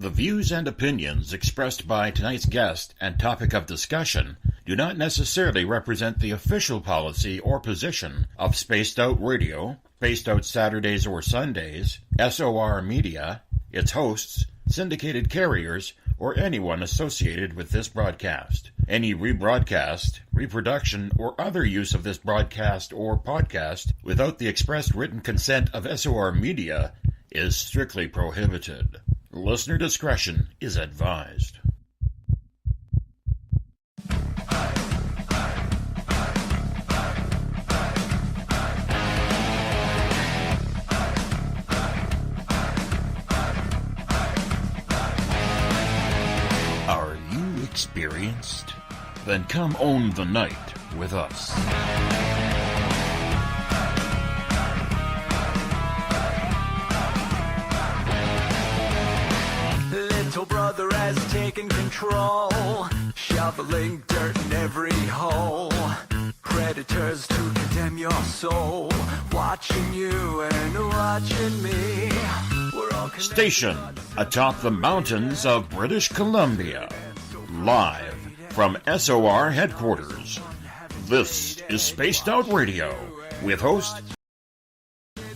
The views and opinions expressed by tonight's guest and topic of discussion do not necessarily represent the official policy or position of Spaced Out Radio, Spaced Out Saturdays or Sundays, SOR Media, its hosts, syndicated carriers, or anyone associated with this broadcast. Any rebroadcast, reproduction, or other use of this broadcast or podcast without the express written consent of SOR Media is strictly prohibited. Listener discretion is advised. Are you experienced? Then come own the night with us. Little brother has taken control, shoveling dirt in every hole. Predators to condemn your soul, watching you and watching me. We're all stationed atop the mountains of British Columbia, live from SOR headquarters. This is Spaced Out Radio with host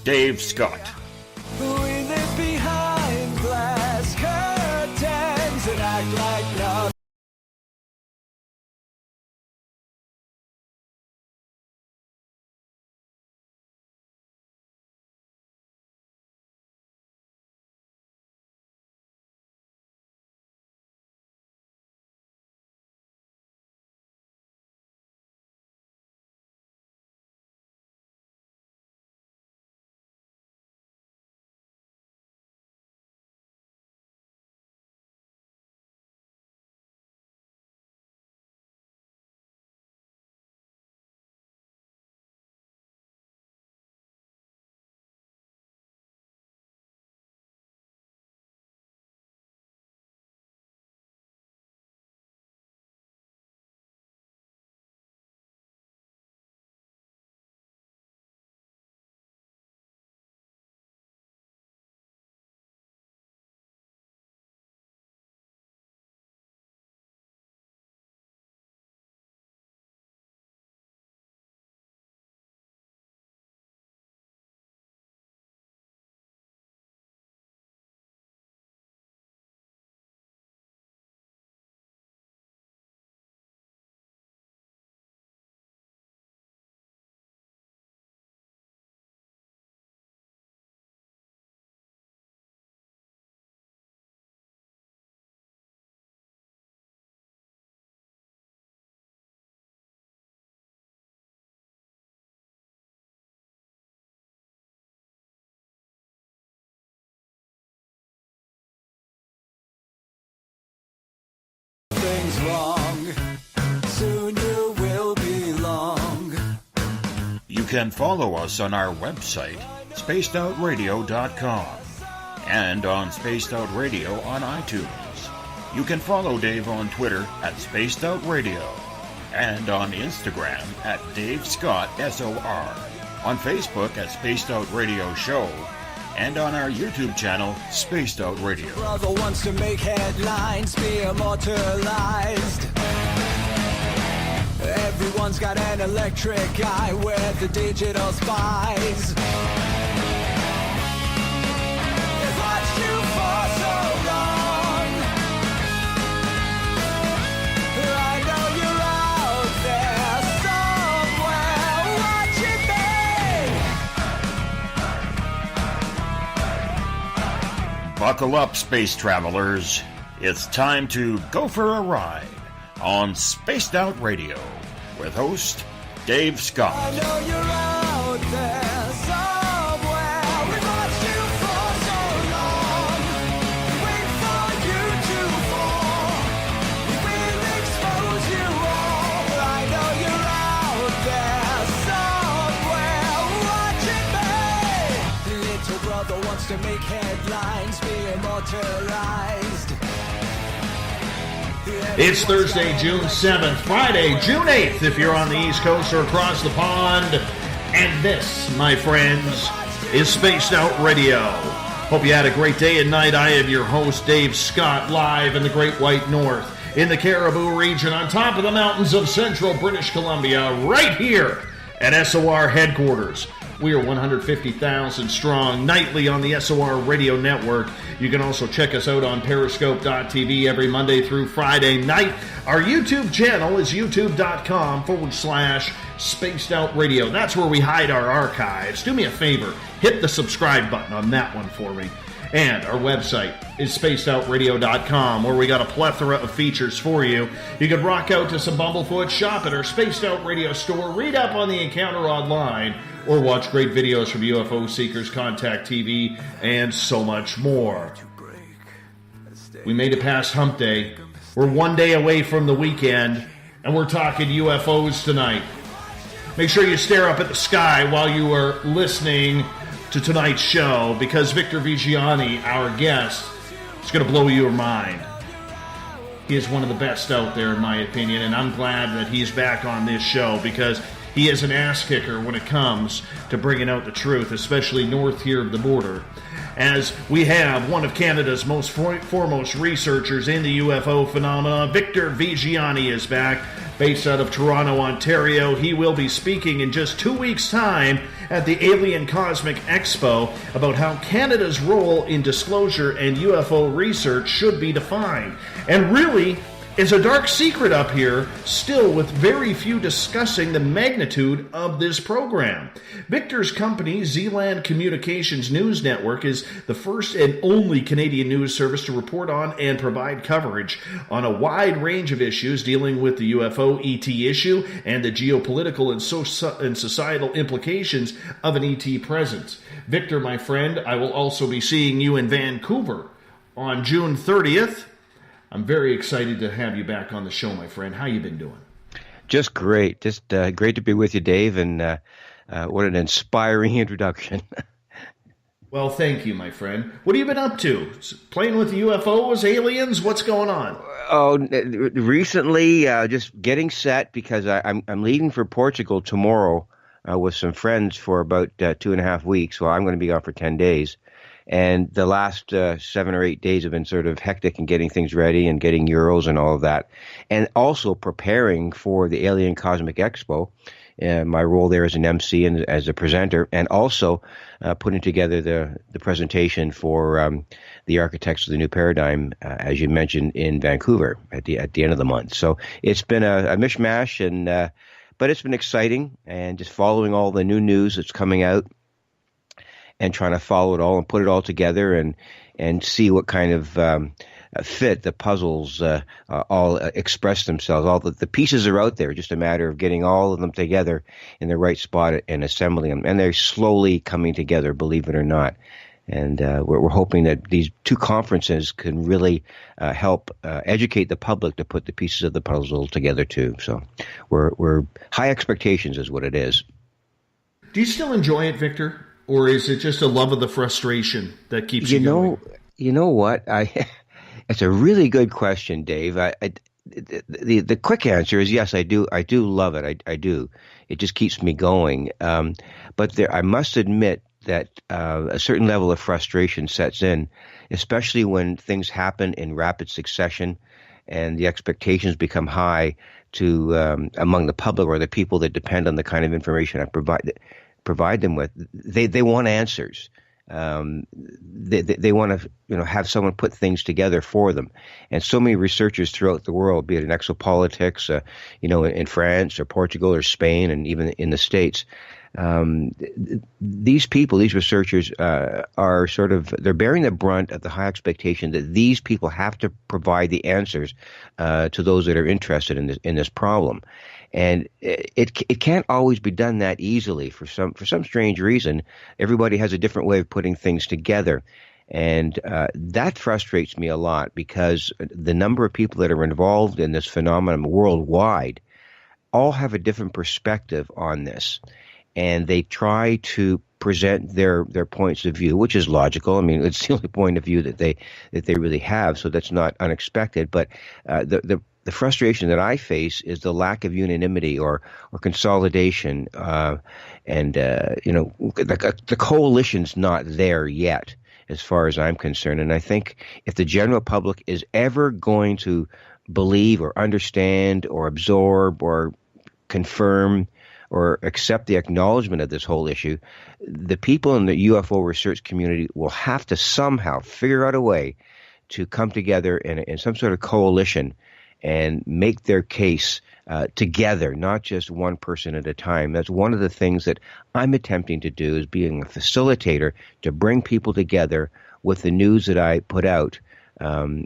Dave Scott. We live behind glass curtains and act like nothing. Wrong. Soon you will belong. You can follow us on our website, spacedoutradio.com, and on Spaced Out Radio on iTunes. You can follow Dave on Twitter at Spaced Out Radio, and on Instagram at Dave Scott SOR, on Facebook at Spaced Out Radio Show, and on our YouTube channel, Spaced Out Radio. Brother wants to make headlines, be immortalized. Everyone's got an electric eye with the digital spies. They've watched you for so long. I know you're out there somewhere watching me. Buckle up, space travelers. It's time to go for a ride on Spaced Out Radio with host Dave Scott. I know you're out there somewhere. We've watched you for so long. Wait for you to fall. We'll expose you all. I know you're out there somewhere watching me. Little brother wants to make headlines, be immortalized. It's Thursday, June 7th, Friday, June 8th, if you're on the East Coast or across the pond. And this, my friends, is Spaced Out Radio. Hope you had a great day and night. I am your host, Dave Scott, live in the Great White North, in the Caribou region, on top of the mountains of central British Columbia, right here at SOR headquarters. We are 150,000 strong nightly on the SOR Radio Network. You can also check us out on periscope.tv every Monday through Friday night. Our YouTube channel is youtube.com/Spaced Out Radio. That's where we hide our archives. Do me a favor, hit the subscribe button on that one for me. And our website is spacedoutradio.com, where we got a plethora of features for you. You can rock out to some Bumblefoot, shop at our Spaced Out Radio store, read up on the encounter online, or watch great videos from UFO Seekers, Contact TV, and so much more. We made it past Hump Day. We're one day away from the weekend, and we're talking UFOs tonight. Make sure you stare up at the sky while you are listening to tonight's show, because Victor Viggianni, our guest, is going to blow your mind. He is one of the best out there, in my opinion, and I'm glad that he's back on this show, because he is an ass kicker when it comes to bringing out the truth, especially north here of the border. As we have one of Canada's most foremost researchers in the UFO phenomena, Victor Viggianni, is back, based out of Toronto, Ontario. He will be speaking in just 2 weeks' time at the Alien Cosmic Expo about how Canada's role in disclosure and UFO research should be defined. And really, it's a dark secret up here, still, with very few discussing the magnitude of this program. Victor's company, Zealand Communications News Network, is the first and only Canadian news service to report on and provide coverage on a wide range of issues dealing with the UFO ET issue and the geopolitical and societal implications of an ET presence. Victor, my friend, I will also be seeing you in Vancouver on June 30th. I'm very excited to have you back on the show, my friend. How you been doing? Just great. Just great to be with you, Dave, and what an inspiring introduction. Well, thank you, my friend. What have you been up to? Playing with the UFOs, aliens? What's going on? Oh, recently, just getting set, because I'm leaving for Portugal tomorrow with some friends for about 2.5 weeks. Well, I'm going to be gone for 10 days. And the last 7 or 8 days have been sort of hectic in getting things ready and getting Euros and all of that. And also preparing for the Alien Cosmic Expo. My role there as an MC and as a presenter, and also putting together the presentation for the Architects of the New Paradigm, as you mentioned, in Vancouver at the end of the month. So it's been a mishmash, and but it's been exciting, and just following all the new news that's coming out, and trying to follow it all and put it all together and see what kind of fit the puzzles all express themselves. All the pieces are out there, just a matter of getting all of them together in the right spot and assembling them. And they're slowly coming together, believe it or not. And we're hoping that these two conferences can really help educate the public to put the pieces of the puzzle together too. So we're high expectations is what it is. Do you still enjoy it, Victor? Or is it just a love of the frustration that keeps you going? You know what? It's a really good question, Dave. The quick answer is yes, I do. I do love it. I do. It just keeps me going. But I must admit that a certain level of frustration sets in, especially when things happen in rapid succession and the expectations become high to among the public or the people that depend on the kind of information I provide them with. They want answers. They want to have someone put things together for them. And so many researchers throughout the world, be it in exopolitics, in France or Portugal or Spain, and even in the States, these researchers are they're bearing the brunt of the high expectation that these people have to provide the answers to those that are interested in this problem. And it can't always be done that easily for some strange reason. Everybody has a different way of putting things together. And that frustrates me a lot, because the number of people that are involved in this phenomenon worldwide all have a different perspective on this. And they try to present their points of view, which is logical. I mean, it's the only point of view that they really have, so that's not unexpected. But the frustration that I face is the lack of unanimity or consolidation, and the coalition's not there yet. as far as I'm concerned. And I think if the general public is ever going to believe or understand or absorb or confirm or accept the acknowledgement of this whole issue, the people in the UFO research community will have to somehow figure out a way to come together in some sort of coalition and make their case together, not just one person at a time. That's one of the things that I'm attempting to do, is being a facilitator to bring people together with the news that I put out,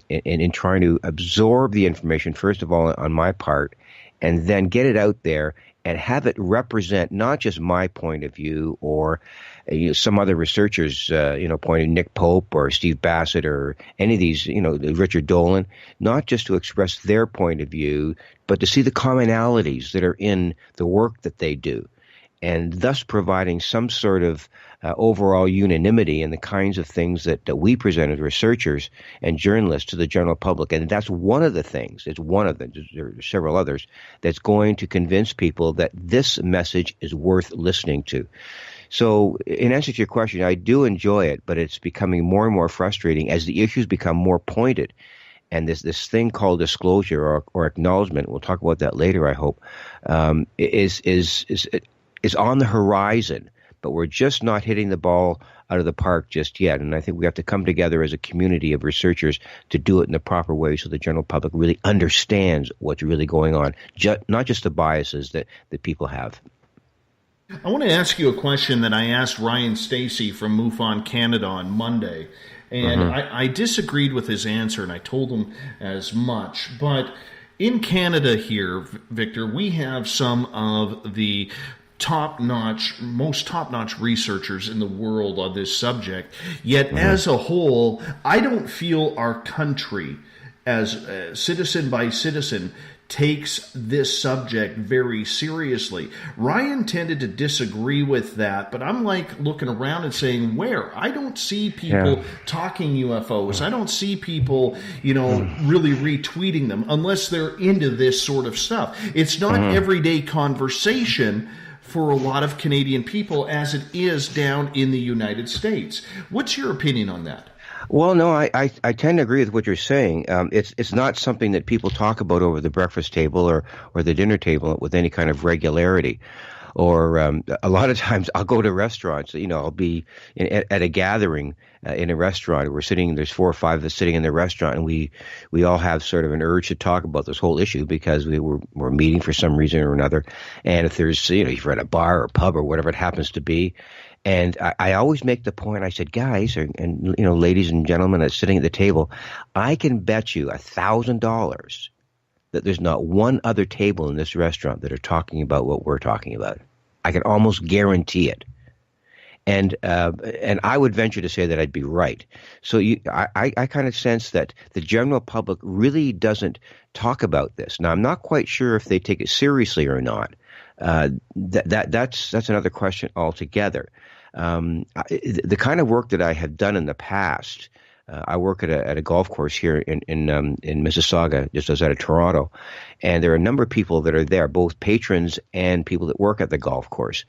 in trying to absorb the information, first of all, on my part, and then get it out there and have it represent not just my point of view or some other researchers, point of Nick Pope or Steve Bassett or any of these, Richard Dolan, not just to express their point of view, but to see the commonalities that are in the work that they do, and thus providing some sort of overall unanimity in the kinds of things that we present as researchers and journalists to the general public. And that's one of the things, it's one of them, there are several others, that's going to convince people that this message is worth listening to. So in answer to your question, I do enjoy it, but it's becoming more and more frustrating as the issues become more pointed. And this thing called disclosure or acknowledgement, we'll talk about that later, I hope, is on the horizon, but we're just not hitting the ball out of the park just yet. And I think we have to come together as a community of researchers to do it in the proper way so the general public really understands what's really going on, not just the biases that people have. I want to ask you a question that I asked Ryan Stacey from MUFON Canada on Monday, and I disagreed with his answer, and I told him as much. But in Canada here, Victor, we have some of the most top-notch researchers in the world on this subject. Yet, as a whole, I don't feel our country, as citizen by citizen, takes this subject very seriously. Ryan tended to disagree with that, but I'm like looking around and saying, where? I don't see people talking UFOs. I don't see people, really retweeting them unless they're into this sort of stuff. It's not everyday conversation for a lot of Canadian people as it is down in the United States. What's your opinion on that? Well, no, I tend to agree with what you're saying. It's not something that people talk about over the breakfast table or the dinner table with any kind of regularity. Or a lot of times I'll go to restaurants. I'll be at a gathering in a restaurant. There's 4 or 5 of us sitting in the restaurant, and we all have sort of an urge to talk about this whole issue because we're meeting for some reason or another. And if there's, if you're at a bar or pub or whatever it happens to be, and I always make the point, I said, guys, and ladies and gentlemen that's sitting at the table, I can bet you $1,000 that there's not one other table in this restaurant that are talking about what we're talking about. I can almost guarantee it. And I would venture to say that I'd be right. So I kind of sense that the general public really doesn't talk about this. Now, I'm not quite sure if they take it seriously or not. That's another question altogether. The kind of work that I have done in the past, I work at a golf course here in Mississauga, just outside of Toronto, and there are a number of people that are there, both patrons and people that work at the golf course,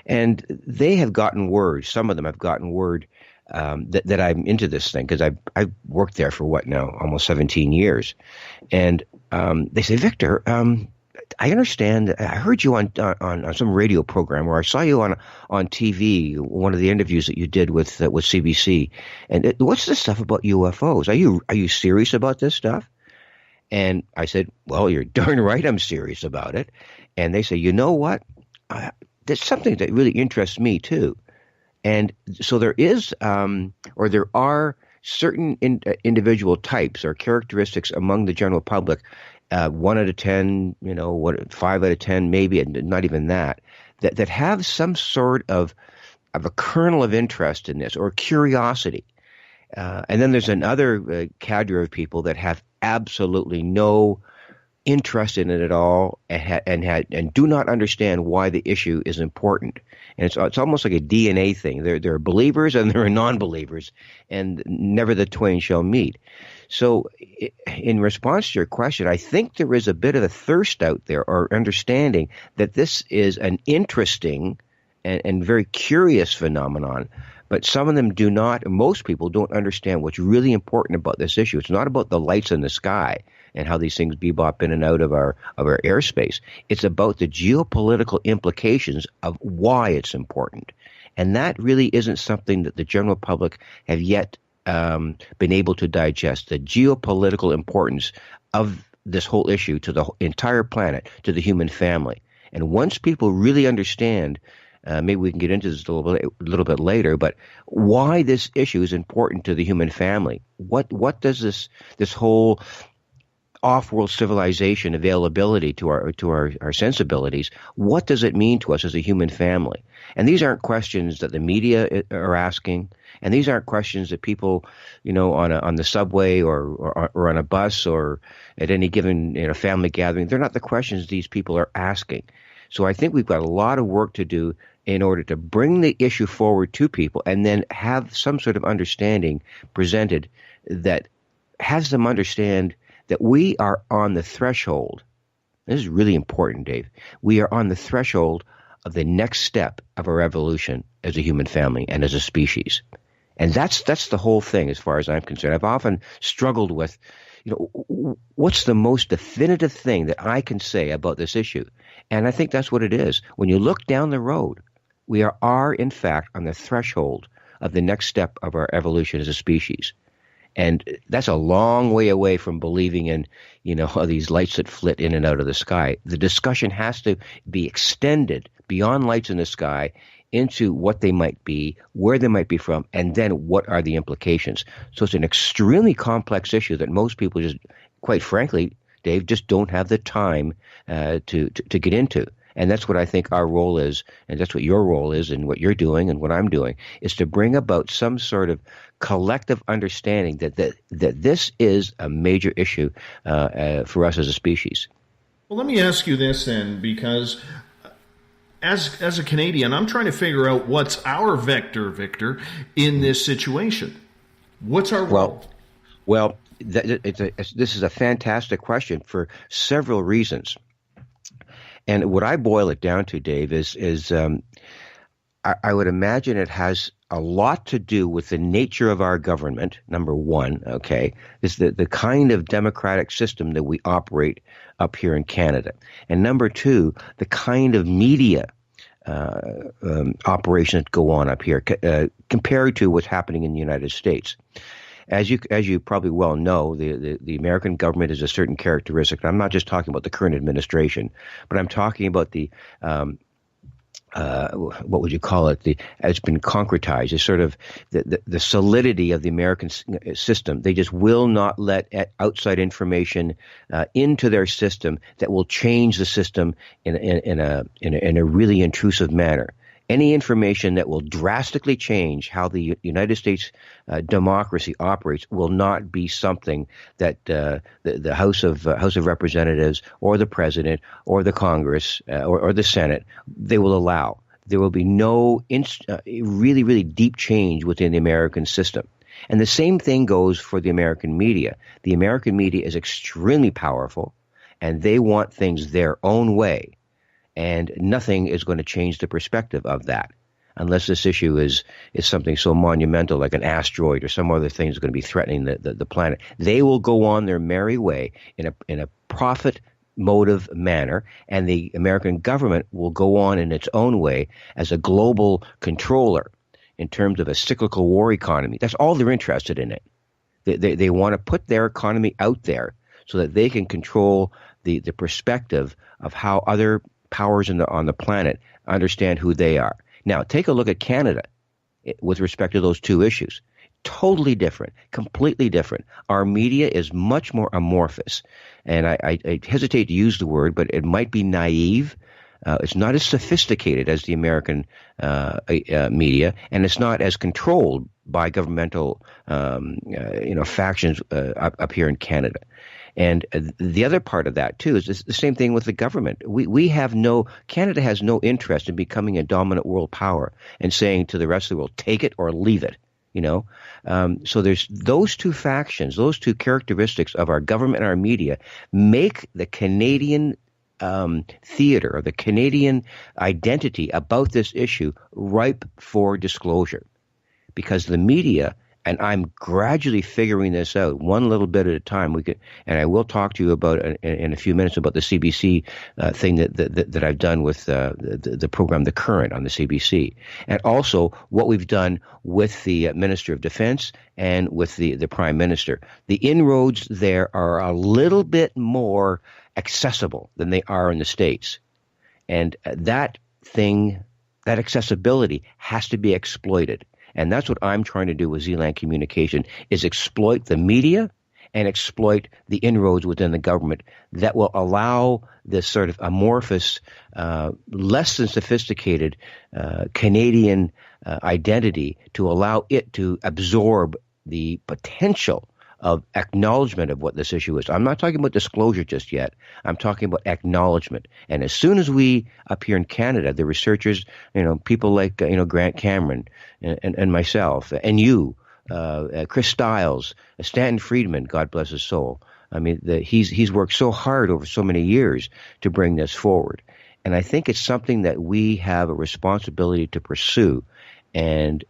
and they have gotten word. Some of them have gotten word that I'm into this thing because I've worked there for almost 17 years, and they say, Victor, I understand. I heard you on some radio program, or I saw you on TV. One of the interviews that you did with CBC. And what's this stuff about UFOs? Are you serious about this stuff? And I said, well, you're darn right, I'm serious about it. And they say, you know what? There's something that really interests me too. And so there is, or there are certain individual types or characteristics among the general public. 1 out of 10, 5 out of 10, maybe, and not even that have some sort of a kernel of interest in this or curiosity. And then there's another cadre of people that have absolutely no interest in it at all and do not understand why the issue is important. And it's almost like a DNA thing. There are believers and there are non-believers, and never the twain shall meet. So in response to your question, I think there is a bit of a thirst out there or understanding that this is an interesting and very curious phenomenon, But some of them do not, and most people don't understand what's really important about this issue. It's not about the lights in the sky and how these things bebop in and out of our airspace. It's about the geopolitical implications of why it's important. And that really isn't something that the general public have yet been able to digest, the geopolitical importance of this whole issue to the entire planet, to the human family. And once people really understand, maybe we can get into this a little bit later, but why this issue is important to the human family. What does this whole off-world civilization availability to our sensibilities, what does it mean to us as a human family? And these aren't questions that the media are asking, and these aren't questions that people, on the subway or on a bus or at any given family gathering. They're not the questions these people are asking. So I think we've got a lot of work to do in order to bring the issue forward to people and then have some sort of understanding presented that has them understand that we are on the threshold. This is really important, Dave. We are on the threshold of the next step of our evolution as a human family and as a species. And that's the whole thing as far as I'm concerned. I've often struggled with, what's the most definitive thing that I can say about this issue? And I think that's what it is. When you look down the road, we are in fact on the threshold of the next step of our evolution as a species. And that's a long way away from believing in, these lights that flit in and out of the sky. The discussion has to be extended beyond lights in the sky into what they might be, where they might be from, and then what are the implications. So it's an extremely complex issue that most people just, quite frankly, Dave, just don't have the time to get into. And that's what I think our role is, and that's what your role is, and what you're doing and what I'm doing, is to bring about some sort of collective understanding that this is a major issue for us as a species. Well, let me ask you this then, because as a Canadian, I'm trying to figure out what's our vector, Victor, in this situation. What's our role? Well, this is a fantastic question for several reasons. And what I boil it down to, Dave, is I would imagine it has a lot to do with the nature of our government, number one, okay, is the kind of democratic system that we operate up here in Canada. And number two, the kind of media operations that go on up here compared to what's happening in the United States. As you probably well know, the American government is a certain characteristic. And I'm not just talking about the current administration, but I'm talking about the what would you call it? It's been concretized. It's sort of the solidity of the American system. They just will not let outside information into their system that will change the system in a really intrusive manner. Any information that will drastically change how the United States democracy operates will not be something that the House of Representatives or the President or the Congress or the Senate, they will allow. There will be no really, really deep change within the American system. And the same thing goes for the American media. The American media is extremely powerful, and they want things their own way. And nothing is going to change the perspective of that, unless this issue is something so monumental like an asteroid or some other thing that's going to be threatening the planet. They will go on their merry way in a profit motive manner, and the American government will go on in its own way as a global controller in terms of a cyclical war economy. That's all they're interested in it. They want to put their economy out there so that they can control the perspective of how other powers on the planet understand who they are. Now, take a look at Canada with respect to those two issues. Totally different, completely different. Our media is much more amorphous, and I hesitate to use the word, but it might be naive. It's not as sophisticated as the American media, and it's not as controlled by governmental factions up here in Canada. And the other part of that, too, is the same thing with the government. Canada has no interest in becoming a dominant world power and saying to the rest of the world, take it or leave it, So there's those two factions, those two characteristics of our government and our media make the Canadian theater or the Canadian identity about this issue ripe for disclosure. because the media, and I'm gradually figuring this out one little bit at a time. And I will talk to you about in a few minutes about the CBC thing that I've done with the program The Current on the CBC, and also what we've done with the Minister of Defense and with the Prime Minister. The inroads there are a little bit more accessible than they are in the States, and that accessibility has to be exploited. And that's what I'm trying to do with Zealand Communication, is exploit the media and exploit the inroads within the government that will allow this sort of amorphous, less than sophisticated Canadian identity to allow it to absorb the potential of acknowledgement of what this issue is. I'm not talking about disclosure just yet. I'm talking about acknowledgement. And as soon as we, up here in Canada, the researchers, people like, Grant Cameron and myself, and you, Chris Stiles, Stanton Friedman, God bless his soul. I mean, he's worked so hard over so many years to bring this forward. And I think it's something that we have a responsibility to pursue. And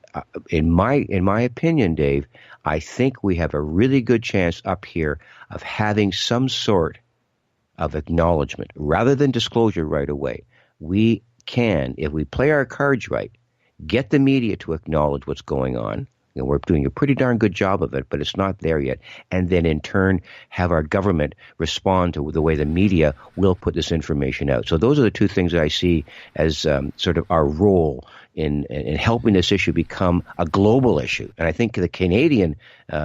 in my opinion, Dave, I think we have a really good chance up here of having some sort of acknowledgement rather than disclosure right away. We can, if we play our cards right, get the media to acknowledge what's going on. We're doing a pretty darn good job of it, but it's not there yet. And then in turn, have our government respond to the way the media will put this information out. So those are the two things that I see as sort of our role in helping this issue become a global issue. And I think the Canadian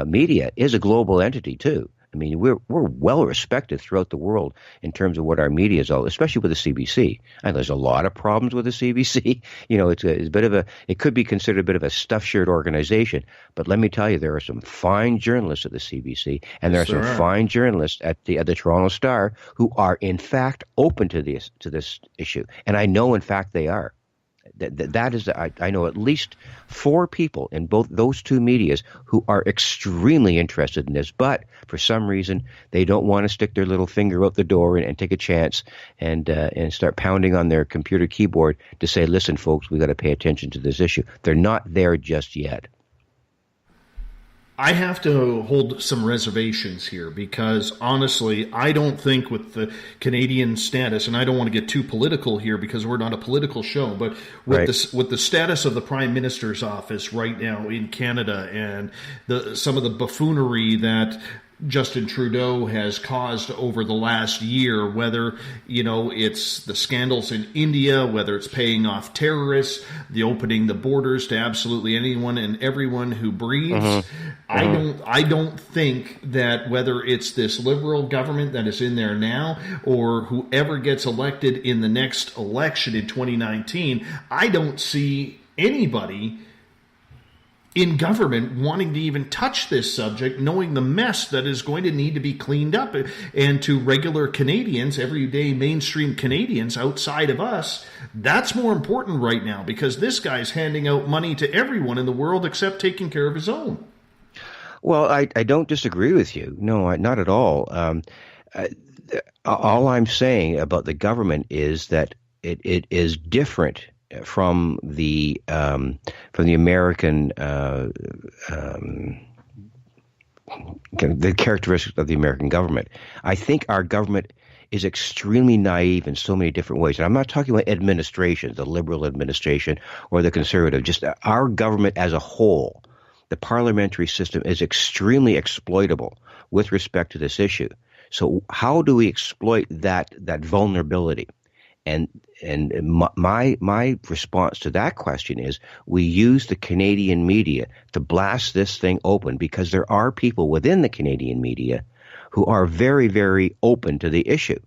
media is a global entity too. I mean, we're well respected throughout the world in terms of what our media is all, especially with the CBC. And there's a lot of problems with the CBC. It's a bit of it could be considered a bit of a stuffed shirt organization. But let me tell you, there are some fine journalists at the CBC, and there are some fine journalists at the Toronto Star who are in fact open to this issue. And I know, in fact, they are. That is, I know at least 4 people in both those two medias who are extremely interested in this, but for some reason they don't want to stick their little finger out the door and take a chance and start pounding on their computer keyboard to say, listen, folks, we got to pay attention to this issue. They're not there just yet. I have to hold some reservations here because, honestly, I don't think with the Canadian status, and I don't want to get too political here because we're not a political show, but with the status of the Prime Minister's office right now in Canada and some of the buffoonery that Justin Trudeau has caused over the last year, whether, it's the scandals in India, whether it's paying off terrorists, the opening the borders to absolutely anyone and everyone who breathes. I don't think that whether it's this Liberal government that is in there now or whoever gets elected in the next election in 2019, I don't see anybody in government wanting to even touch this subject, knowing the mess that is going to need to be cleaned up. And to regular Canadians, everyday mainstream Canadians outside of us, that's more important right now because this guy's handing out money to everyone in the world except taking care of his own. Well, I don't disagree with you. No, not at all. All I'm saying about the government is that it is different from the American the characteristics of the American government. I think our government is extremely naive in so many different ways. And I'm not talking about administrations, the Liberal administration or the Conservative, just our government as a whole. The parliamentary system is extremely exploitable with respect to this issue. So how do we exploit that vulnerability? And my response to that question is we use the Canadian media to blast this thing open because there are people within the Canadian media who are very, very open to the issue.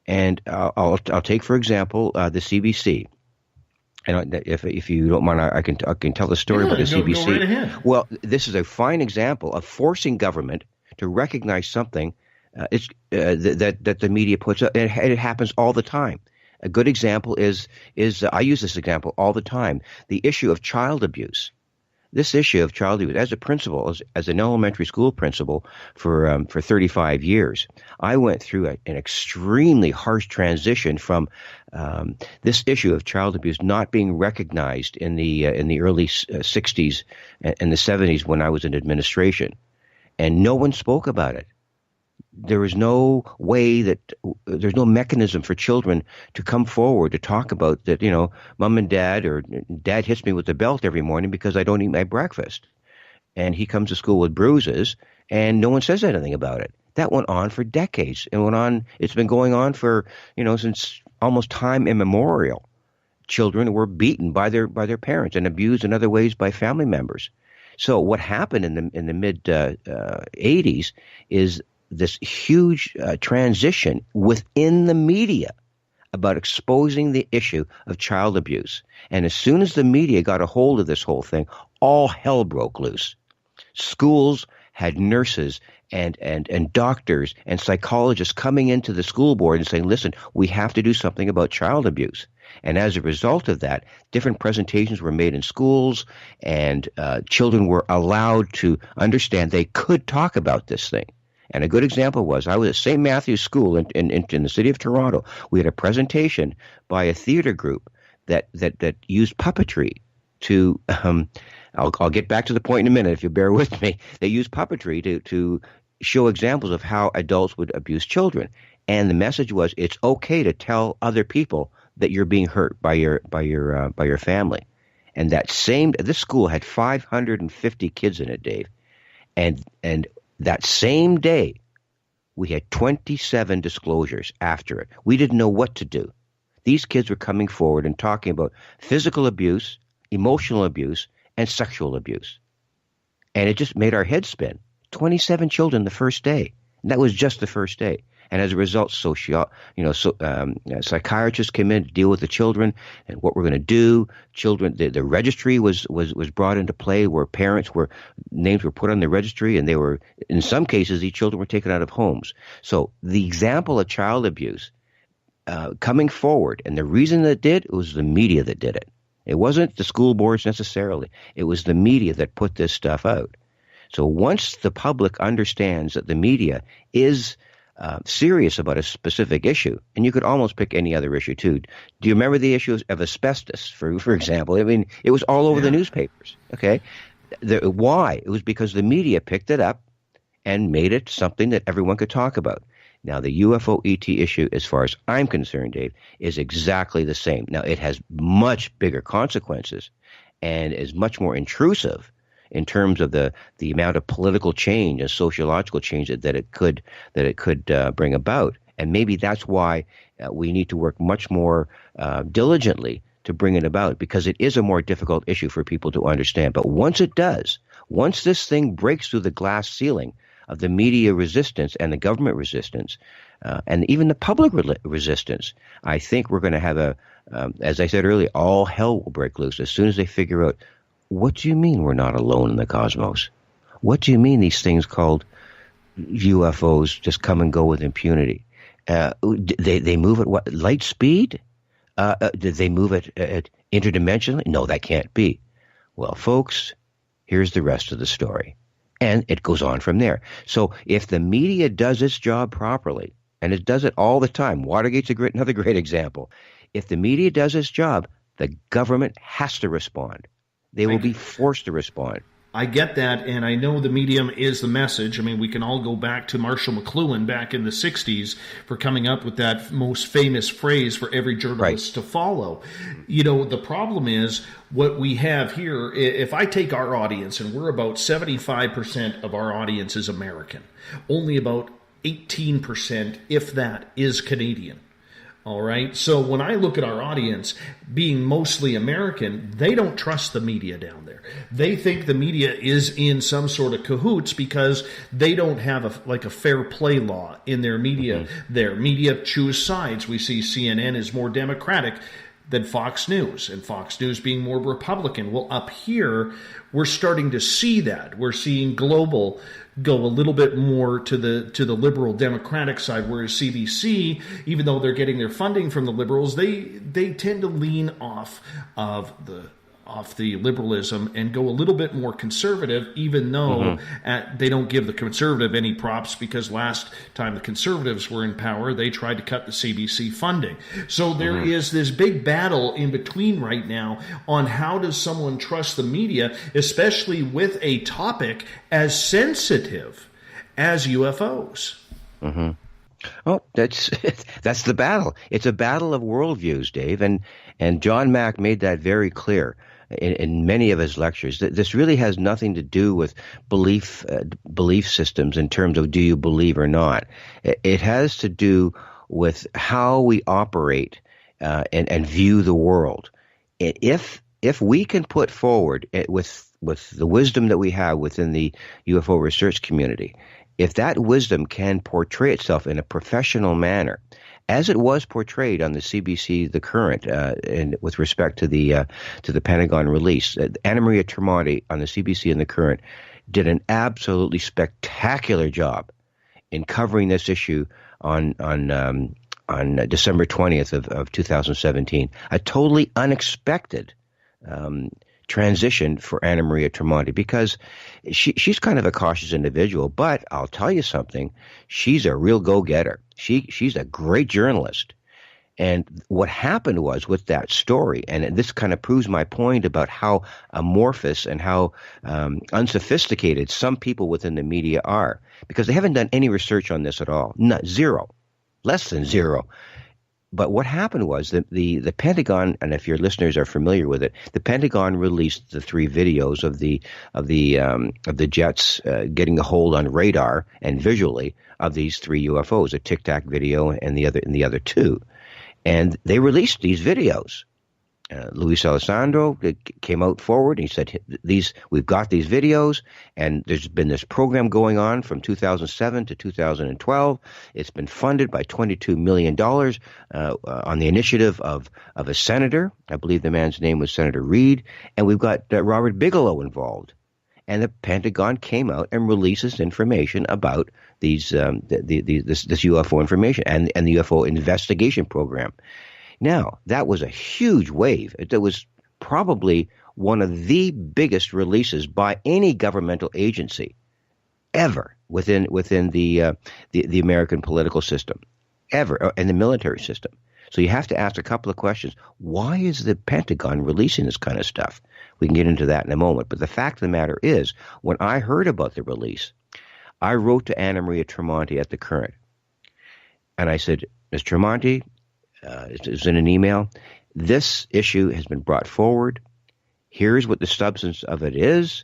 And I'll take, for example, the CBC. And if you don't mind, I can tell the story about the CBC. Go right ahead. Well, this is a fine example of forcing government to recognize something that the media puts up. And it happens all the time. A good example is I use this example all the time. The issue of child abuse. this issue of child abuse, as a principal, as an elementary school principal for 35 years, I went through an extremely harsh transition from this issue of child abuse not being recognized in the early 60s and the 70s when I was in administration, and no one spoke about it. There is no way there's no mechanism for children to come forward to talk about that, mom and dad, or dad hits me with the belt every morning because I don't eat my breakfast. And he comes to school with bruises and no one says anything about it. That went on for decades. It's been going on for, since almost time immemorial. Children were beaten by their parents and abused in other ways by family members. So what happened in the mid 80s is this huge transition within the media about exposing the issue of child abuse. And as soon as the media got a hold of this whole thing, all hell broke loose. Schools had nurses and doctors and psychologists coming into the school board and saying, listen, we have to do something about child abuse. And as a result of that, different presentations were made in schools, and children were allowed to understand they could talk about this thing. And a good example was, I was at St. Matthew's School in the city of Toronto. We had a presentation by a theater group that used puppetry to, I'll get back to the point in a minute if you bear with me. They used puppetry to show examples of how adults would abuse children. And the message was, it's okay to tell other people that you're being hurt by your family. And this school had 550 kids in it, Dave. And that same day, we had 27 disclosures after it. We didn't know what to do. These kids were coming forward and talking about physical abuse, emotional abuse, and sexual abuse. And it just made our heads spin. 27 children the first day. And that was just the first day. And as a result, psychiatrists came in to deal with the children and what we're going to do. Children, the registry was brought into play, where names were put on the registry, and they were, in some cases, these children were taken out of homes. So the example of child abuse coming forward, and the reason that it was the media that did it. It wasn't the school boards necessarily. It was the media that put this stuff out. So once the public understands that the media is serious about a specific issue, and you could almost pick any other issue too. Do you remember the issue of asbestos, for example? I mean, it was all over the newspapers. Okay, why? It was because the media picked it up and made it something that everyone could talk about. Now, the UFO ET issue, as far as I'm concerned, Dave, is exactly the same. Now, it has much bigger consequences and is much more intrusive in terms of the amount of political change and sociological change that it could bring about. And maybe that's why we need to work much more diligently to bring it about, because it is a more difficult issue for people to understand. But once it does, once this thing breaks through the glass ceiling of the media resistance and the government resistance, and even the public resistance, I think we're going to have as I said earlier, all hell will break loose as soon as they figure out, what do you mean we're not alone in the cosmos? What do you mean these things called UFOs just come and go with impunity? They move at what, light speed? Did they move at interdimensionally? No, that can't be. Well, folks, here's the rest of the story. And it goes on from there. So if the media does its job properly, and it does it all the time, Watergate's another great example. If the media does its job, the government has to respond. They will be forced to respond. I get that, and I know the medium is the message. I mean, we can all go back to Marshall McLuhan back in the 60s for coming up with that most famous phrase for every journalist to follow. You know, the problem is what we have here, if I take our audience, and we're about 75% of our audience is American, only about 18%, if that, is Canadian. All right. So when I look at our audience being mostly American, they don't trust the media down there. They think the media is in some sort of cahoots because they don't have a fair play law in their media. Mm-hmm. Their media choose sides. We see CNN is more Democratic than Fox News, and Fox News being more Republican. Well, up here, we're starting to see that. We're seeing Global go a little bit more to the liberal Democratic side, whereas CBC, even though they're getting their funding from the liberals, they tend to lean off of the off the liberalism and go a little bit more conservative, even though they don't give the conservative any props, because last time the conservatives were in power, they tried to cut the CBC funding. So there is this big battle in between right now on how does someone trust the media, especially with a topic as sensitive as UFOs. Oh, that's the battle. It's a battle of worldviews, Dave, and John Mack made that very clear in many of his lectures. This really has nothing to do with belief systems in terms of do you believe or not. It has to do with how we operate and view the world. If we can put forward with the wisdom that we have within the UFO research community, if that wisdom can portray itself in a professional manner, as it was portrayed on the CBC, The Current, and with respect to the Pentagon release, Anna Maria Tremonti on the CBC and The Current did an absolutely spectacular job in covering this issue on December 20th of 2017. A totally unexpected transition for Anna Maria Tremonti, because she's kind of a cautious individual, but I'll tell you something, she's a real go-getter. She's a great journalist. And what happened was with that story, and this kind of proves my point about how amorphous and how unsophisticated some people within the media are, because they haven't done any research on this at all. Zero. Less than zero. But what happened was that the Pentagon, and if your listeners are familiar with it, the Pentagon released the 3 videos of the jets getting a hold on radar and visually of these 3 UFOs, a Tic Tac video and the other 2, and they released these videos. Luis Alessandro came out forward and he said, we've got these videos, and there's been this program going on from 2007 to 2012. It's been funded by $22 million on the initiative of a senator. I believe the man's name was Senator Reid, and we've got Robert Bigelow involved. And the Pentagon came out and released this information about this UFO information and the UFO investigation program. Now, that was a huge wave. It was probably one of the biggest releases by any governmental agency ever within the American political system, ever, and the military system. So you have to ask a couple of questions. Why is the Pentagon releasing this kind of stuff? We can get into that in a moment. But the fact of the matter is, when I heard about the release, I wrote to Anna Maria Tremonti at The Current. And I said, Ms. Tremonti, it was in an email, this issue has been brought forward. Here's what the substance of it is.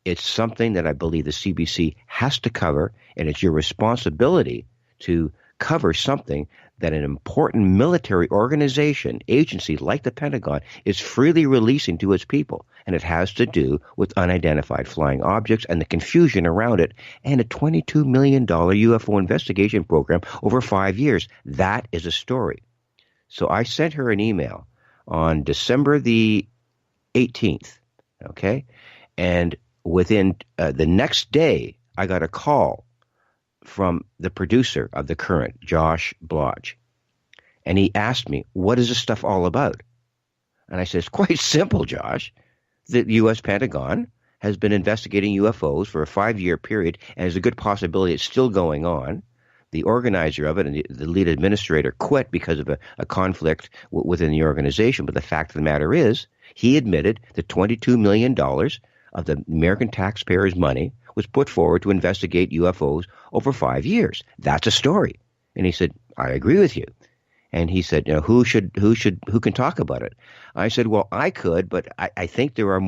It's something that I believe the CBC has to cover, and it's your responsibility to cover something that an important military organization, agency like the Pentagon, is freely releasing to its people. And it has to do with unidentified flying objects and the confusion around it, and a $22 million UFO investigation program over 5 years. That is a story. So I sent her an email on December the 18th, okay? And within the next day, I got a call from the producer of The Current, Josh Bloch. And he asked me, what is this stuff all about? And I said, it's quite simple, Josh. The U.S. Pentagon has been investigating UFOs for a 5-year period, and there's a good possibility it's still going on. The organizer of it and the lead administrator quit because of a conflict within the organization. But the fact of the matter is, he admitted that $22 million of the American taxpayers' money was put forward to investigate UFOs over 5 years. That's a story. And he said, I agree with you. And he said, who can talk about it? I said, well, I could, but I think there are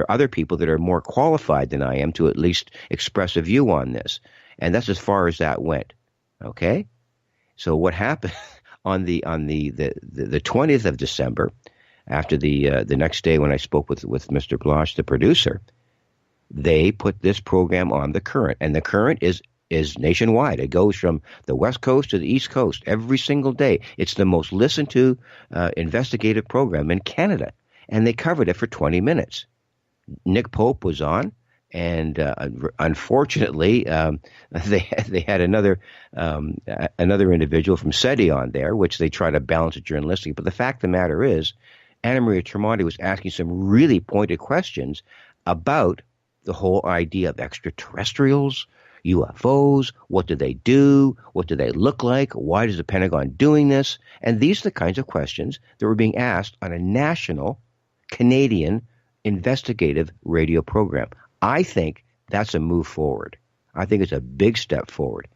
other people that are more qualified than I am to at least express a view on this. And that's as far as that went. Okay? So what happened on the 20th of December, after the next day when I spoke with Mr. Bloch, the producer, they put this program on The Current. And The Current is nationwide. It goes from the West Coast to the East Coast every single day. It's the most listened to investigative program in Canada. And they covered it for 20 minutes. Nick Pope was on. And unfortunately, they had another individual from SETI on there, which they try to balance it journalistically. But the fact of the matter is, Anna Maria Tremonti was asking some really pointed questions about the whole idea of extraterrestrials, UFOs, what do they do? What do they look like? Why is the Pentagon doing this? And these are the kinds of questions that were being asked on a national Canadian investigative radio program. I think that's a move forward. I think it's a big step forward.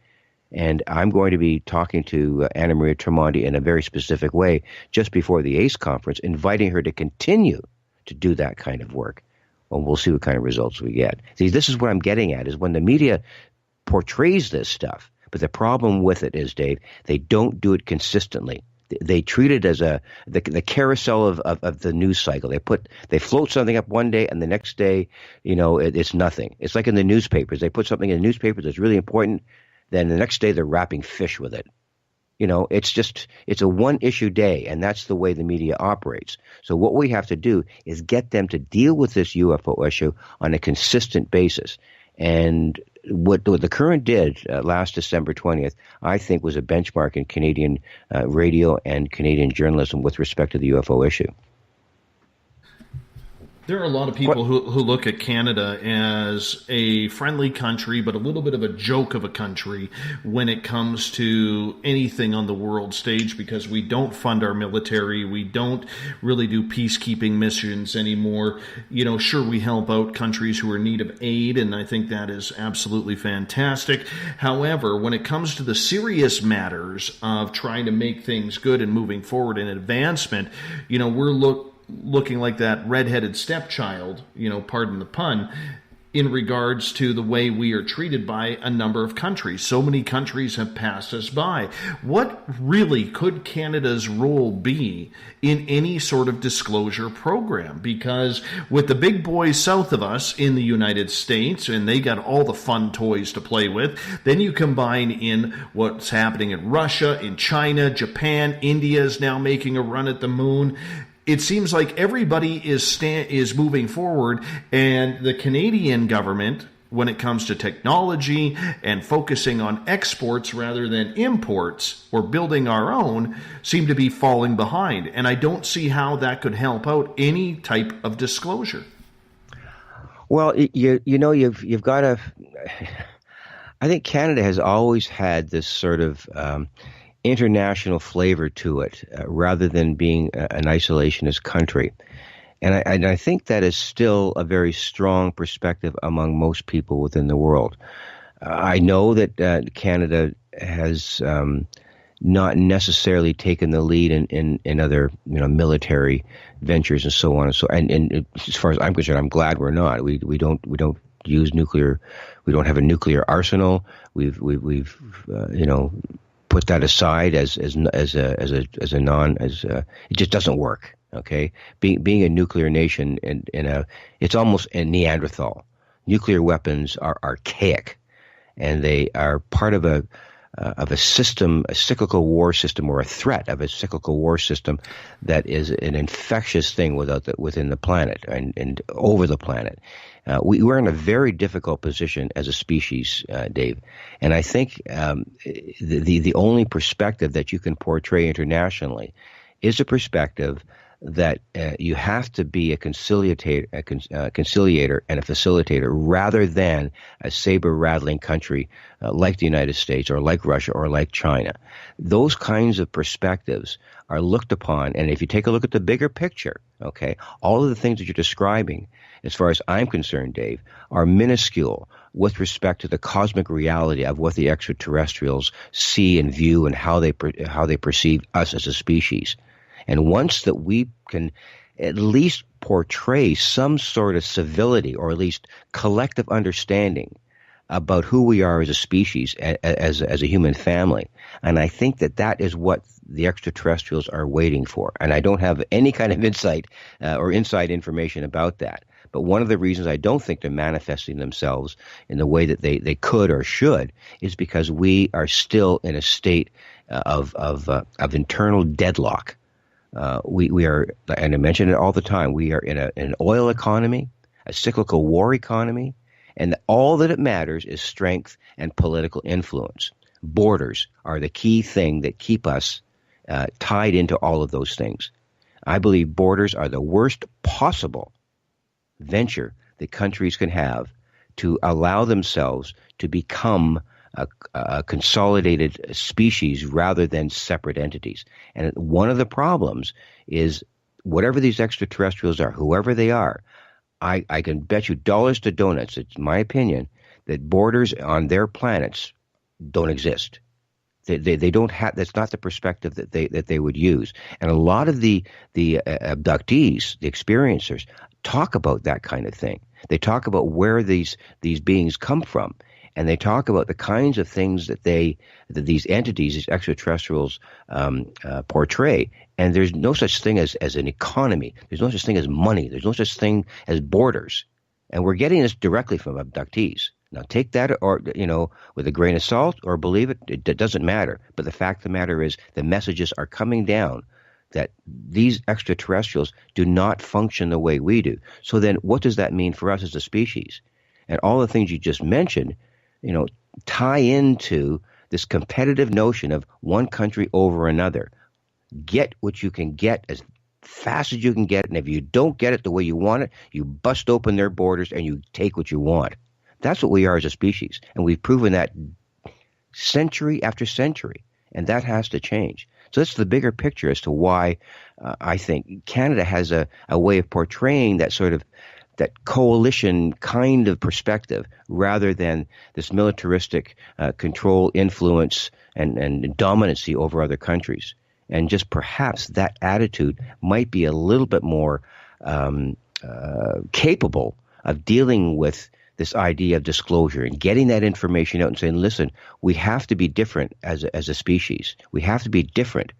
And I'm going to be talking to Anna Maria Tremonti in a very specific way just before the ACE conference, inviting her to continue to do that kind of work. And we'll see what kind of results we get. See, this is what I'm getting at, is when the media portrays this stuff, but the problem with it is, Dave, they don't do it consistently. They treat it as the carousel of the news cycle. They float something up one day, and the next day, it's nothing. It's like in the newspapers. They put something in the newspapers that's really important, then the next day they're wrapping fish with it. It's a one-issue day, and that's the way the media operates. So what we have to do is get them to deal with this UFO issue on a consistent basis. And what the Current did last December 20th, I think, was a benchmark in Canadian radio and Canadian journalism with respect to the UFO issue. There are a lot of people who look at Canada as a friendly country, but a little bit of a joke of a country when it comes to anything on the world stage, because we don't fund our military. We don't really do peacekeeping missions anymore. Sure, we help out countries who are in need of aid, and I think that is absolutely fantastic. However, when it comes to the serious matters of trying to make things good and moving forward in advancement, we're looking like that redheaded stepchild, pardon the pun, in regards to the way we are treated by a number of countries. So many countries have passed us by. What really could Canada's role be in any sort of disclosure program? Because with the big boys south of us in the United States, and they got all the fun toys to play with, then you combine in what's happening in Russia, in China, Japan, India is now making a run at the moon. It seems like everybody is moving forward, and the Canadian government, when it comes to technology and focusing on exports rather than imports or building our own, seem to be falling behind. And I don't see how that could help out any type of disclosure. Well, you've got to. I think Canada has always had this sort of international flavor to it, rather than being an isolationist country. And I think that is still a very strong perspective among most people within the world. I know that Canada has not necessarily taken the lead in other military ventures and so on and so. And as far as I'm concerned, I'm glad we're not. We don't use nuclear. We don't have a nuclear arsenal. We've put that aside as it just doesn't work. Okay, being a nuclear nation it's almost a Neanderthal. Nuclear weapons are archaic, and they are part of a system, a cyclical war system, or a threat of a cyclical war system that is an infectious thing within the planet and over the planet. We're in a very difficult position as a species, Dave. And I think the only perspective that you can portray internationally is a perspective that you have to be a conciliator and a facilitator, rather than a saber-rattling country like the United States or like Russia or like China. Those kinds of perspectives are looked upon, and if you take a look at the bigger picture, okay, all of the things that you're describing, as far as I'm concerned, Dave, are minuscule with respect to the cosmic reality of what the extraterrestrials see and view and how they perceive us as a species. And once that we can at least portray some sort of civility, or at least collective understanding about who we are as a species, as a human family, and I think that is what the extraterrestrials are waiting for. And I don't have any kind of insight or inside information about that. But one of the reasons I don't think they're manifesting themselves in the way that they could or should is because we are still in a state of internal deadlock. We are, and I mention it all the time, we are in an oil economy, a cyclical war economy, and all that it matters is strength and political influence. Borders are the key thing that keep us tied into all of those things. I believe borders are the worst possible venture that countries can have to allow themselves to become a consolidated species rather than separate entities. And one of the problems is whatever these extraterrestrials are, whoever they are, I can bet you dollars to donuts, it's my opinion, that borders on their planets don't exist. They don't have. That's not the perspective that they would use. And a lot of the abductees, the experiencers, talk about that kind of thing. They talk about where these beings come from, and they talk about the kinds of things that these entities, these extraterrestrials, portray. And there's no such thing as an economy. There's no such thing as money. There's no such thing as borders. And we're getting this directly from abductees. Now, take that with a grain of salt or believe it. It doesn't matter. But the fact of the matter is the messages are coming down that these extraterrestrials do not function the way we do. So then what does that mean for us as a species? And all the things you just mentioned, tie into this competitive notion of one country over another. Get what you can get as fast as you can get. And if you don't get it the way you want it, you bust open their borders and you take what you want. That's what we are as a species, and we've proven that century after century, and that has to change. So that's the bigger picture as to why I think Canada has a way of portraying that sort of that coalition kind of perspective rather than this militaristic control, influence, and dominancy over other countries. And just perhaps that attitude might be a little bit more capable of dealing with this idea of disclosure and getting that information out and saying, listen, we have to be different as a species. We have to be different.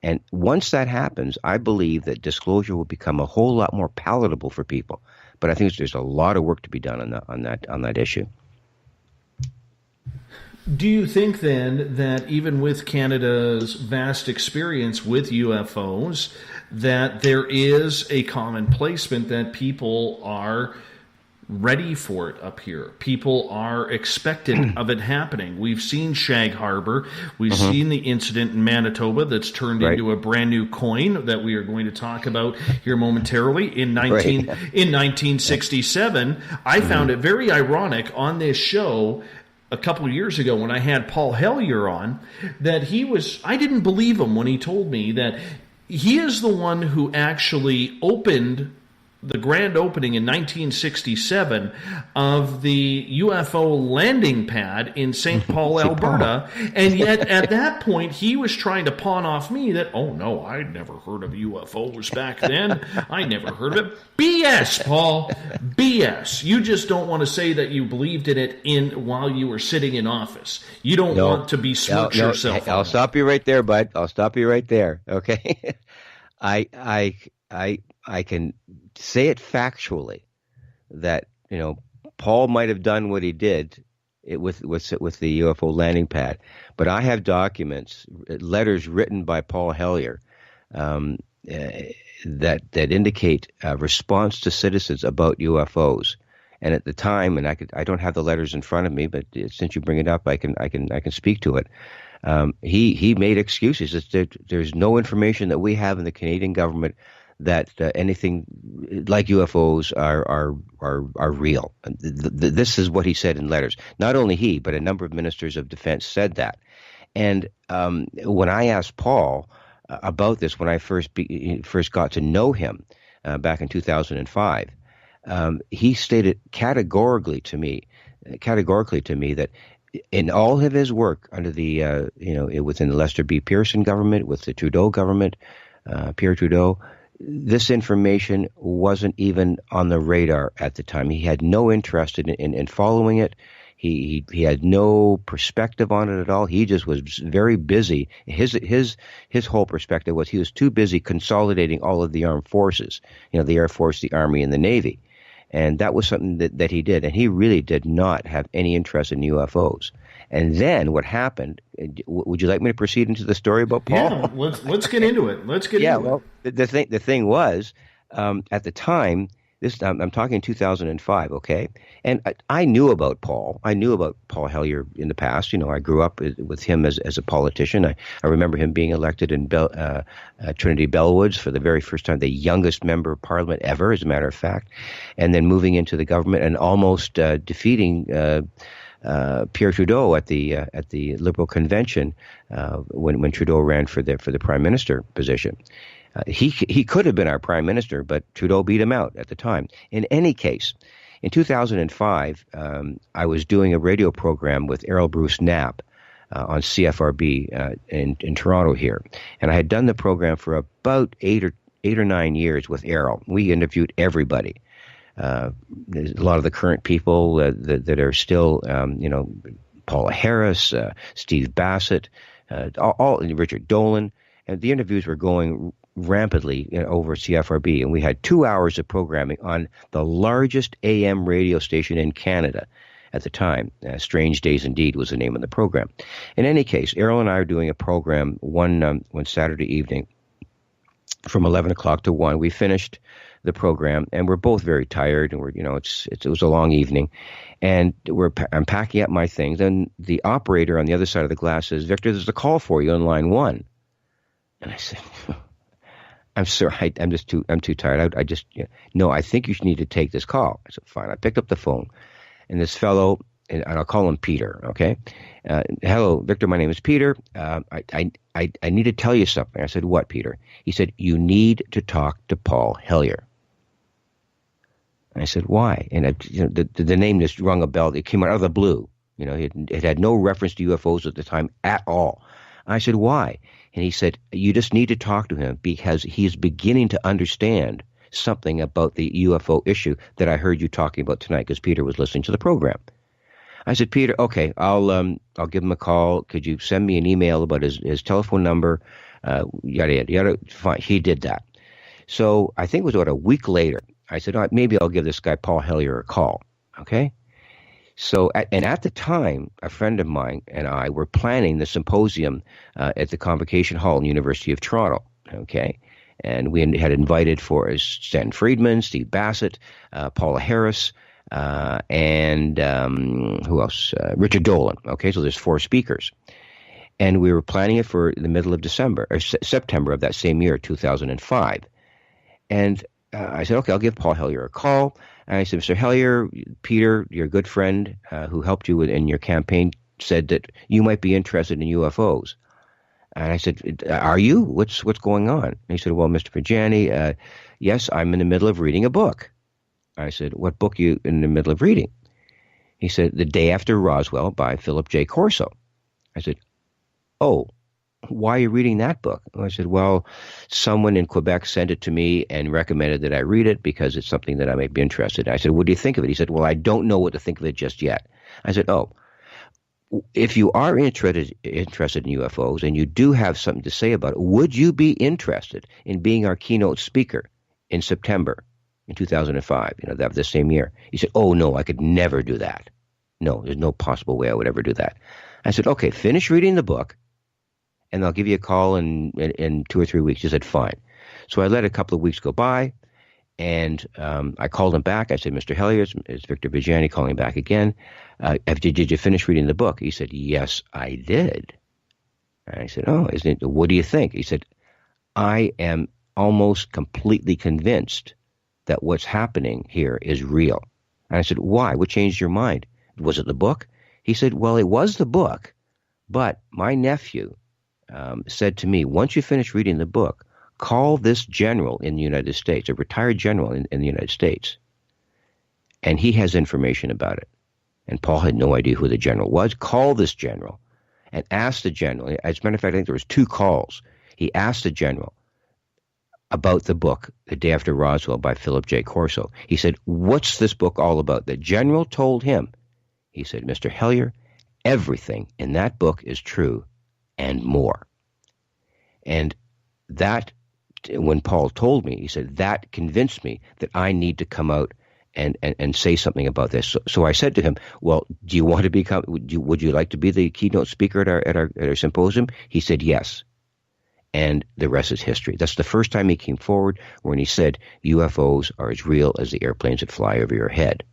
And once that happens, I believe that disclosure will become a whole lot more palatable for people. But I think there's a lot of work to be done on that issue. Do you think then that even with Canada's vast experience with UFOs, that there is a common placement that people are ready for it up here? People are expectant of it happening. We've seen Shag Harbor. We've seen the incident in Manitoba that's turned into a brand new coin that we are going to talk about here momentarily. In 1967, I found it very ironic on this show a couple of years ago when I had Paul Hellyer on, that I didn't believe him when he told me that he is the one who actually opened the grand opening in 1967 of the UFO landing pad in St. Paul, Alberta. And yet at that point, he was trying to pawn off me that, oh no, I'd never heard of UFOs back then. I never heard of it. BS, Paul. BS. You just don't want to say that you believed in it while you were sitting in office. You don't want to besmirch yourself. I'll stop you right there, bud. I'll stop you right there. Okay. I can say it factually that Paul might have done what he did with the UFO landing pad, but I have documents, letters written by Paul Hellyer that indicate a response to citizens about UFOs. And at the time, and I don't have the letters in front of me, but since you bring it up, I can speak to it. He made excuses. There's no information that we have in the Canadian government that anything like UFOs are real. This is what he said in letters. Not only he, but a number of ministers of defense said that. And when I asked Paul about this, when I first got to know him back in 2005, he stated categorically to me that in all of his work under the within the Lester B. Pearson government, with the Trudeau government, Pierre Trudeau, this information wasn't even on the radar at the time. He had no interest in following it. He had no perspective on it at all. He just was very busy. His whole perspective was he was too busy consolidating all of the armed forces, the Air Force, the Army, and the Navy. And that was something that he did. And he really did not have any interest in UFOs. And then what happened, would you like me to proceed into the story about Paul? Yeah, let's get into it. The thing was, at the time, I'm talking 2005, okay? And I knew about Paul. I knew about Paul Hellyer in the past. You know, I grew up with him as a politician. I remember him being elected in Trinity Bellwoods for the very first time, the youngest member of Parliament ever, as a matter of fact, and then moving into the government and almost defeating Pierre Trudeau at the Liberal convention when Trudeau ran for the prime minister position. He could have been our prime minister, but Trudeau beat him out at the time. In any case, in 2005, I was doing a radio program with Errol Bruce Knapp on CFRB in Toronto here, and I had done the program for about eight or 9 years with Errol. We interviewed everybody. There's a lot of the current people that are still, Paula Harris, Steve Bassett, all Richard Dolan, and the interviews were going rampantly over CFRB, and we had 2 hours of programming on the largest AM radio station in Canada at the time. Strange Days Indeed was the name of the program. In any case, Errol and I are doing a program one Saturday evening from 11 o'clock to 1. We finished the program, and we're both very tired, and it was a long evening, and I'm packing up my things, and the operator on the other side of the glass says, "Victor, there's a call for you on line 1." And I said, "I'm sorry, I'm too tired. No, I think you need to take this call." I said, "Fine." I picked up the phone, and this fellow, and I'll call him Peter, okay? "Hello, Victor, my name is Peter. I need to tell you something." I said, "What, Peter?" He said, "You need to talk to Paul Hellyer." And I said, "Why?" And the name just rung a bell. It came out of the blue. It had no reference to UFOs at the time at all. I said, "Why?" And he said, "You just need to talk to him because he's beginning to understand something about the UFO issue that I heard you talking about tonight," because Peter was listening to the program. I said, "Peter, okay, I'll give him a call. Could you send me an email about his telephone number?" Yada, yada, yada. Fine. He did that. So I think it was about a week later. I said, maybe I'll give this guy Paul Hellyer a call. Okay. So, at the time, a friend of mine and I were planning the symposium at the Convocation Hall in the University of Toronto. Okay. And we had invited for Stan Friedman, Steve Bassett, Paula Harris, and who else? Richard Dolan. Okay. So there's 4 speakers. And we were planning it for the middle of December or September of that same year, 2005. And I said, okay, I'll give Paul Hellyer a call. And I said, "Mr. Hellyer, Peter, your good friend who helped you in your campaign, said that you might be interested in UFOs." And I said, "Are you? What's going on?" And he said, "Well, Mr. Viggianni, yes, I'm in the middle of reading a book." I said, "What book are you in the middle of reading?" He said, "The Day After Roswell" by Philip J. Corso. I said, "Oh, why are you reading that book?" I said, "Well, someone in Quebec sent it to me and recommended that I read it because it's something that I might be interested in." I said, "What do you think of it?" He said, "Well, I don't know what to think of it just yet." I said, "Oh, if you are interested in UFOs and you do have something to say about it, would you be interested in being our keynote speaker in September in 2005, the same year?" He said, "Oh, no, I could never do that. No, there's no possible way I would ever do that." I said, "Okay, finish reading the book, and I'll give you a call in 2 or 3 weeks." He said, "Fine." So I let a couple of weeks go by, and I called him back. I said, "Mr. Hellyer, it's Victor Viggianni calling back again. Did you finish reading the book?" He said, "Yes, I did." And I said, "Oh, what do you think?" He said, "I am almost completely convinced that what's happening here is real." And I said, "Why? What changed your mind? Was it the book?" He said, "Well, it was the book, but my nephew said to me, once you finish reading the book, call this general in the United States, a retired general in the United States, and he has information about it." And Paul had no idea who the general was. "Call this general and ask the general." As a matter of fact, I think there was 2 calls. He asked the general about the book, The Day After Roswell by Philip J. Corso. He said, "What's this book all about?" The general told him. He said, "Mr. Hellyer, everything in that book is true and more." And that, when Paul told me, he said, that convinced me that I need to come out and say something about this. So I said to him, "Well, do you want to become? Would you like to be the keynote speaker at our symposium?" He said, "Yes." And the rest is history. That's the first time he came forward when he said UFOs are as real as the airplanes that fly over your head.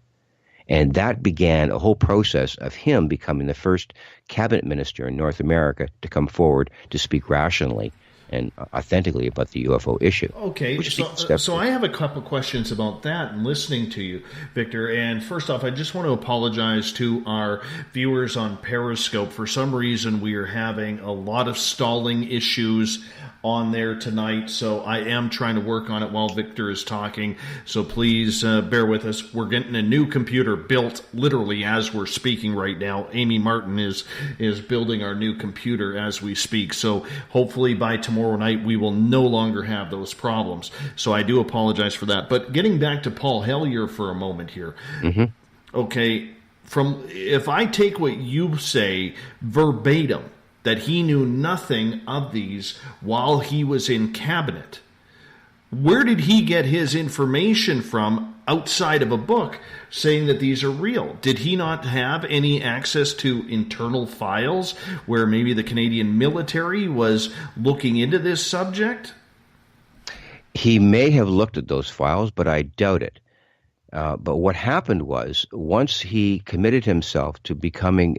And that began a whole process of him becoming the first cabinet minister in North America to come forward to speak rationally and authentically about the UFO issue. Okay, so I have a couple questions about that and listening to you, Victor. And first off, I just want to apologize to our viewers on Periscope. For some reason, we are having a lot of stalling issues on there tonight, so I am trying to work on it while Victor is talking, so please bear with us. We're getting a new computer built literally as we're speaking right now. Amy Martin is building our new computer as we speak, so hopefully by tomorrow night we will no longer have those problems. So I do apologize for that. But getting back to Paul Hellyer for a moment here. Mm-hmm. Okay, if I take what you say verbatim, that he knew nothing of these while he was in cabinet, where did he get his information from outside of a book saying that these are real? Did he not have any access to internal files where maybe the Canadian military was looking into this subject? He may have looked at those files, but I doubt it. But what happened was, once he committed himself to becoming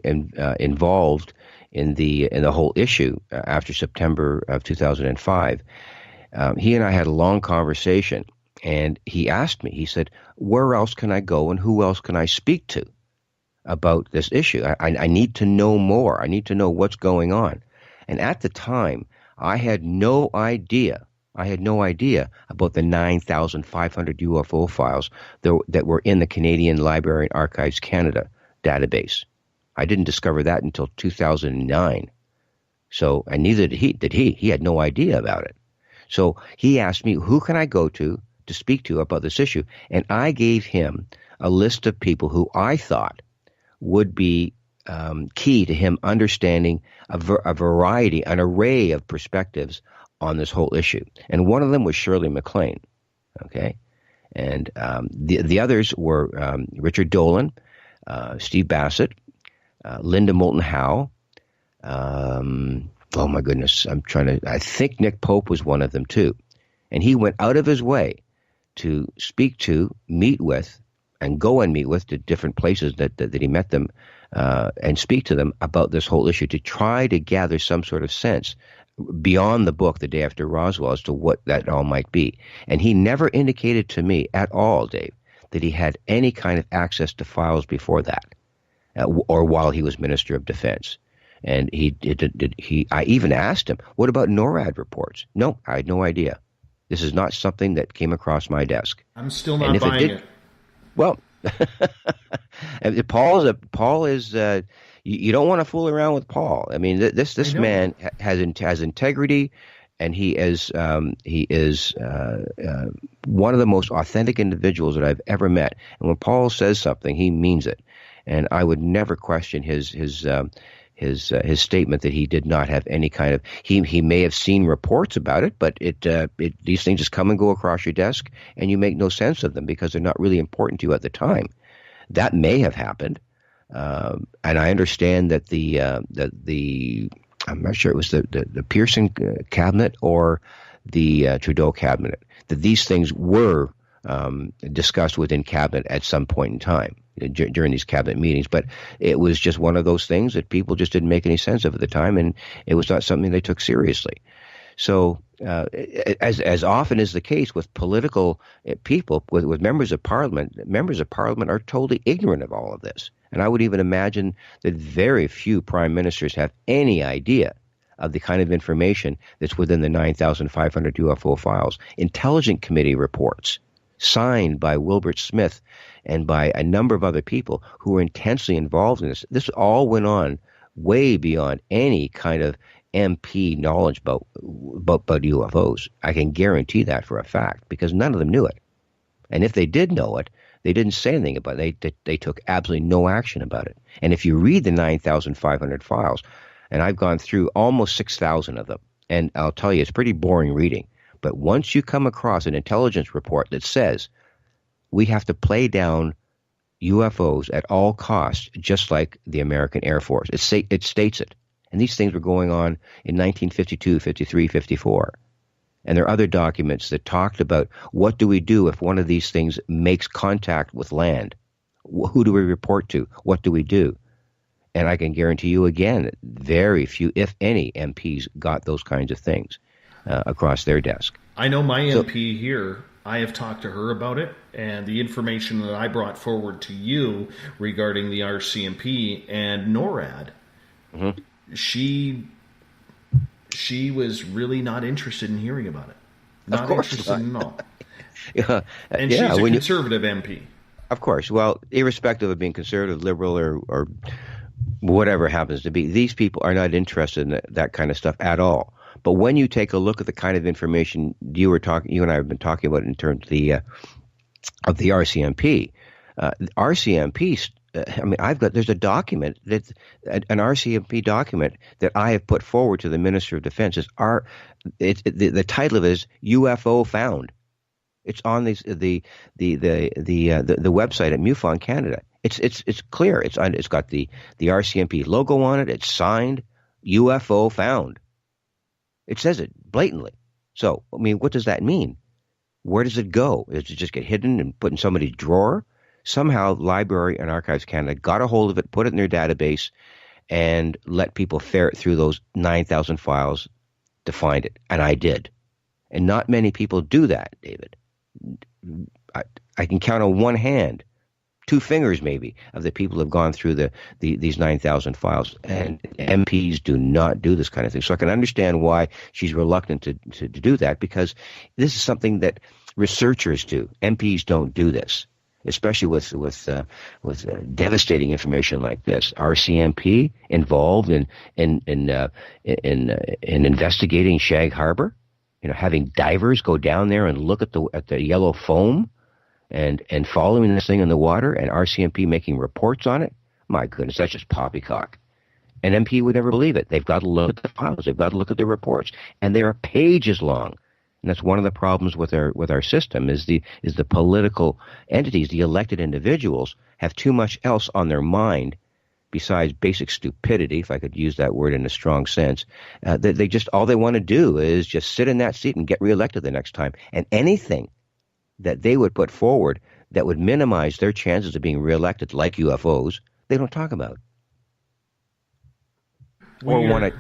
involved in the whole issue after September of 2005, he and I had a long conversation, and he asked me, he said, where else can I go and who else can I speak to about this issue? I need to know more. I need to know what's going on. And at the time, I had no idea about the 9,500 UFO files that were in the Canadian Library and Archives Canada database. I didn't discover that until 2009. So, and neither did he. He had no idea about it. So he asked me, who can I go to speak to about this issue? And I gave him a list of people who I thought would be key to him understanding a variety, an array of perspectives on this whole issue. And one of them was Shirley MacLaine. Okay. And the others were Richard Dolan, Steve Bassett, Linda Moulton Howe. Oh my goodness, I think Nick Pope was one of them too. And he went out of his way to speak to, meet with, and go and meet with to different places that he met them and speak to them about this whole issue to try to gather some sort of sense beyond the book, The Day After Roswell, as to what that all might be. And he never indicated to me at all, Dave, that he had any kind of access to files before that. Or while he was Minister of Defense. And I even asked him, what about NORAD reports? No, I had no idea. This is not something that came across my desk. I'm still not buying it. Well, Paul is you don't want to fool around with Paul. I mean, this man has integrity, and he is one of the most authentic individuals that I've ever met. And when Paul says something, he means it. And I would never question his statement that he did not have any kind of. He may have seen reports about it, but these things just come and go across your desk, and you make no sense of them because they're not really important to you at the time. That may have happened, and I understand that the I'm not sure it was the Pearson cabinet or the Trudeau cabinet, that these things were discussed within cabinet at some point in time during these cabinet meetings, but it was just one of those things that people just didn't make any sense of at the time, and it was not something they took seriously. So as often is the case with political people, with members of parliament are totally ignorant of all of this. And I would even imagine that very few prime ministers have any idea of the kind of information that's within the 9,500 UFO files. Intelligence Committee reports signed by Wilbert Smith and by a number of other people who were intensely involved in this. This all went on way beyond any kind of MP knowledge about UFOs. I can guarantee that for a fact, because none of them knew it. And if they did know it, they didn't say anything about it. They took absolutely no action about it. And if you read the 9,500 files, and I've gone through almost 6,000 of them, and I'll tell you, it's pretty boring reading. But once you come across an intelligence report that says we have to play down UFOs at all costs, just like the American Air Force, it states it. And these things were going on in 1952, 53, 54. And there are other documents that talked about what do we do if one of these things makes contact with land? Who do we report to? What do we do? And I can guarantee you again, that very few, if any, MPs got those kinds of things across their desk. I know my MP here, I have talked to her about it, and the information that I brought forward to you regarding the RCMP and NORAD, she was really not interested in hearing about it. Not interested at all. Yeah. And she's a conservative MP. Of course. Well, irrespective of being conservative, liberal, or whatever it happens to be, these people are not interested in that kind of stuff at all. But when you take a look at the kind of information you and I have been talking about in terms of the RCMP, there's a document an RCMP document that I have put forward to the Minister of Defense. The title of it is UFO Found. It's on the website at MUFON Canada. It's clear. It's got the RCMP logo on it. It's signed UFO Found. It says it blatantly. So, I mean, what does that mean? Where does it go? Does it just get hidden and put in somebody's drawer? Somehow, Library and Archives Canada got a hold of it, put it in their database, and let people ferret through those 9,000 files to find it. And I did. And not many people do that, David. I can count on one hand, 2 fingers maybe, of the people who have gone through these 9,000 files. And MPs do not do this kind of thing. So I can understand why she's reluctant to do that, because this is something that researchers do. MPs don't do this, especially with devastating information like this. RCMP involved in investigating Shag Harbor, having divers go down there and look at the yellow foam and following this thing in the water, and RCMP making reports on it. My goodness, that's just poppycock. An MP would never believe it. They've got to look at the files. They've got to look at the reports, and they are pages long. And that's one of the problems with our system is the political entities, the elected individuals, have too much else on their mind besides basic stupidity, if I could use that word in a strong sense. They just, all they want to do is just sit in that seat and get reelected the next time. And anything that they would put forward that would minimize their chances of being reelected, like UFOs, they don't talk about. Or want to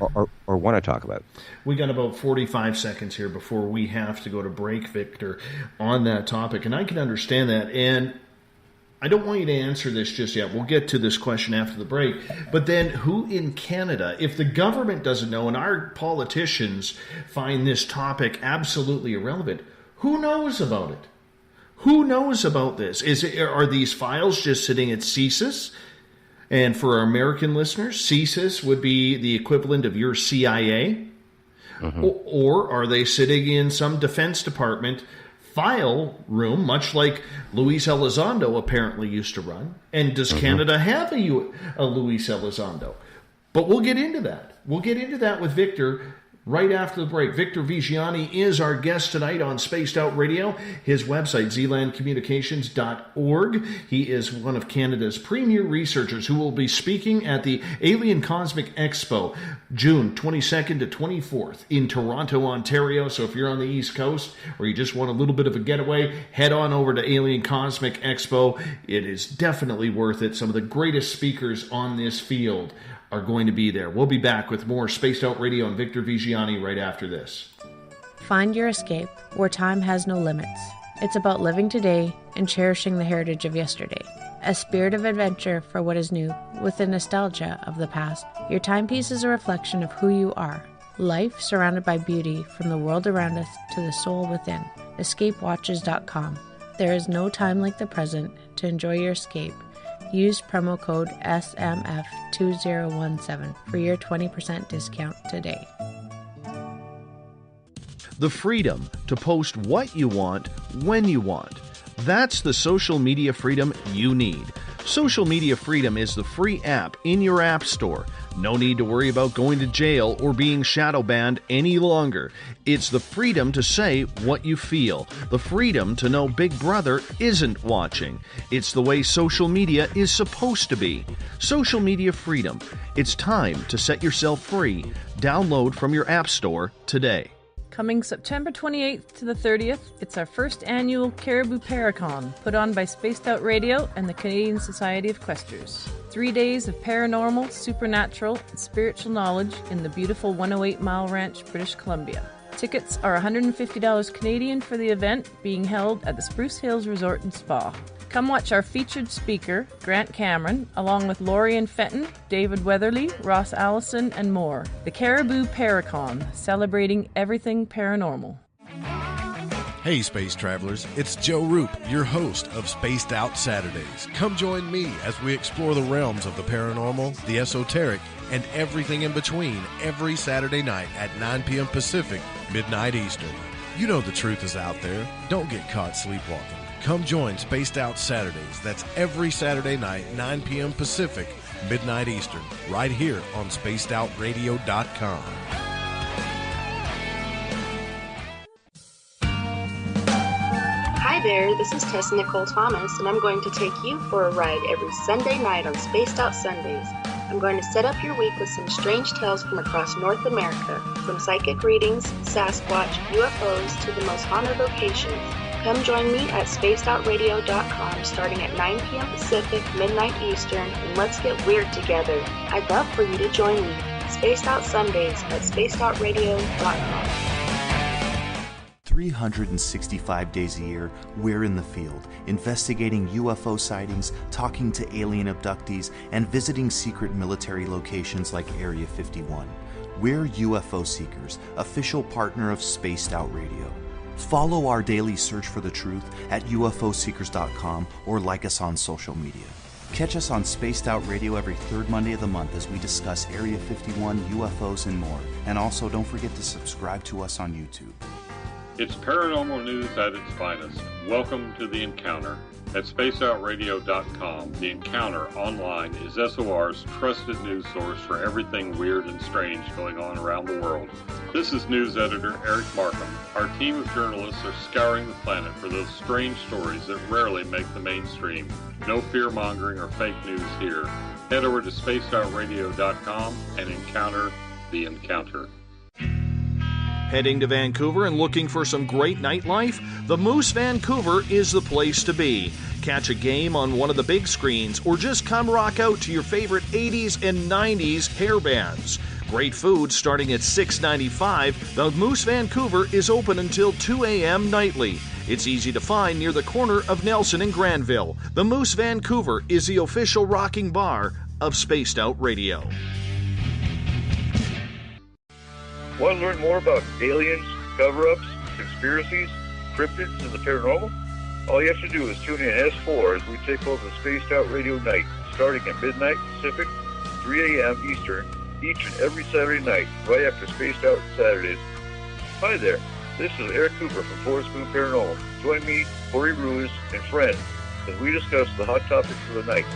talk about. We got about 45 seconds here before we have to go to break, Victor, on that topic. And I can understand that. And I don't want you to answer this just yet. We'll get to this question after the break. But then who in Canada, if the government doesn't know and our politicians find this topic absolutely irrelevant, who knows about it? Who knows about this? Are these files just sitting at CSIS? And for our American listeners, CSIS would be the equivalent of your CIA. Mm-hmm. Or are they sitting in some Defense Department file room, much like Luis Elizondo apparently used to run? And does Canada have a Luis Elizondo? But we'll get into that. We'll get into that with Victor right after the break. Victor Viggianni is our guest tonight on Spaced Out Radio. His website, zealandcommunications.org. He is one of Canada's premier researchers who will be speaking at the Alien Cosmic Expo, June 22nd to 24th in Toronto, Ontario. So if you're on the East Coast or you just want a little bit of a getaway, head on over to Alien Cosmic Expo. It is definitely worth it. Some of the greatest speakers on this field are going to be there. We'll be back with more Spaced Out Radio and Victor Viggianni right after this. Find your escape where time has no limits. It's about living today and cherishing the heritage of yesterday. A spirit of adventure for what is new, with the nostalgia of the past. Your timepiece is a reflection of who you are. Life surrounded by beauty from the world around us to the soul within. EscapeWatches.com. There is no time like the present to enjoy your escape. Use promo code SMF2017 for your 20% discount today. The freedom to post what you want, when you want. That's the social media freedom you need. Social Media Freedom is the free app in your app store. No need to worry about going to jail or being shadow banned any longer. It's the freedom to say what you feel. The freedom to know Big Brother isn't watching. It's the way social media is supposed to be. Social media freedom. It's time to set yourself free. Download from your app store today. Coming September 28th to the 30th, it's our first annual Caribou Paracon, put on by Spaced Out Radio and the Canadian Society of Questers. 3 days of paranormal, supernatural, and spiritual knowledge in the beautiful 108 Mile Ranch, British Columbia. Tickets are $150 Canadian for the event, being held at the Spruce Hills Resort and Spa. Come watch our featured speaker, Grant Cameron, along with Lorian Fenton, David Weatherly, Ross Allison, and more. The Caribou Paracon, celebrating everything paranormal. Hey Space Travelers, it's Joe Roop, your host of Spaced Out Saturdays. Come join me as we explore the realms of the paranormal, the esoteric, and everything in between every Saturday night at 9 p.m. Pacific, midnight Eastern. You know the truth is out there. Don't get caught sleepwalking. Come join Spaced Out Saturdays. That's every Saturday night, 9 p.m. Pacific, midnight Eastern, right here on spacedoutradio.com. Hi there, this is Tess Nicole Thomas, and I'm going to take you for a ride every Sunday night on Spaced Out Sundays. I'm going to set up your week with some strange tales from across North America, from psychic readings, Sasquatch, UFOs, to the most haunted locations. Come join me at spacedoutradio.com starting at 9 p.m. Pacific, midnight Eastern, and let's get weird together. I'd love for you to join me. Spaced Out Sundays at spacedoutradio.com. 365 days a year, we're in the field, investigating UFO sightings, talking to alien abductees, and visiting secret military locations like Area 51. We're UFO Seekers, official partner of Spaced Out Radio. Follow our daily search for the truth at ufoseekers.com or like us on social media. Catch us on Spaced Out Radio every third Monday of the month as we discuss Area 51, UFOs, and more. And also don't forget to subscribe to us on YouTube. It's paranormal news at its finest. Welcome to The Encounter. At spacedoutradio.com, The Encounter online is SOR's trusted news source for everything weird and strange going on around the world. This is news editor Eric Markham. Our team of journalists are scouring the planet for those strange stories that rarely make the mainstream. No fear-mongering or fake news here. Head over to spacedoutradio.com and encounter The Encounter. Heading to Vancouver and looking for some great nightlife? The Moose Vancouver is the place to be. Catch a game on one of the big screens or just come rock out to your favorite 80s and 90s hair bands. Great food starting at $6.95. The Moose Vancouver is open until 2 a.m. nightly. It's easy to find near the corner of Nelson and Granville. The Moose Vancouver is the official rocking bar of Spaced Out Radio. Want to learn more about aliens, cover-ups, conspiracies, cryptids, and the paranormal? All you have to do is tune in S4 as we take over the Spaced Out Radio night, starting at midnight Pacific, 3 a.m. Eastern, each and every Saturday night, right after Spaced Out Saturdays. Hi there, this is Eric Cooper from Forest Moon Paranormal. Join me, Corey Ruiz, and friends as we discuss the hot topics of the night.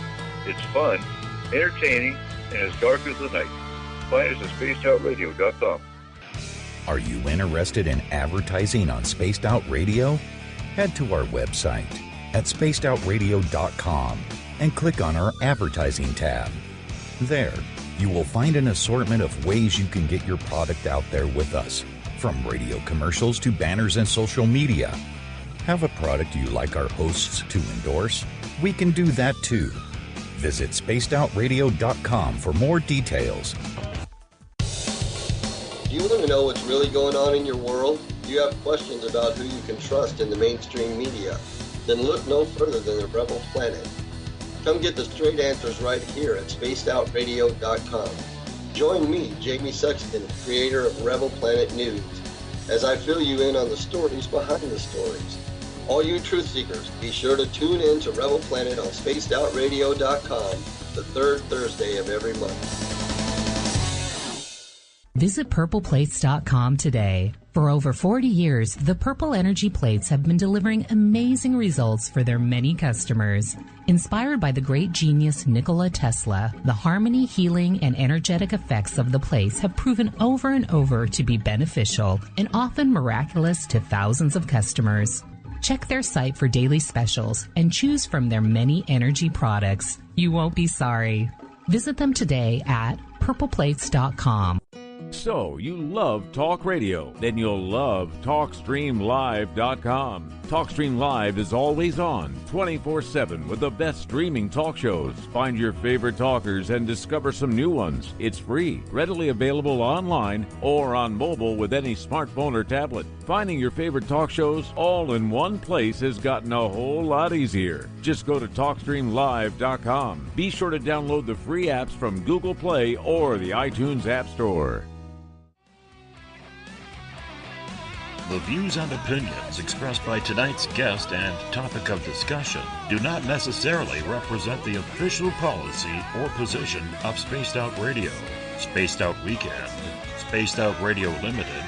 It's fun, entertaining, and as dark as the night. Find us at spacedoutradio.com. Are you interested in advertising on Spaced Out Radio? Head to our website at spacedoutradio.com and click on our advertising tab. There, you will find an assortment of ways you can get your product out there with us, from radio commercials to banners and social media. Have a product you like our hosts to endorse? We can do that too. Visit spacedoutradio.com for more details. Do you want to know what's really going on in your world? Do you have questions about who you can trust in the mainstream media? Then look no further than the Rebel Planet. Come get the straight answers right here at spacedoutradio.com. Join me, Jamie Sexton, creator of Rebel Planet News, as I fill you in on the stories behind the stories. All you truth seekers, be sure to tune in to Rebel Planet on spacedoutradio.com the third Thursday of every month. Visit purpleplates.com today. For over 40 years, the Purple Energy Plates have been delivering amazing results for their many customers. Inspired by the great genius Nikola Tesla, the harmony, healing, and energetic effects of the plates have proven over and over to be beneficial and often miraculous to thousands of customers. Check their site for daily specials and choose from their many energy products. You won't be sorry. Visit them today at purpleplates.com. So, you love talk radio? Then you'll love TalkStreamLive.com. TalkStream Live is always on, 24/7, with the best streaming talk shows. Find your favorite talkers and discover some new ones. It's free, readily available online or on mobile with any smartphone or tablet. Finding your favorite talk shows all in one place has gotten a whole lot easier. Just go to TalkStreamLive.com. Be sure to download the free apps from Google Play or the iTunes App Store. The views and opinions expressed by tonight's guest and topic of discussion do not necessarily represent the official policy or position of Spaced Out Radio, Spaced Out Weekend, Spaced Out Radio Limited,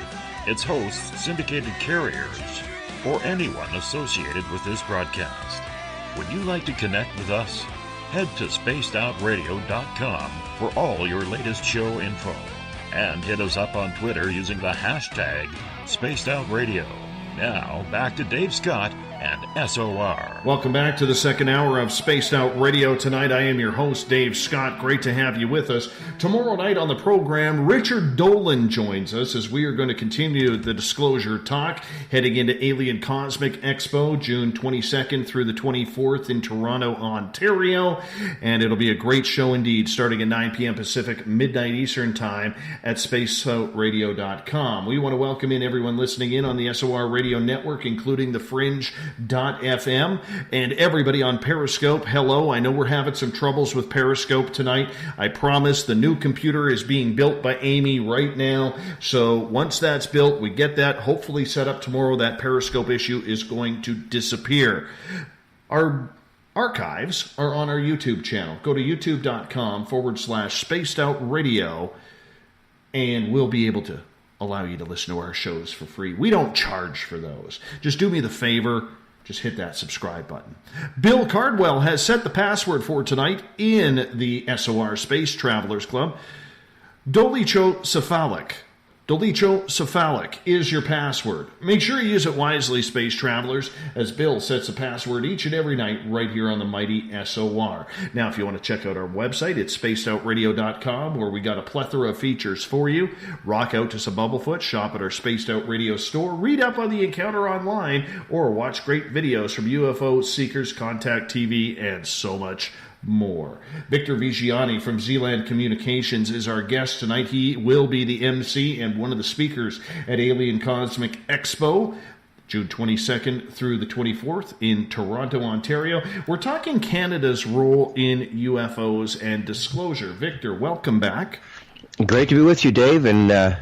its hosts, syndicated carriers, or anyone associated with this broadcast. Would you like to connect with us? Head to spacedoutradio.com for all your latest show info. And hit us up on Twitter using the hashtag SpacedOutRadio. Now, back to Dave Scott and SOR. Welcome back to the second hour of Spaced Out Radio. Tonight, I am your host, Dave Scott. Great to have you with us. Tomorrow night on the program, Richard Dolan joins us as we are going to continue the disclosure talk, heading into Alien Cosmic Expo, June 22nd through the 24th in Toronto, Ontario. And it'll be a great show indeed, starting at 9 p.m. Pacific, midnight Eastern Time at spacedoutradio.com. We want to welcome in everyone listening in on the SOR Radio Network, including the Fringe.fm, and everybody on Periscope. Hello, I know we're having some troubles with Periscope tonight. I promise the new computer is being built by Amy right now, so once that's built, we get that hopefully set up tomorrow, that Periscope issue is going to disappear. Our archives are on our YouTube channel. Go to youtube.com/spacedoutradio, and we'll be able to allow you to listen to our shows for free. We don't charge for those. Just do me the favor, just hit that subscribe button. Bill Cardwell has set the password for tonight in the SOR Space Travelers Club. Dolichocephalic. Dolichocephalic is your password. Make sure you use it wisely, Space Travelers, as Bill sets the password each and every night right here on the mighty SOR. Now, if you want to check out our website, it's spacedoutradio.com, where we got a plethora of features for you. Rock out to some Bumblefoot, shop at our Spaced Out Radio store, read up on the encounter online, or watch great videos from UFO Seekers, Contact TV, and so much more. Victor Viggianni from Zealand Communications is our guest tonight. He will be the MC and one of the speakers at Alien Cosmic Expo, June 22nd through the 24th in Toronto, Ontario. We're talking Canada's role in UFOs and disclosure. Victor, welcome back. Great to be with you, Dave, and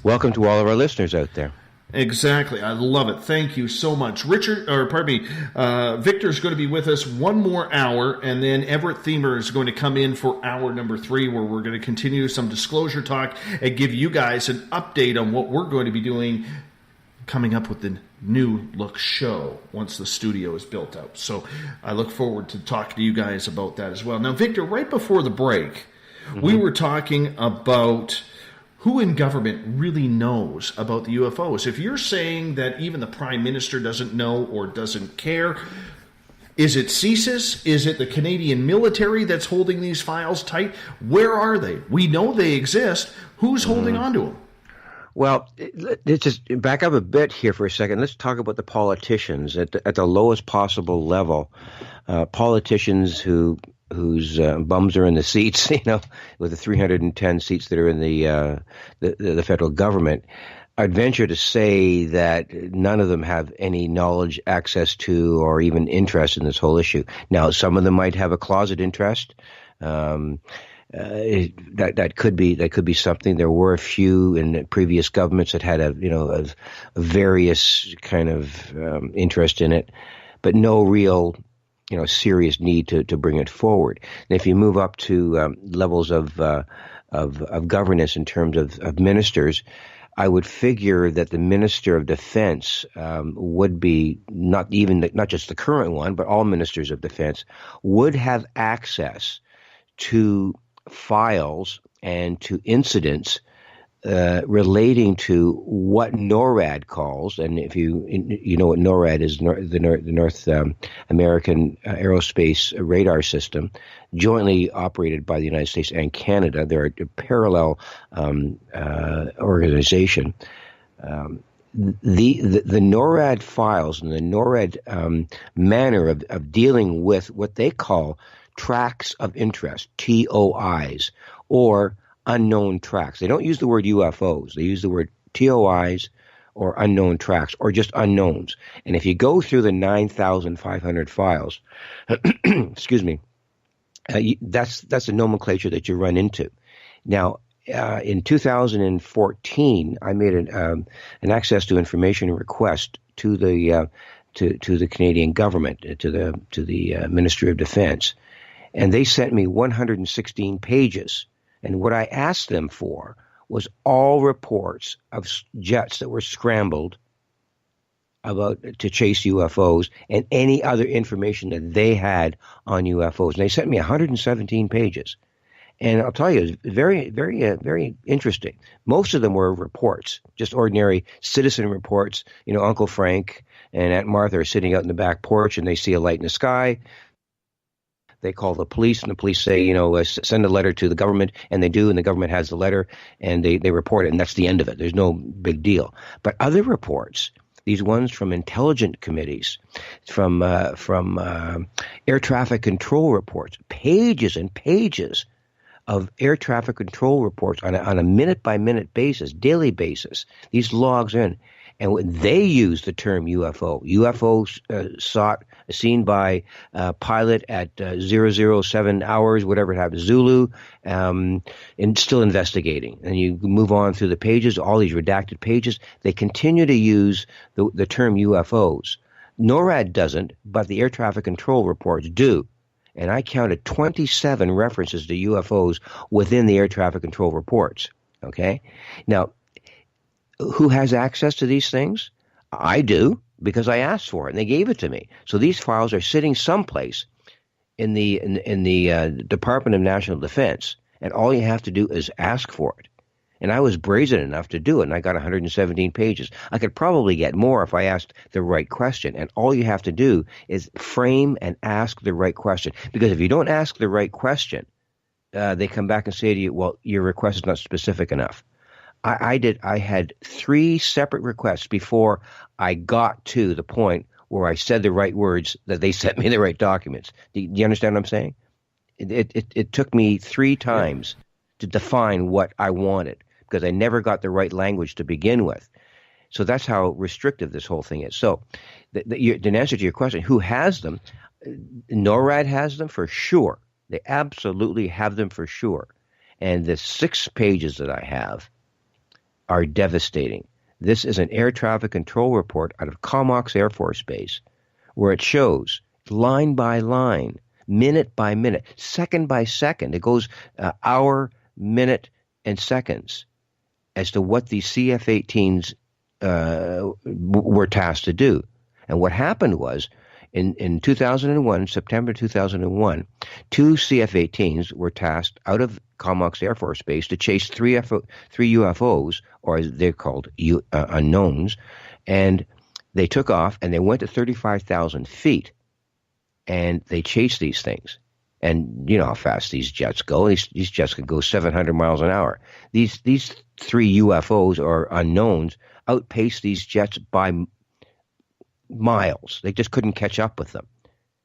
welcome to all of our listeners out there. Exactly. I love it. Thank you so much. Victor's going to be with us one more hour, and then Everett Thiemer is going to come in for hour number 3, where we're going to continue some disclosure talk and give you guys an update on what we're going to be doing coming up with the new look show once the studio is built out. So I look forward to talking to you guys about that as well. Now, Victor, right before the break, we were talking about who in government really knows about the UFOs. If you're saying that even the Prime Minister doesn't know or doesn't care, is it CSIS? Is it the Canadian military that's holding these files tight? Where are they? We know they exist. Who's holding on to them? Well, let's just back up a bit here for a second. Let's talk about the politicians at the lowest possible level. Politicians whose bums are in the seats, with the 310 seats that are in the federal government. I'd venture to say that none of them have any knowledge, access to, or even interest in this whole issue. Now, some of them might have a closet interest. That could be something. There were a few in previous governments that had a various kind of interest in it, but no real serious need to bring it forward. And if you move up to levels of governance in terms of ministers, I would figure that the Minister of Defense would be not just the current one, but all ministers of defense would have access to files and to incidents relating to what NORAD calls, and if you know what NORAD is, the North American Aerospace Radar System, jointly operated by the United States and Canada. They're a parallel organization. The NORAD files and the NORAD manner of dealing with what they call tracks of interest, TOIs, or unknown tracks. They don't use the word UFOs. They use the word TOIs or unknown tracks or just unknowns. And if you go through the 9,500 files, excuse me, that's the nomenclature that you run into. Now, in 2014, I made an access to information request to the Canadian government, to the Ministry of Defense, and they sent me 116 pages. And what I asked them for was all reports of jets that were scrambled to chase UFOs and any other information that they had on UFOs. And they sent me 117 pages. And I'll tell you, it's very, very, very interesting. Most of them were reports, just ordinary citizen reports. You know, Uncle Frank and Aunt Martha are sitting out in the back porch and they see a light in the sky. They call the police, and the police say, send a letter to the government, and they do, and the government has the letter, and they report it, and that's the end of it. There's no big deal. But other reports, these ones from intelligence committees, from air traffic control reports, pages and pages of air traffic control reports on a minute-by-minute basis, daily basis, these logs in. And when they use the term UFO, seen by pilot at 007 hours, whatever it happens, Zulu, and still investigating. And you move on through the pages, all these redacted pages. They continue to use the term UFOs. NORAD doesn't, but the air traffic control reports do. And I counted 27 references to UFOs within the air traffic control reports. Okay? Now, who has access to these things? I do, because I asked for it, and they gave it to me. So these files are sitting someplace in the Department of National Defense, and all you have to do is ask for it. And I was brazen enough to do it, and I got 117 pages. I could probably get more if I asked the right question, and all you have to do is frame and ask the right question. Because if you don't ask the right question, they come back and say to you, well, your request is not specific enough. I had 3 separate requests before I got to the point where I said the right words, that they sent me the right documents. Do you understand what I'm saying? It took me 3 times to define what I wanted, because I never got the right language to begin with. So that's how restrictive this whole thing is. So in answer to your question, who has them? NORAD has them for sure. They absolutely have them for sure. And the 6 pages that I have are devastating. This is an air traffic control report out of Comox Air Force Base, where it shows line by line, minute by minute, second by second. It goes hour, minute, and seconds as to what these CF-18s were tasked to do. And what happened was, in 2001, September 2001, 2 CF-18s were tasked out of Comox Air Force Base to chase 3 UFOs, or as they're called, unknowns, and they took off and they went to 35,000 feet, and they chased these things. And you know how fast these jets go. These jets could go 700 miles an hour. These 3 UFOs, or unknowns, outpaced these jets by miles. They just couldn't catch up with them.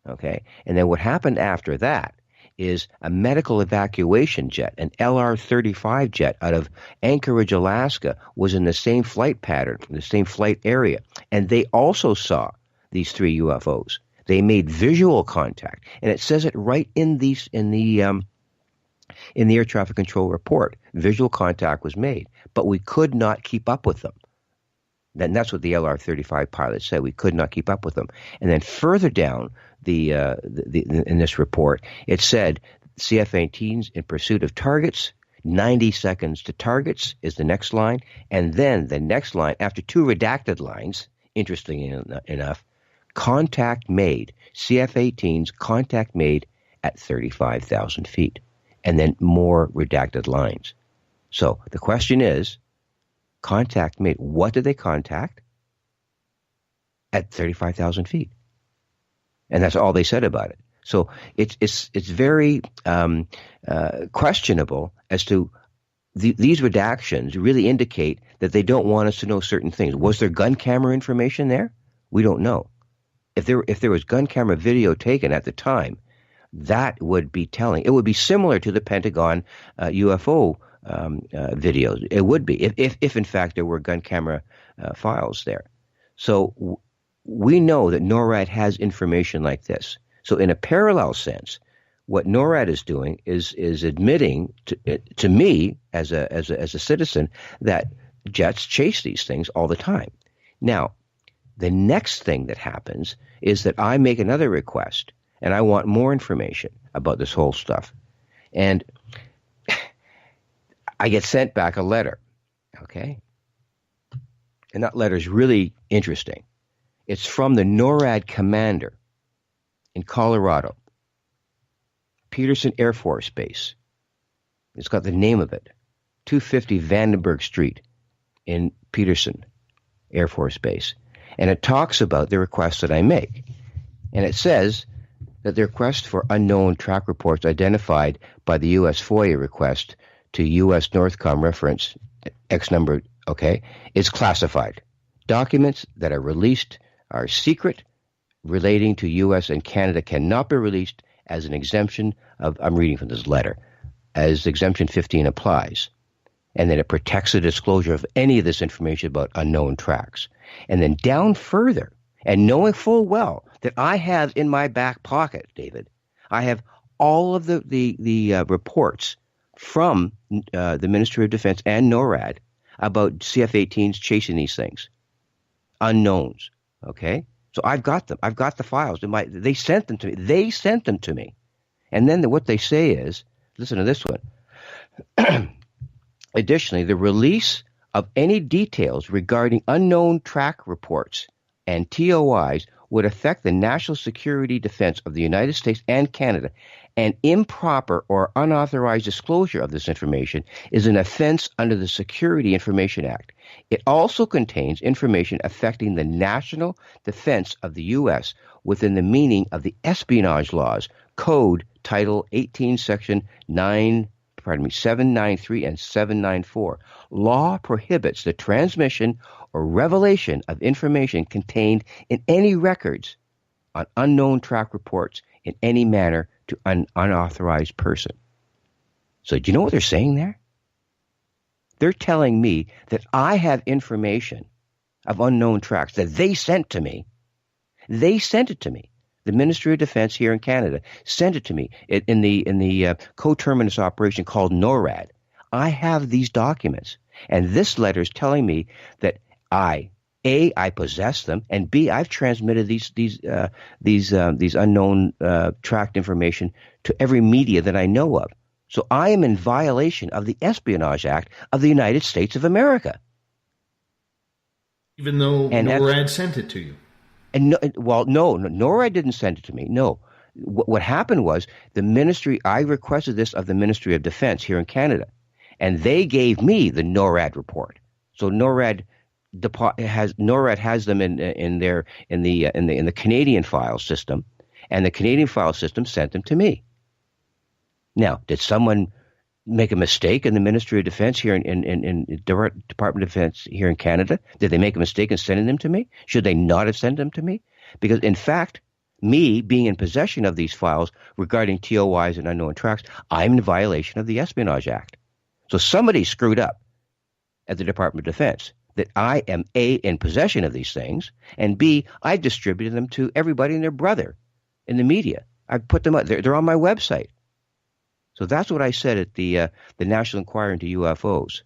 Okay? And then what happened after that is a medical evacuation jet, an LR-35 jet out of Anchorage, Alaska, was in the same flight pattern, the same flight area. And they also saw these 3 UFOs. They made visual contact. And it says it right in the air traffic control report. Visual contact was made. But we could not keep up with them. And that's what the LR-35 pilot said. We could not keep up with them. And then further down in this report, it said CF-18s in pursuit of targets 90 seconds to targets is the next line. And then the next line, after 2 redacted lines, interestingly enough, contact made, CF-18's contact made at 35,000 feet. And then more redacted lines. So the question is, contact made, what did they contact? At 35,000 feet. And that's all they said about it. So it's very questionable as to these redactions really indicate that they don't want us to know certain things. Was there gun camera information there? We don't know. If there was gun camera video taken at the time, that would be telling. It would be similar to the Pentagon UFO videos. It would be if in fact there were gun camera files there. So we know that NORAD has information like this. So in a parallel sense, what NORAD is doing is admitting to me as a citizen that jets chase these things all the time. Now, the next thing that happens is that I make another request, and I want more information about this whole stuff. And I get sent back a letter, okay? And that letter is really interesting. It's from the NORAD commander in Colorado, Peterson Air Force Base. It's got the name of it, 250 Vandenberg Street in Peterson Air Force Base. And it talks about the request that I make. And it says that the request for unknown track reports identified by the U.S. FOIA request to U.S. Northcom reference X number, okay, is classified. Documents that are released are secret, relating to U.S. and Canada cannot be released as an exemption of, I'm reading from this letter, as Exemption 15 applies. And then it protects the disclosure of any of this information about unknown tracks. And then down further, and knowing full well that I have in my back pocket, David, I have all of the reports from the Ministry of Defense and NORAD about CF-18s chasing these things. Unknowns, okay? So I've got them. I've got the files. They sent them to me. They sent them to me. And then what they say is, listen to this one. Additionally, the release of any details regarding unknown track reports and TOIs would affect the national security defense of the United States and Canada, and improper or unauthorized disclosure of this information is an offense under the Security Information Act. It also contains information affecting the national defense of the U.S. within the meaning of the espionage laws, Code Title 18, Section 793 and 794. Law prohibits the transmission or revelation of information contained in any records on unknown track reports in any manner to an unauthorized person. So do you know what they're saying there? They're telling me that I have information of unknown tracks that they sent to me. They sent it to me. The Ministry of Defense here in Canada sent it to me in the coterminous operation called NORAD. I have these documents, and this letter is telling me that I possess them, and B, I've transmitted these unknown tracked information to every media that I know of. So I am in violation of the Espionage Act of the United States of America. Even though NORAD sent it to you. And no, NORAD didn't send it to me. No. What happened was the ministry, I requested this of the Ministry of Defense here in Canada, and they gave me the NORAD report. So NORAD has them in the Canadian file system, and the Canadian file system sent them to me. Now, did someone make a mistake in the Ministry of Defense here in Department of Defense here in Canada? Did they make a mistake in sending them to me? Should they not have sent them to me? Because in fact, me being in possession of these files regarding TOIs and unknown tracks, I'm in violation of the Espionage Act. So somebody screwed up at the Department of Defense that I am A, in possession of these things, and B, I've distributed them to everybody and their brother in the media. I've put them up. They're on my website. So that's what I said at the National Inquiry into UFOs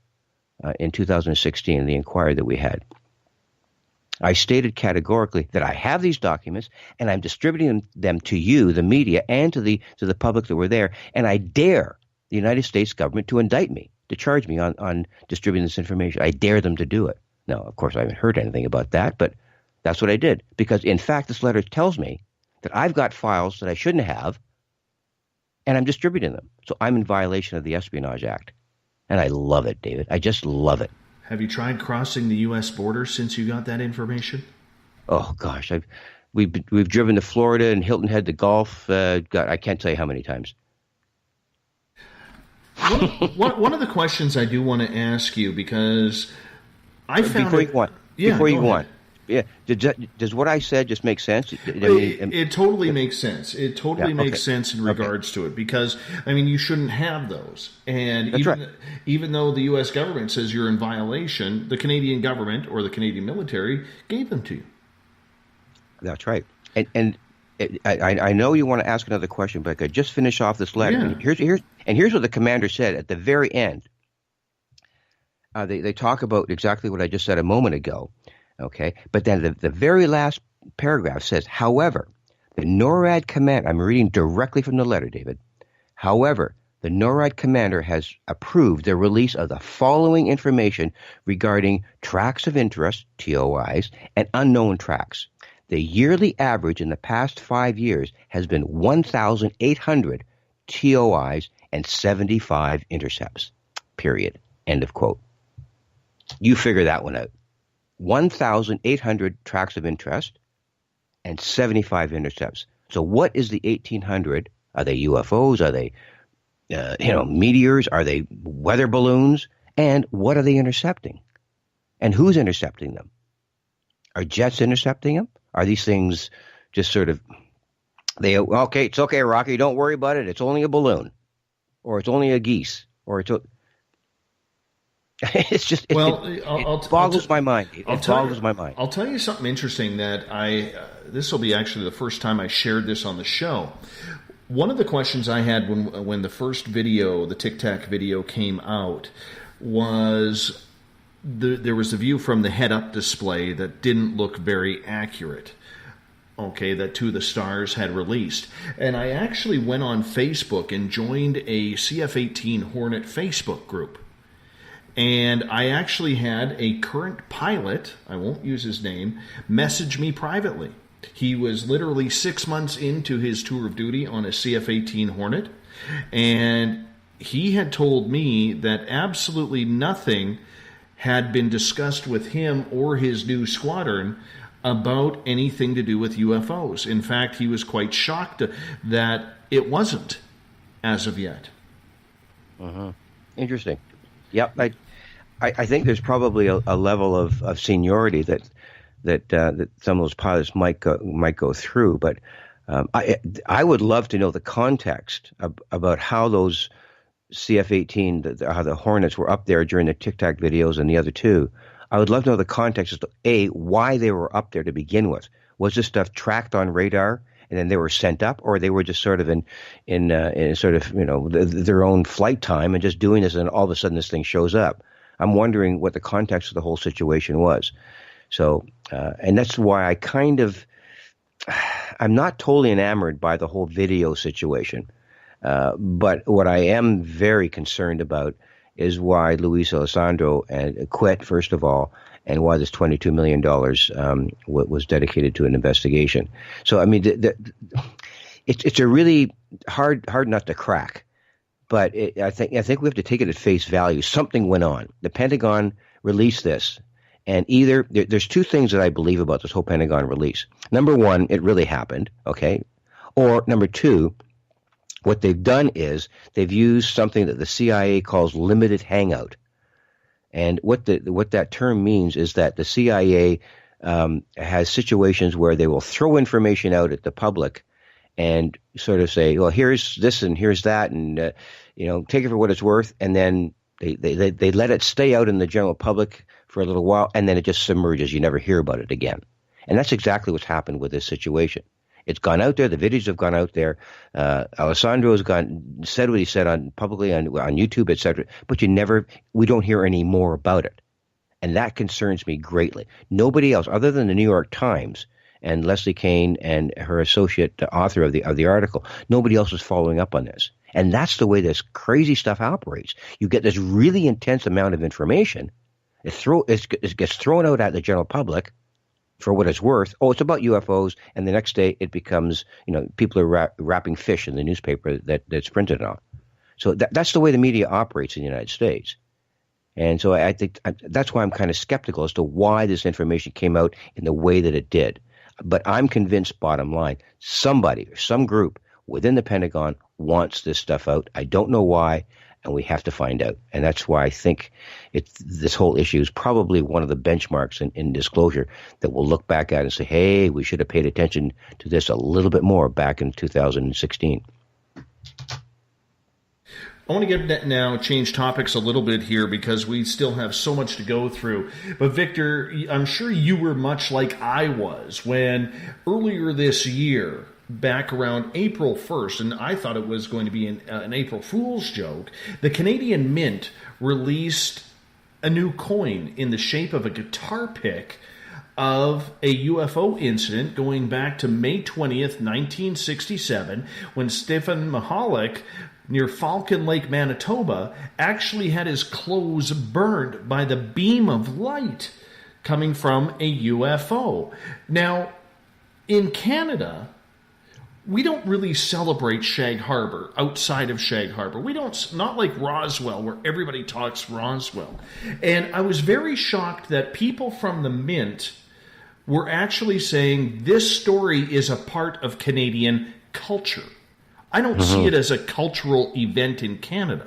in 2016, the inquiry that we had. I stated categorically that I have these documents and I'm distributing them to you, the media, and to the public that were there, and I dare the United States government to indict me, to charge me on distributing this information. I dare them to do it. Now, of course, I haven't heard anything about that, but that's what I did. Because, in fact, this letter tells me that I've got files that I shouldn't have, and I'm distributing them. So I'm in violation of the Espionage Act. And I love it, David. I just love it. Have you tried crossing the U.S. border since you got that information? Oh, gosh. We've driven to Florida and Hilton Head to Gulf. I can't tell you how many times. One of the questions I do want to ask you, because I found before you go on. Yeah. Does what I said just make sense? It totally makes sense. It totally makes sense in regards to it, because, I mean, you shouldn't have those. And even though the U.S. government says you're in violation, the Canadian government or the Canadian military gave them to you. That's right. And I know you want to ask another question, but I could just finish off this letter. Yeah. And here's what the commander said at the very end. They talk about exactly what I just said a moment ago. Okay, but then the very last paragraph says, however, the NORAD commander, I'm reading directly from the letter, David. However, the NORAD commander has approved the release of the following information regarding tracks of interest, TOIs, and unknown tracks. The yearly average in the past 5 years has been 1,800 TOIs and 75 intercepts, period. End of quote. You figure that one out. 1,800 tracks of interest and 75 intercepts. So what is the 1,800? Are they UFOs? Are they, meteors? Are they weather balloons? And what are they intercepting? And who's intercepting them? Are jets intercepting them? Are these things just sort of, it's okay, Rocky, don't worry about it. It's only a balloon, or it's only a geese, or it's it's just it boggles my mind. It boggles my mind. I'll tell you something interesting that this will be actually the first time I shared this on the show. One of the questions I had when the first video, the Tic Tac video, came out was there was a view from the head-up display that didn't look very accurate. Okay, that To the Stars had released. And I actually went on Facebook and joined a CF-18 Hornet Facebook group. And I actually had a current pilot, I won't use his name, message me privately. He was literally 6 months into his tour of duty on a CF-18 Hornet, and he had told me that absolutely nothing had been discussed with him or his new squadron about anything to do with UFOs. In fact, he was quite shocked that it wasn't as of yet. Interesting. Yep, I think there's probably a level of seniority that some of those pilots might go through, but I would love to know the context about how those CF-18, how the Hornets were up there during the Tic Tac videos and the other two. I would love to know the context as to why they were up there to begin with. Was this stuff tracked on radar and then they were sent up, or they were just sort of in sort of their own flight time and just doing this, and all of a sudden this thing shows up? I'm wondering what the context of the whole situation was. So, and that's why I'm not totally enamored by the whole video situation. But what I am very concerned about is why Luis Alessandro quit, first of all, and why this $22 million was dedicated to an investigation. So, I mean, it's a really hard nut to crack. But I think we have to take it at face value. Something went on. The Pentagon released this, and either there's two things that I believe about this whole Pentagon release. Number one, it really happened, okay? Or number two, what they've done is they've used something that the CIA calls limited hangout. And what that term means is that the CIA has situations where they will throw information out at the public and sort of say, well, here's this and here's that, and take it for what it's worth, and then they let it stay out in the general public for a little while, and then it just submerges. You never hear about it again. And that's exactly what's happened with this situation. It's gone out there. The videos have gone out there. Alessandro has said what he said publicly on YouTube, etc. But we don't hear any more about it, and that concerns me greatly. Nobody else, other than the New York Times and Leslie Kane and her associate author of the article, nobody else is following up on this. And that's the way this crazy stuff operates. You get this really intense amount of information. It gets thrown out at the general public for what it's worth. Oh, it's about UFOs. And the next day it becomes, people are wrapping fish in the newspaper that's printed on. So that's the way the media operates in the United States. And so I think that's why I'm kind of skeptical as to why this information came out in the way that it did. But I'm convinced, bottom line, somebody or some group within the Pentagon wants this stuff out. I don't know why, and we have to find out. And that's why I think this whole issue is probably one of the benchmarks in disclosure that we'll look back at and say, hey, we should have paid attention to this a little bit more back in 2016. I want to get now, change topics a little bit here because we still have so much to go through. But Victor, I'm sure you were much like I was when earlier this year, back around April 1st, and I thought it was going to be an April Fool's joke, the Canadian Mint released a new coin in the shape of a guitar pick of a UFO incident going back to May 20th, 1967, when Stephen Mahalik near Falcon Lake, Manitoba, actually had his clothes burned by the beam of light coming from a UFO. Now, in Canada, we don't really celebrate Shag Harbor outside of Shag Harbor. We don't, not like Roswell, where everybody talks Roswell. And I was very shocked that people from the Mint were actually saying this story is a part of Canadian culture. I don't see it as a cultural event in Canada.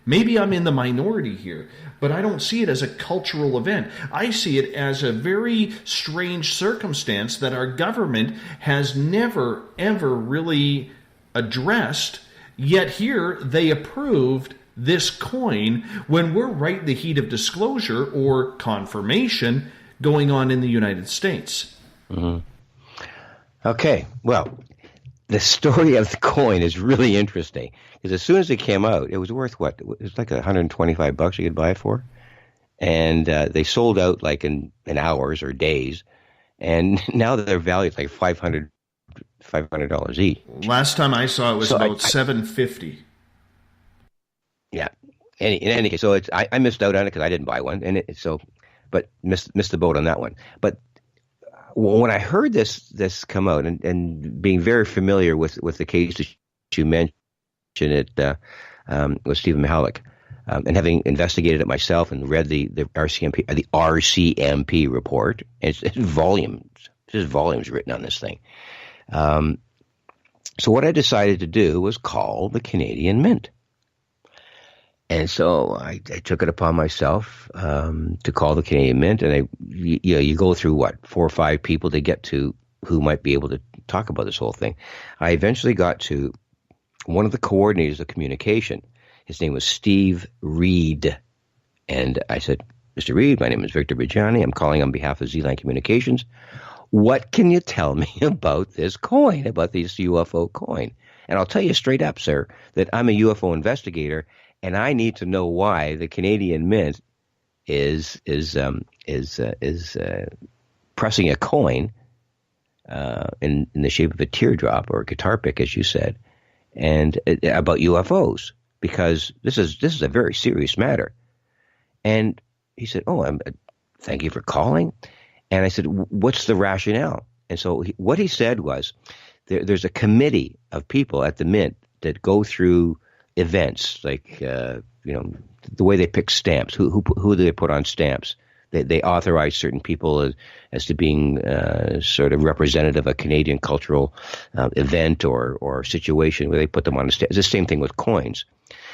Maybe I'm in the minority here, but I don't see it as a cultural event. I see it as a very strange circumstance that our government has never, ever really addressed, yet here they approved this coin when we're right in the heat of disclosure or confirmation going on in the United States. Okay, well, the story of the coin is really interesting because as soon as it came out, it was worth what? It was like $125 you could buy it for, and they sold out like in hours or days, and now they're valued like $500 each. Last time I saw it was about $750. Yeah. In any case, so I missed out on it because I didn't buy one, but missed the boat on that one. But when I heard this come out and being very familiar with the case that you mentioned it with Stephen Mahalik, and having investigated it myself and read the RCMP report, it's volumes. There's volumes written on this thing. So what I decided to do was call the Canadian Mint. And so I took it upon myself to call the Canadian Mint, and you go through 4 or 5 people to get to who might be able to talk about this whole thing. I eventually got to one of the coordinators of communication. His name was Steve Reed, and I said, "Mr. Reed, my name is Victor Viggianni. I'm calling on behalf of Z-Line Communications. What can you tell me about this coin, about this UFO coin?" And I'll tell you straight up, sir, that I'm a UFO investigator. And I need to know why the Canadian Mint is pressing a coin in the shape of a teardrop or a guitar pick, as you said, and about UFOs, because this is a very serious matter. And he said, "Oh, thank you for calling." And I said, "What's the rationale?" And so what he said was, there's a committee of people at the Mint that go through events, like the way they pick stamps, who do they put on stamps? They authorize certain people as to being sort of representative of a Canadian cultural event or situation where they put them on a stamp. It's the same thing with coins.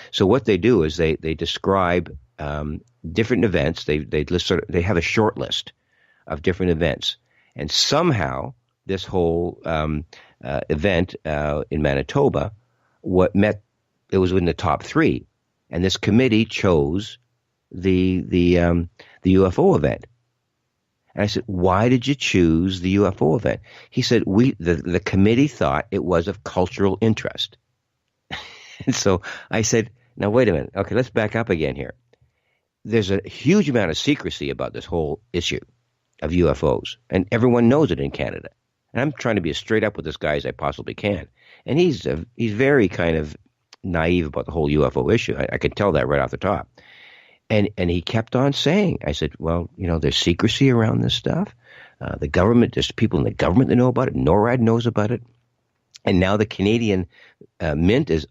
So what they do is they describe different events. They list they have a short list of different events, and somehow this whole event in Manitoba it was in the top 3, and this committee chose the UFO event. And I said, "Why did you choose the UFO event?" He said, the committee thought it was of cultural interest. And so I said, "Now wait a minute. Okay, let's back up again here. There's a huge amount of secrecy about this whole issue of UFOs, and everyone knows it in Canada. And I'm trying to be as straight up with this guy as I possibly can. And he's very kind of naive about the whole UFO issue. I could tell that right off the top. And he kept on saying, I said, well, there's secrecy around this stuff. The government, there's people in the government that know about it. NORAD knows about it. And now the Canadian Mint is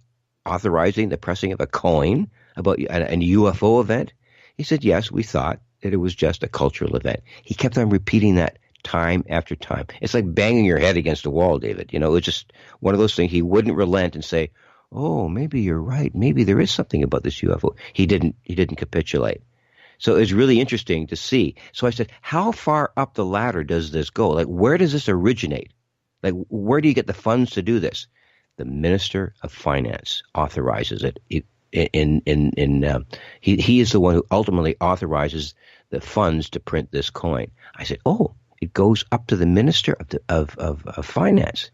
authorizing the pressing of a coin about a UFO event. He said, yes, we thought that it was just a cultural event. He kept on repeating that time after time. It's like banging your head against a wall, David. It was just one of those things. He wouldn't relent and say, oh, maybe you're right. Maybe there is something about this UFO. He didn't capitulate. So it was really interesting to see. So I said, how far up the ladder does this go? Like, where does this originate? Like, where do you get the funds to do this? The Minister of Finance authorizes it. He is the one who ultimately authorizes the funds to print this coin. I said, oh, it goes up to the Minister of Finance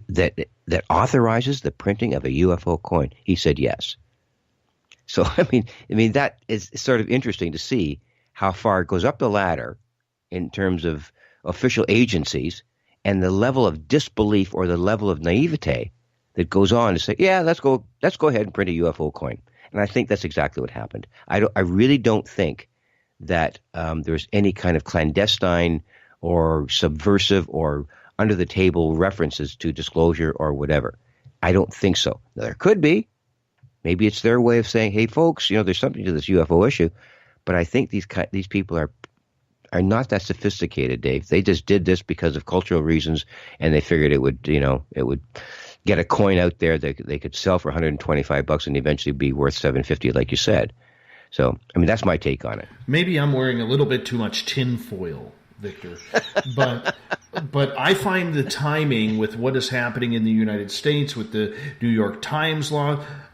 that authorizes the printing of a UFO coin. He said yes. So I mean that is sort of interesting to see how far it goes up the ladder in terms of official agencies and the level of disbelief or the level of naivete that goes on to say, yeah, let's go ahead and print a UFO coin. And I think that's exactly what happened. I really don't think that there's any kind of clandestine or subversive or under the table references to disclosure or whatever. I don't think so. Now, there could be. Maybe it's their way of saying, hey, folks, there's something to this UFO issue. But I think these people are not that sophisticated, Dave. They just did this because of cultural reasons, and they figured it would get a coin out there that they could sell for $125 and eventually be worth $750, like you said. So, that's my take on it. Maybe I'm wearing a little bit too much tinfoil, Victor, but I find the timing with what is happening in the United States with the New York Times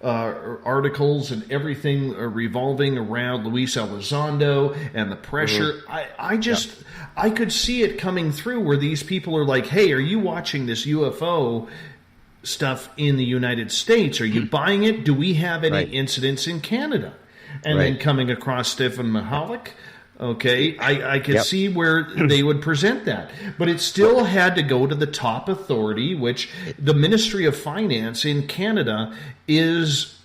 articles and everything revolving around Luis Elizondo and the pressure. Mm-hmm. I could see it coming through where these people are like, hey, are you watching this UFO stuff in the United States? Are you buying it? Do we have any incidents in Canada? And then coming across Stephen Mihalik. Okay, I could see where they would present that. But it still had to go to the top authority, which the Ministry of Finance in Canada is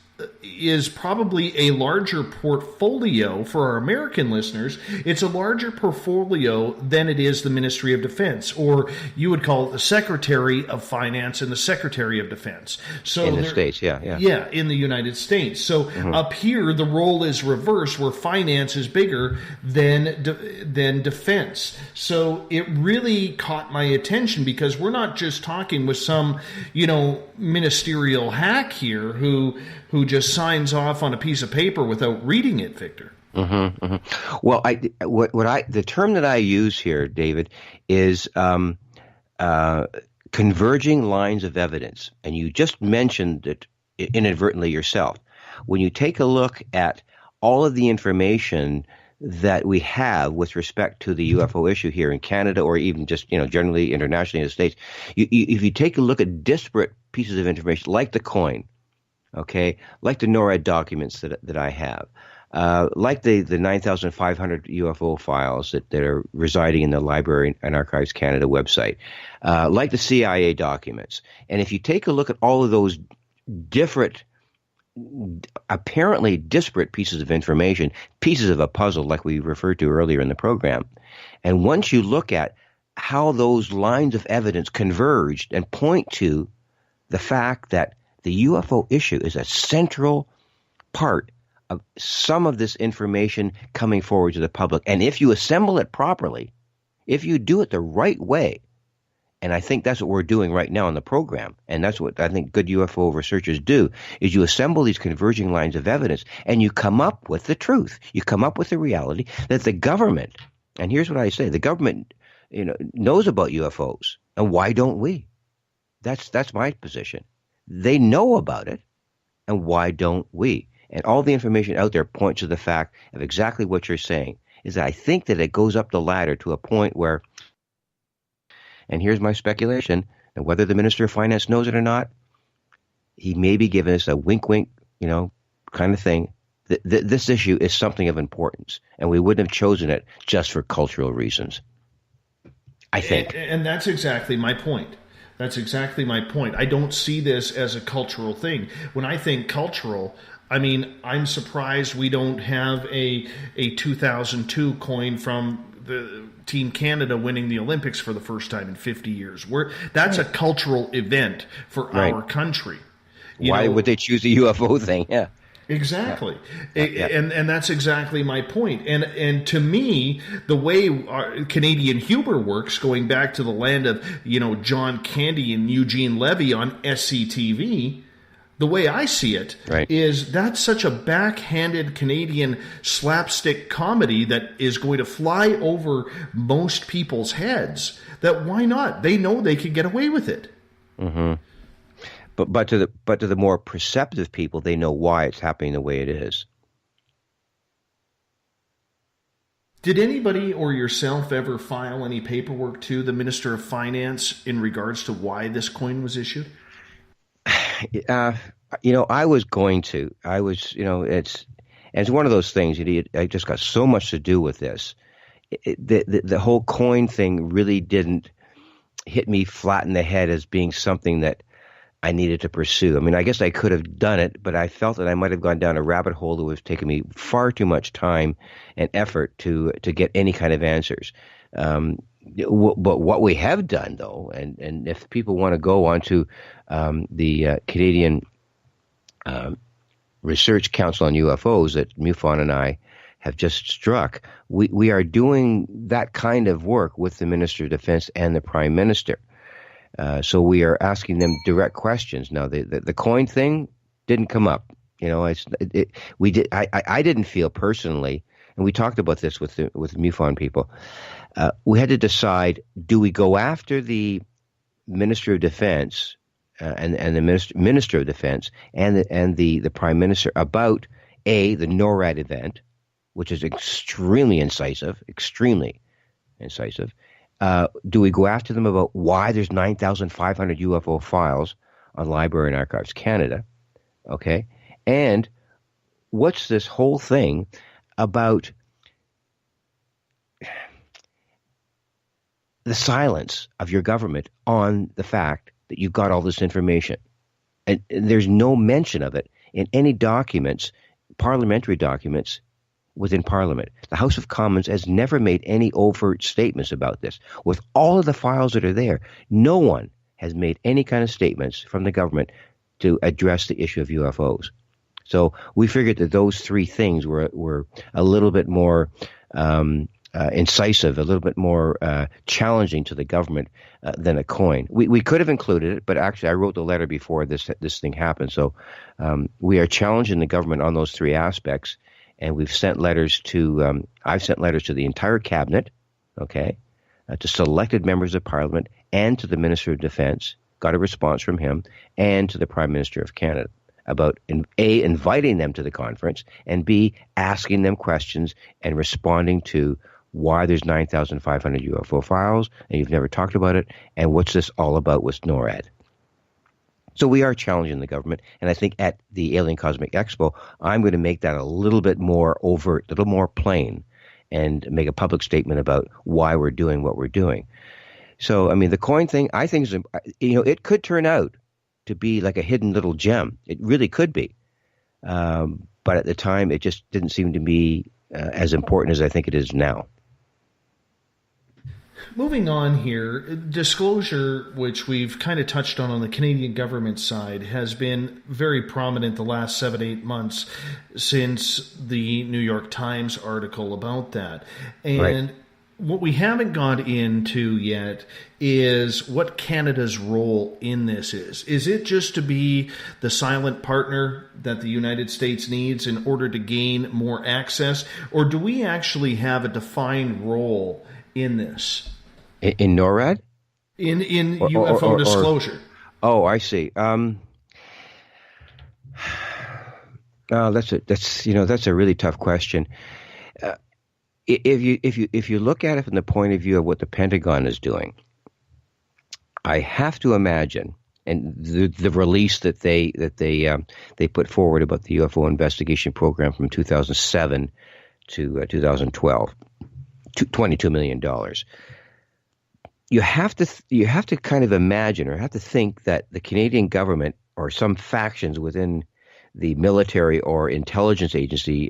probably a larger portfolio for our American listeners. It's a larger portfolio than it is the Ministry of Defense, or you would call it the Secretary of Finance and the Secretary of Defense. So in the States, yeah, in the United States. So up here, the role is reversed, where finance is bigger than defense. So it really caught my attention because we're not just talking with some, ministerial hack here who just signs off on a piece of paper without reading it, Victor. Mm-hmm, mm-hmm. Well, the term that I use here, David, is converging lines of evidence, and you just mentioned it inadvertently yourself. When you take a look at all of the information that we have with respect to the UFO issue here in Canada, or even just generally internationally in the States, if you take a look at disparate pieces of information like the coin, okay, like the NORAD documents that I have, like the 9,500 UFO files that are residing in the Library and Archives Canada website, like the CIA documents. And if you take a look at all of those different, apparently disparate pieces of information, pieces of a puzzle like we referred to earlier in the program, and once you look at how those lines of evidence converged and point to the fact that the UFO issue is a central part of some of this information coming forward to the public. And if you assemble it properly, if you do it the right way, and I think that's what we're doing right now in the program, and that's what I think good UFO researchers do, is you assemble these converging lines of evidence and you come up with the truth. You come up with the reality that the government, and here's what I say, the government knows about UFOs, and why don't we? That's my position. They know about it, and why don't we? And all the information out there points to the fact of exactly what you're saying, is that I think that it goes up the ladder to a point where, and here's my speculation, and whether the Minister of Finance knows it or not, he may be giving us a wink-wink, kind of thing. This issue is something of importance, and we wouldn't have chosen it just for cultural reasons, I think. And that's exactly my point. That's exactly my point. I don't see this as a cultural thing. When I think cultural, I mean, I'm surprised we don't have a 2002 coin from the Team Canada winning the Olympics for the first time in 50 years. That's a cultural event for our country. Why would they choose a UFO thing? Yeah. Exactly. And that's exactly my point. And to me, the way our Canadian humor works, going back to the land of, John Candy and Eugene Levy on SCTV, the way I see it is that's such a backhanded Canadian slapstick comedy that is going to fly over most people's heads, that why not? They know they can get away with it. Mm-hmm. But to the more perceptive people, they know why it's happening the way it is. Did anybody or yourself ever file any paperwork to the Minister of Finance in regards to why this coin was issued? I was going to. It's one of those things. I just got so much to do with this. The whole coin thing really didn't hit me flat in the head as being something that I needed to pursue. I mean, I guess I could have done it, but I felt that I might have gone down a rabbit hole that was taking me far too much time and effort to get any kind of answers. But what we have done, though, and if people want to go onto the Canadian Research Council on UFOs that MUFON and I have just struck, we are doing that kind of work with the Minister of Defense and the Prime Minister. So we are asking them direct questions. Now, the coin thing didn't come up. I didn't feel personally, and we talked about this with MUFON people. We had to decide: do we go after the Minister of Defense and the Minister of Defense and the Prime Minister about the NORAD event, which is extremely incisive. Do we go after them about why there's 9,500 UFO files on Library and Archives Canada? Okay. And what's this whole thing about the silence of your government on the fact that you've got all this information? And there's no mention of it in any documents, parliamentary documents, within Parliament. The House of Commons has never made any overt statements about this. With all of the files that are there, no one has made any kind of statements from the government to address the issue of UFOs. So we figured that those three things were a little bit more incisive, a little bit more challenging to the government than a coin. We could have included it, but actually I wrote the letter before this thing happened. So we are challenging the government on those three aspects. And we've sent letters to, I've sent letters to the entire cabinet, to selected members of Parliament and to the Minister of Defense, got a response from him, and to the Prime Minister of Canada about A, inviting them to the conference, and B, asking them questions and responding to why there's 9,500 UFO files and you've never talked about it, and what's this all about with NORAD. So we are challenging the government, and I think at the Alien Cosmic Expo, I'm going to make that a little bit more overt, a little more plain, and make a public statement about why we're doing what we're doing. So, I mean, the coin thing, I think, it could turn out to be like a hidden little gem. It really could be. But at the time, it just didn't seem to be as important as I think it is now. Moving on here, disclosure, which we've kind of touched on the Canadian government side, has been very prominent the last 7-8 months since the New York Times article about that. And what we haven't gone into yet is what Canada's role in this is. Is it just to be the silent partner that the United States needs in order to gain more access? Or do we actually have a defined role in this? In NORAD? In UFO disclosure. Oh, I see. That's a really tough question. If you look at it from the point of view of what the Pentagon is doing, I have to imagine, and the release that they put forward about the UFO investigation program from 2007 to 2012, $22 million. you have to kind of imagine or have to think that the Canadian government or some factions within the military or intelligence agency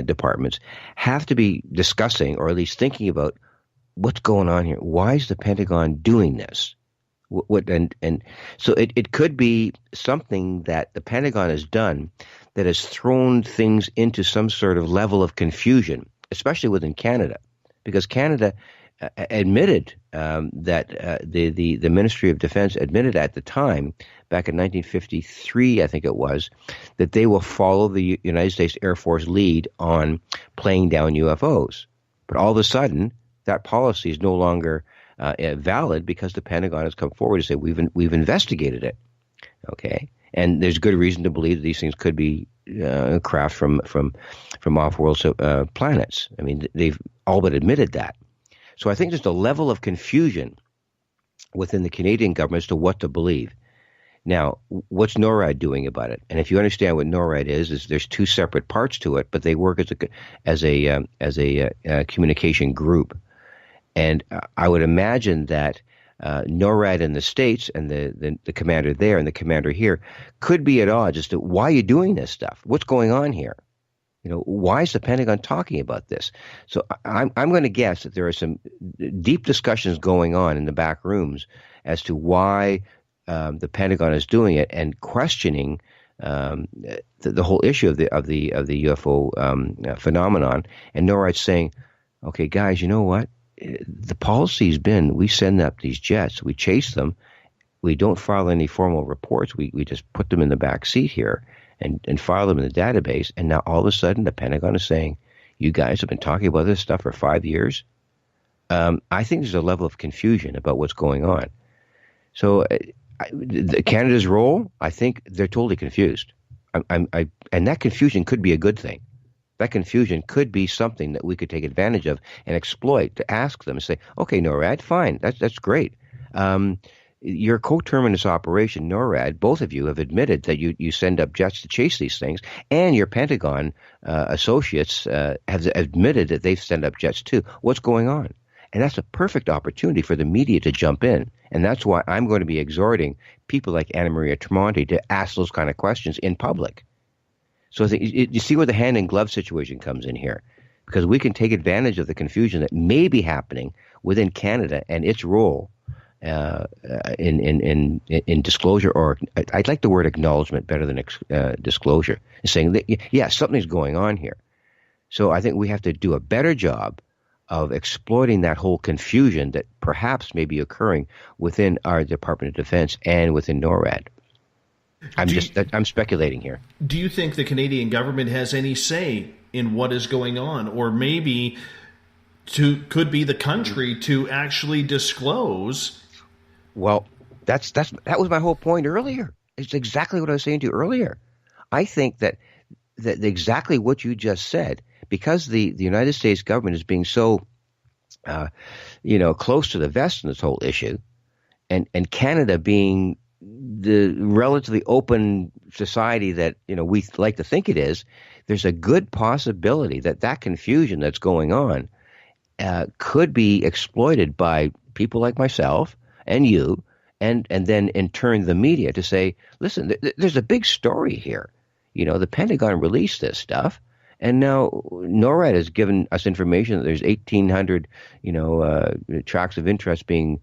departments have to be discussing or at least thinking about what's going on here. Why is the Pentagon doing this? And so it could be something that the Pentagon has done that has thrown things into some sort of level of confusion, especially within Canada, because Canada admitted that the Ministry of Defense admitted at the time, back in 1953, I think it was, that they will follow the United States Air Force lead on playing down UFOs. But all of a sudden, that policy is no longer valid because the Pentagon has come forward to say we've investigated it. Okay, and there's good reason to believe that these things could be craft from off-world planets. I mean, they've all but admitted that. So I think there's a level of confusion within the Canadian government as to what to believe. Now, what's NORAD doing about it? And if you understand what NORAD is there's two separate parts to it, but they work as a communication group. And I would imagine that NORAD in the States and the commander there and the commander here could be at odds as to why are you doing this stuff? What's going on here? You know, why is the Pentagon talking about this? So I'm going to guess that there are some deep discussions going on in the back rooms as to why the Pentagon is doing it and questioning the whole issue of the UFO phenomenon. And NORAD's saying, okay, guys, you know what? The policy's been we send up these jets, we chase them, we don't file any formal reports, we just put them in the back seat here and file them in the database, and now all of a sudden the Pentagon is saying, you guys have been talking about this stuff for 5 years? I think there's a level of confusion about what's going on. So Canada's role, I think they're totally confused. And that confusion could be a good thing. That confusion could be something that we could take advantage of and exploit to ask them and say, okay, NORAD, fine, that's great. Your coterminous operation, NORAD, both of you have admitted that you send up jets to chase these things, and your Pentagon associates have admitted that they've sent up jets too. What's going on? And that's a perfect opportunity for the media to jump in. And that's why I'm going to be exhorting people like Anna Maria Tremonti to ask those kind of questions in public. So you see where the hand-in-glove situation comes in here, because we can take advantage of the confusion that may be happening within Canada and its role in disclosure, or I'd like the word acknowledgement better than disclosure, saying that, yeah, something's going on here. So I think we have to do a better job of exploiting that whole confusion that perhaps may be occurring within our Department of Defense and within NORAD. I'm speculating here. Do you think the Canadian government has any say in what is going on, or maybe could be the country to actually disclose? Well, that was my whole point earlier. It's exactly what I was saying to you earlier. I think that exactly what you just said, because the United States government is being so close to the vest in this whole issue, and Canada being the relatively open society that we like to think it is, there's a good possibility that confusion that's going on could be exploited by people like myself and you, and then in turn the media to say, listen, there's a big story here. The Pentagon released this stuff, and now NORAD has given us information that there's 1,800 tracks of interest being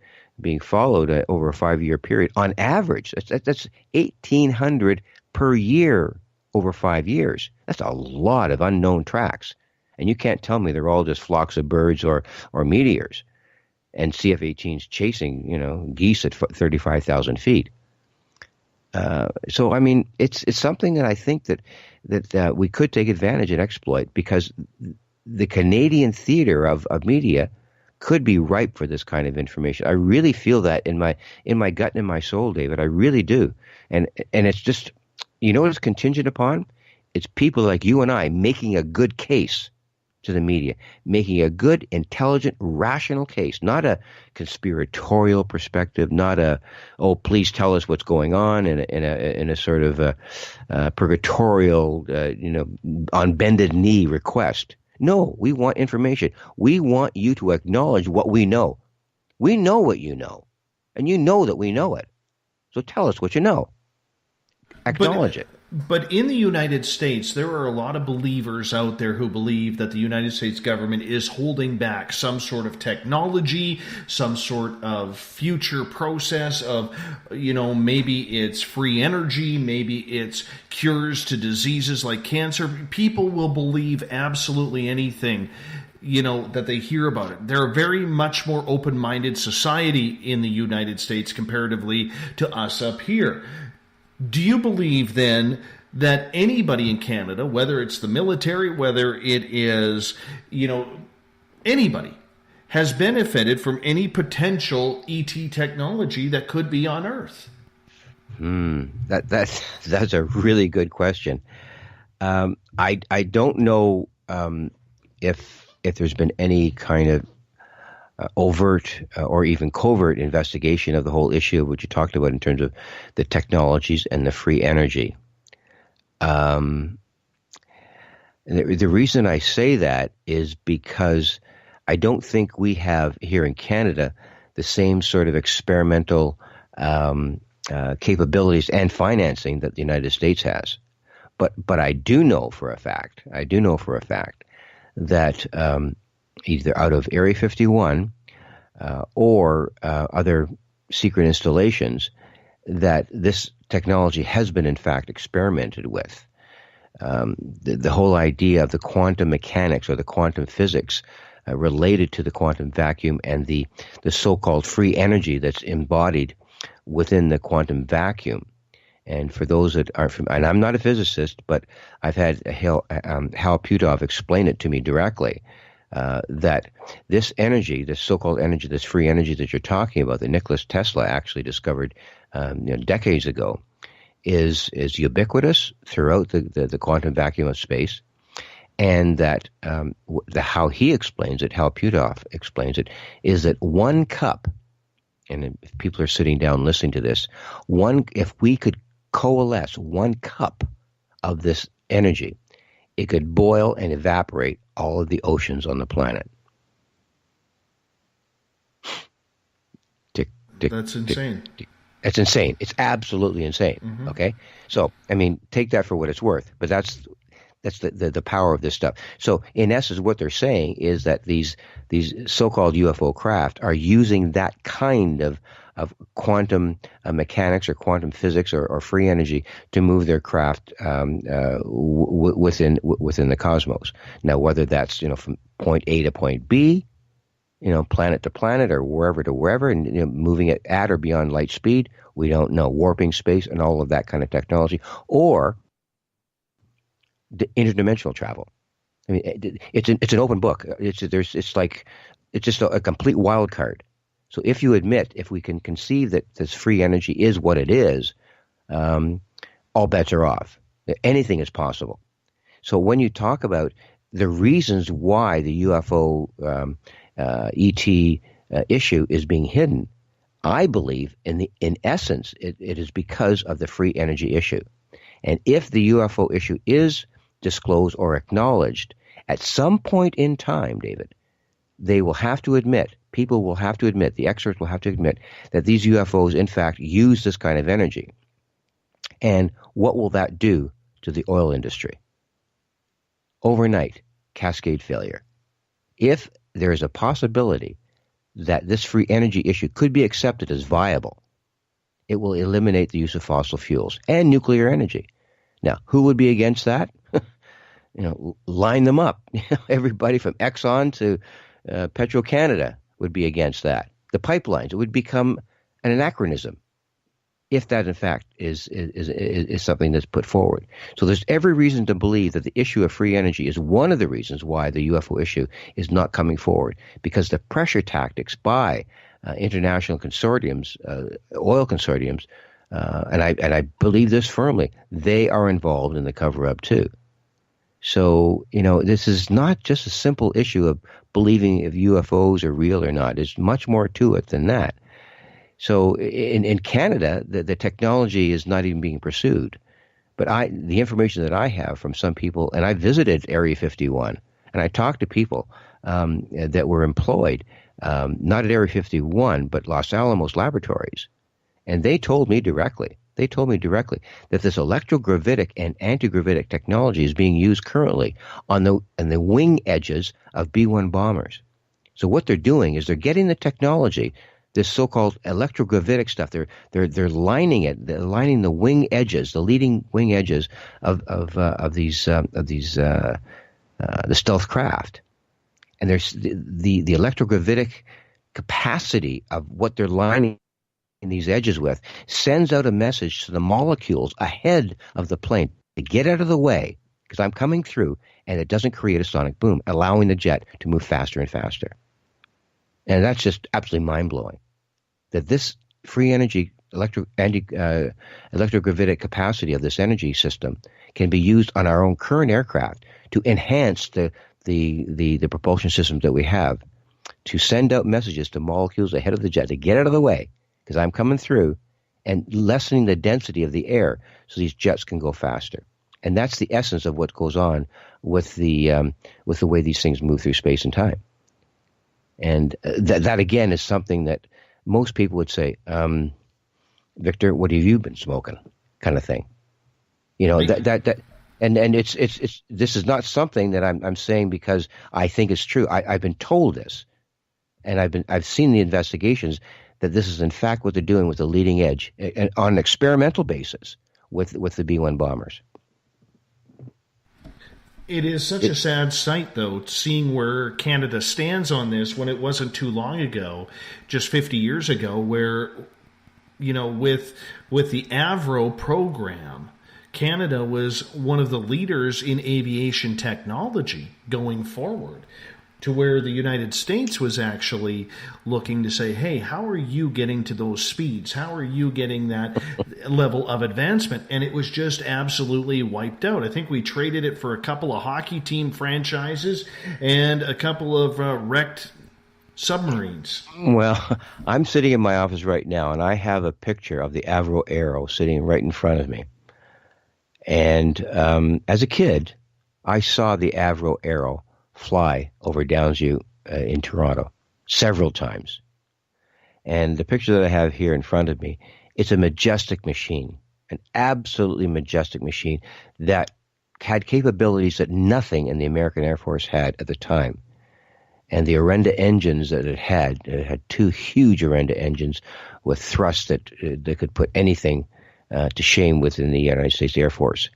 followed over a 5-year period on average. That's 1,800 per year over 5 years. That's a lot of unknown tracks, and you can't tell me they're all just flocks of birds or meteors and CF-18s chasing geese at 35,000 feet. So I mean, it's something that I think that we could take advantage and exploit, because the Canadian theater of media could be ripe for this kind of information. I really feel that in my gut and in my soul, David. I really do. And it's just, what it's contingent upon? It's people like you and I making a good case to the media, making a good, intelligent, rational case, not a conspiratorial perspective, not a, oh, please tell us what's going on in a sort of purgatorial, on bended knee request. No, we want information. We want you to acknowledge what we know. We know what you know, and you know that we know it. So tell us what you know. Acknowledge it. But in the United States, there are a lot of believers out there who believe that the United States government is holding back some sort of technology, some sort of future process of, maybe it's free energy, maybe it's cures to diseases like cancer. People will believe absolutely anything, that they hear about it. They're a very much more open-minded society in the United States comparatively to us up here. Do you believe then that anybody in Canada, whether it's the military, whether it is, anybody, has benefited from any potential ET technology that could be on Earth? That's a really good question. I don't know if there's been any kind of overt or even covert investigation of the whole issue of what you talked about in terms of the technologies and the free energy. The reason I say that is because I don't think we have here in Canada the same sort of experimental capabilities and financing that the United States has. But I do know for a fact that either out of Area 51 or other secret installations, that this technology has been in fact experimented with. The whole idea of the quantum mechanics or the quantum physics related to the quantum vacuum and the so-called free energy that's embodied within the quantum vacuum. And for those that aren't familiar, and I'm not a physicist, but I've had Hal Puthoff explain it to me directly, that this energy, this so-called energy, this free energy that you're talking about, that Nikola Tesla actually discovered decades ago, is ubiquitous throughout the quantum vacuum of space, and that how he explains it, how Puthoff explains it, is that one cup, and if people are sitting down listening to this, if we could coalesce 1 cup of this energy, it could boil and evaporate all of the oceans on the planet. That's insane. It's insane. It's absolutely insane. Mm-hmm. Okay? So, take that for what it's worth, but that's the power of this stuff. So, in essence, what they're saying is that these so-called UFO craft are using that kind of quantum mechanics or quantum physics or free energy to move their craft within the cosmos. Now, whether that's from point A to point B, planet to planet or wherever to wherever, and moving it at or beyond light speed, we don't know. Warping space and all of that kind of technology, or the interdimensional travel. It's an open book. It's just a complete wild card. So if we can conceive that this free energy is what it is, all bets are off. Anything is possible. So when you talk about the reasons why the UFO ET issue is being hidden, I believe in essence it is because of the free energy issue. And if the UFO issue is disclosed or acknowledged at some point in time, David, they will have to admit, people will have to admit, the experts will have to admit that these UFOs in fact use this kind of energy. And what will that do to the oil industry? Overnight, cascade failure. If there is a possibility that this free energy issue could be accepted as viable, it will eliminate the use of fossil fuels and nuclear energy. Now, who would be against that? Line them up. Everybody from Exxon to Petro-Canada would be against that. The pipelines, it would become an anachronism if that in fact is something that's put forward. So there's every reason to believe that the issue of free energy is one of the reasons why the UFO issue is not coming forward, because the pressure tactics by international consortiums, oil consortiums, and I believe this firmly, they are involved in the cover-up too. So, this is not just a simple issue of believing if UFOs are real or not. There's much more to it than that. So in Canada, the technology is not even being pursued. But the information that I have from some people, and I visited Area 51, and I talked to people that were employed not at Area 51, but Los Alamos Laboratories. And they told me directly that this electrogravitic and antigravitic technology is being used currently on the wing edges of B-1 bombers. So what they're doing is they're getting the technology, this so-called electrogravitic stuff. They're lining it. They're lining the wing edges, the leading wing edges of the stealth craft. And there's the electrogravitic capacity of what they're lining these edges with sends out a message to the molecules ahead of the plane to get out of the way because I'm coming through, and it doesn't create a sonic boom, allowing the jet to move faster and faster. And that's just absolutely mind-blowing that this free energy electrogravitic capacity of this energy system can be used on our own current aircraft to enhance the propulsion systems that we have, to send out messages to molecules ahead of the jet to get out of the way because I'm coming through, and lessening the density of the air so these jets can go faster. And that's the essence of what goes on with the way these things move through space and time. And that again is something that most people would say, Victor, what have you been smoking? Kind of thing. You know, and it's this is not something that I'm saying because I think it's true. I've been told this, and I've seen the investigations that this is in fact what they're doing with the leading edge on an experimental basis with the B-1 bombers. It is such a sad sight, though, seeing where Canada stands on this when it wasn't too long ago, just 50 years ago, where, you know, with the Avro program, Canada was one of the leaders in aviation technology going forward, to where the United States was actually looking to say, hey, how are you getting to those speeds? How are you getting that level of advancement? And it was just absolutely wiped out. I think we traded it for a couple of hockey team franchises and a couple of wrecked submarines. Well, I'm sitting in my office right now, and I have a picture of the Avro Arrow sitting right in front of me. And as a kid, I saw the Avro Arrow fly over Downsview in Toronto several times. And the picture that I have here in front of me, it's a majestic machine, an absolutely majestic machine that had capabilities that nothing in the American Air Force had at the time. And the Orenda engines that it had two huge Orenda engines with thrust that could put anything to shame within the United States Air Force.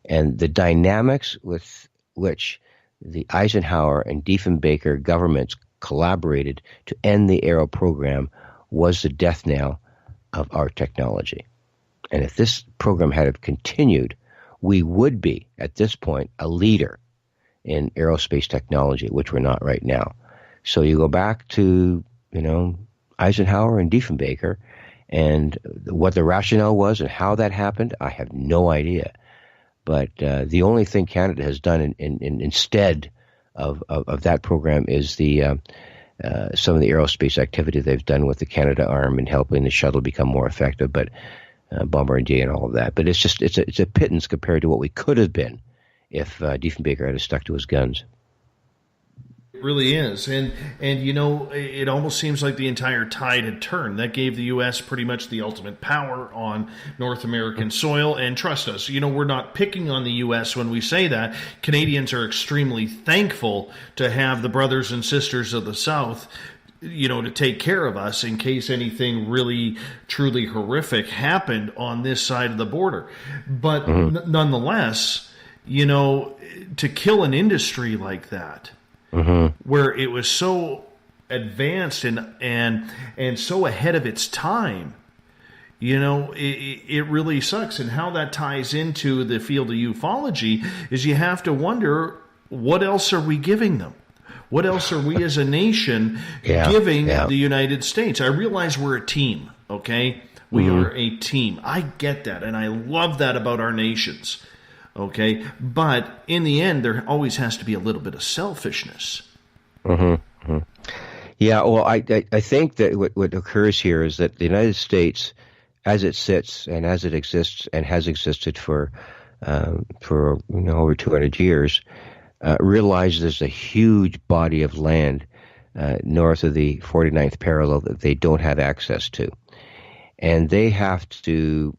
And the dynamics with which the Eisenhower and Diefenbaker governments collaborated to end the Aero program was the death knell of our technology. And if this program had continued, we would be, at this point, a leader in aerospace technology, which we're not right now. So you go back to, Eisenhower and Diefenbaker, and what the rationale was and how that happened, I have no idea. But the only thing Canada has done instead of that program is some of the aerospace activity they've done with the Canada Arm and helping the shuttle become more effective, but Bombardier and all of that. But it's a pittance compared to what we could have been if Diefenbaker had stuck to his guns. It really is. And it almost seems like the entire tide had turned. That gave the U.S. pretty much the ultimate power on North American soil. And trust us, we're not picking on the U.S. when we say that. Canadians are extremely thankful to have the brothers and sisters of the South, to take care of us in case anything really, truly horrific happened on this side of the border. But nonetheless, to kill an industry like that, where it was so advanced and so ahead of its time, it really sucks. And how that ties into the field of ufology is you have to wonder, what else are we giving them? What else are we as a nation giving the United States? I realize we're a team, okay? We are a team. I get that, and I love that about our nations. Okay, but in the end, there always has to be a little bit of selfishness. Yeah, well, I think that what occurs here is that the United States, as it sits and as it exists and has existed for over 200 years, realizes there's a huge body of land north of the 49th parallel that they don't have access to. And they have to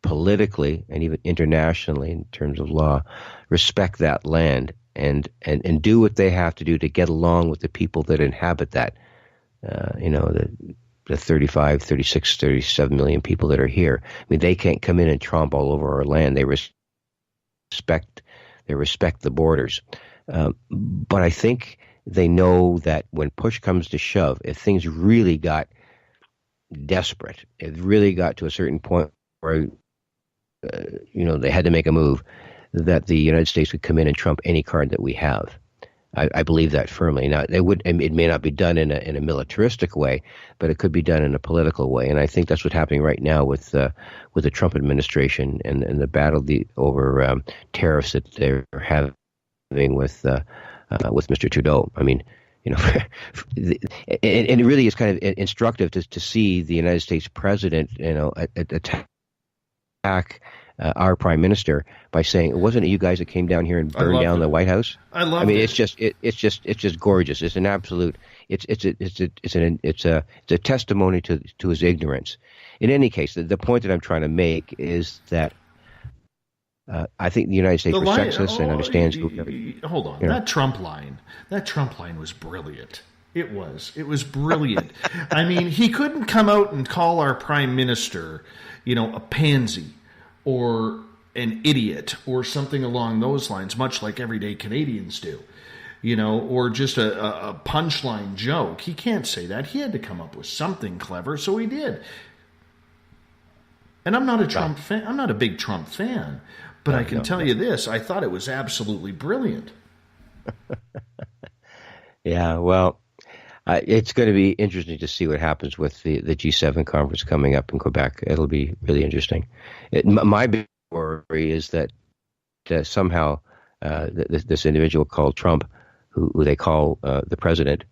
politically and even internationally in terms of law respect that land and do what they have to do to get along with the people that inhabit that, the 35, 36, 37 million people that are here. I mean, they can't come in and tromp all over our land. They respect the borders. But I think they know that when push comes to shove, if things really got desperate, it really got to a certain point where, they had to make a move, that the United States would come in and trump any card that we have. I believe that firmly. Now, it may not be done in a militaristic way, but it could be done in a political way. And I think that's what's happening right now with the Trump administration and the battle over tariffs that they're having with Mr. Trudeau. I mean, and it really is kind of instructive to see the United States president, attack our prime minister by saying, "Wasn't it you guys that came down here and burned down the White House?" I mean, it's just gorgeous. It's an absolute. It's a testimony to his ignorance. In any case, the point that I'm trying to make is that I think the United States respects us and understands. Hold on, that Trump line was brilliant. It was brilliant. I mean, he couldn't come out and call our prime minister, a pansy or an idiot or something along those lines, much like everyday Canadians do, or just a punchline joke. He can't say that. He had to come up with something clever, so he did. And I'm not a Trump fan. I'm not a big Trump fan, but I can tell you this: I thought it was absolutely brilliant. Yeah, well, it's going to be interesting to see what happens with the G7 conference coming up in Quebec. It'll be really interesting. My big worry is that somehow this individual called Trump, who they call the president,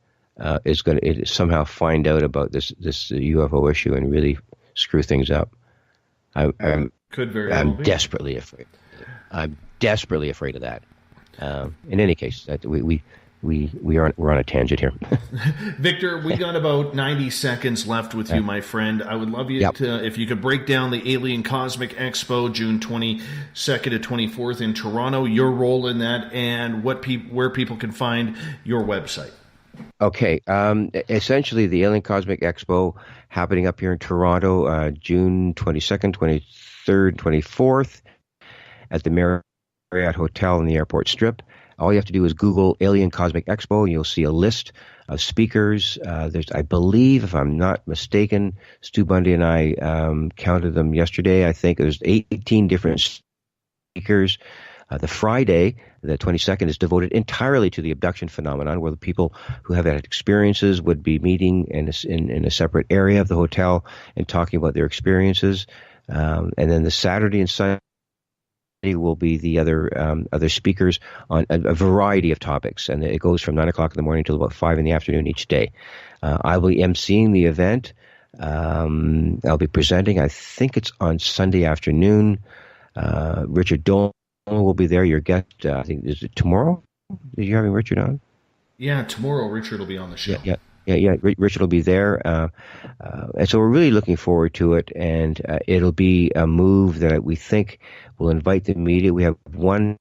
is going to somehow find out about this UFO issue and really screw things up. I'm desperately afraid. I'm desperately afraid of that. In any case, we're on a tangent here. Victor, we got about 90 seconds left with you, my friend. I would love you to, if you could break down the Alien Cosmic Expo, June 22nd to 24th in Toronto, your role in that, and where people can find your website. Okay. Essentially, the Alien Cosmic Expo happening up here in Toronto, June 22nd, 23rd, 24th at the Marriott Hotel in the Airport Strip. All you have to do is Google Alien Cosmic Expo, and you'll see a list of speakers. There's, I believe, if I'm not mistaken, Stu Bundy and I counted them yesterday. I think there's 18 different speakers. The Friday, the 22nd, is devoted entirely to the abduction phenomenon, where the people who have had experiences would be meeting in a separate area of the hotel and talking about their experiences. And then the Saturday and Sunday will be the other speakers on a variety of topics, and it goes from 9 o'clock in the morning till about 5 in the afternoon each day. I will be emceeing the event. I'll be presenting. I think it's on Sunday afternoon. Richard Dolan will be there. Your guest, I think, is it tomorrow? Are you having Richard on? Yeah, tomorrow Richard will be on the show. Yeah. Richard will be there. And so we're really looking forward to it, and it'll be a move that we think will invite the media. We have one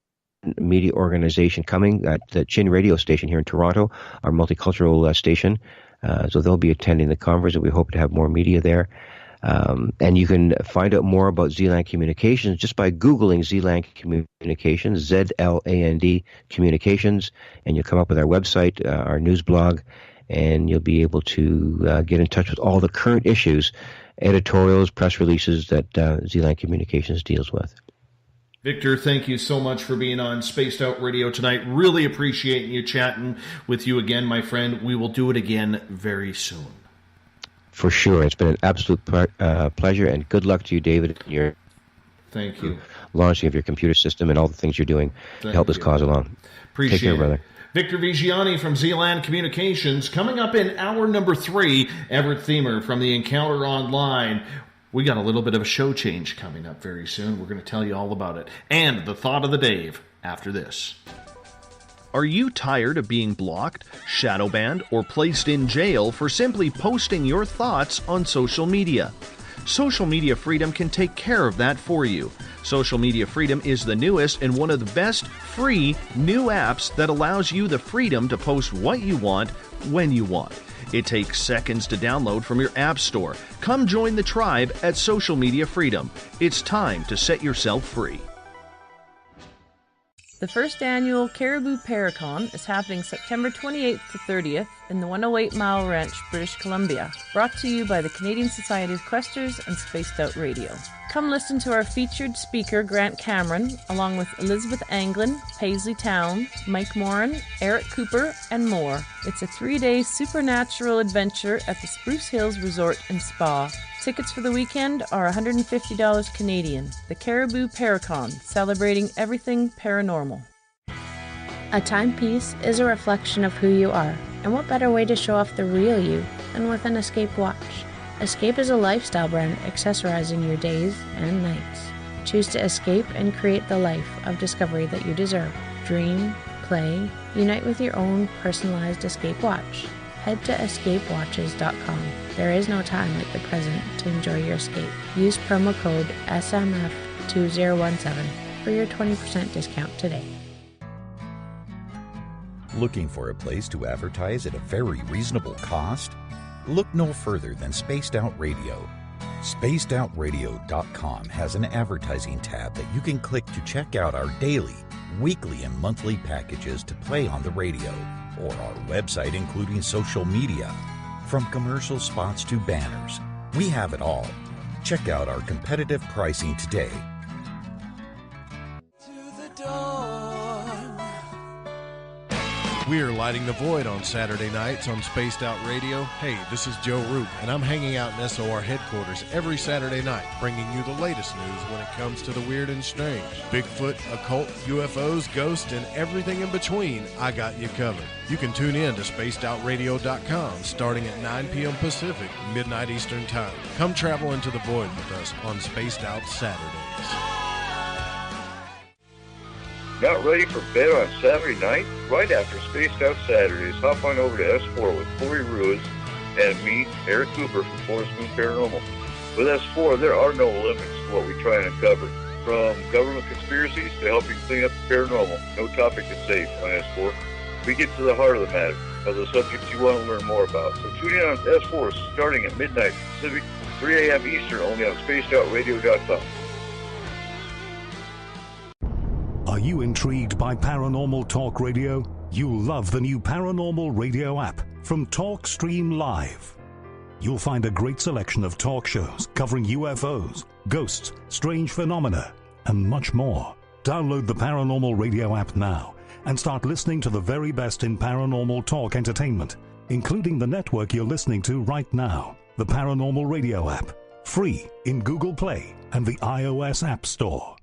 media organization coming at the Chin radio station here in Toronto, our multicultural station. So they'll be attending the conference, and we hope to have more media there. And you can find out more about Zealand Communications just by Googling Zealand Communications, Z-L-A-N-D Communications, and you'll come up with our website, our news blog, and you'll be able to get in touch with all the current issues, editorials, press releases that Zealand Communications deals with. Victor, thank you so much for being on Spaced Out Radio tonight. Really appreciate you chatting with you again, my friend. We will do it again very soon. For sure. It's been an absolute pleasure, and good luck to you, David, in your Thank you. launching of your computer system and all the things you're doing to help this cause along. Appreciate Take care, brother. Victor Viggianni from Zealand Communications. Coming up in hour number 3, Everett Thiemer from the Encounter Online. We got a little bit of a show change coming up very soon. We're going to tell you all about it. And the thought of the day after this. Are you tired of being blocked, shadow banned, or placed in jail for simply posting your thoughts on social media? Social Media Freedom can take care of that for you. Social Media Freedom is the newest and one of the best free new apps that allows you the freedom to post what you want when you want. It takes seconds to download from your app store. Come join the tribe at Social Media Freedom. It's time to set yourself free. The first annual Caribou Paracon is happening September 28th to 30th in the 108 Mile Ranch, British Columbia. Brought to you by the Canadian Society of Questers and Spaced Out Radio. Come listen to our featured speaker, Grant Cameron, along with Elizabeth Anglin, Paisley Town, Mike Moran, Eric Cooper, and more. It's a 3-day supernatural adventure at the Spruce Hills Resort and Spa. Tickets for the weekend are $150 Canadian. The Caribou Paracon, celebrating everything paranormal. A timepiece is a reflection of who you are, and what better way to show off the real you than with an Escape watch? Escape is a lifestyle brand accessorizing your days and nights. Choose to escape and create the life of discovery that you deserve. Dream, play, unite with your own personalized Escape watch. Head to escapewatches.com. There is no time like the present to enjoy your escape. Use promo code SMF2017 for your 20% discount today. Looking for a place to advertise at a very reasonable cost? Look no further than Spaced Out Radio. SpacedOutRadio.com has an advertising tab that you can click to check out our daily, weekly, and monthly packages to play on the radio, or our website including social media. From commercial spots to banners, we have it all. Check out our competitive pricing today. We are lighting the void on Saturday nights on Spaced Out Radio. Hey, this is Joe Roop, and I'm hanging out in SOR headquarters every Saturday night, bringing you the latest news when it comes to the weird and strange. Bigfoot, occult, UFOs, ghosts, and everything in between, I got you covered. You can tune in to SpacedOutRadio.com starting at 9 p.m. Pacific, midnight Eastern Time. Come travel into the void with us on Spaced Out Saturdays. Not ready for bed on Saturday night? Right after Spaced Out Saturdays, hop on over to S4 with Corey Ruiz and me, Eric Cooper from Forest Moon Paranormal. With S4, there are no limits to what we try and uncover. From government conspiracies to helping clean up the paranormal, no topic is safe on S4. We get to the heart of the matter, of the subjects you want to learn more about. So tune in on S4 starting at midnight Pacific, 3 a.m. Eastern, only on SpacedOutRadio.com. Are you intrigued by Paranormal Talk Radio? You'll love the new Paranormal Radio app from TalkStream Live. You'll find a great selection of talk shows covering UFOs, ghosts, strange phenomena, and much more. Download the Paranormal Radio app now and start listening to the very best in paranormal talk entertainment, including the network you're listening to right now. The Paranormal Radio app, free in Google Play and the iOS App Store.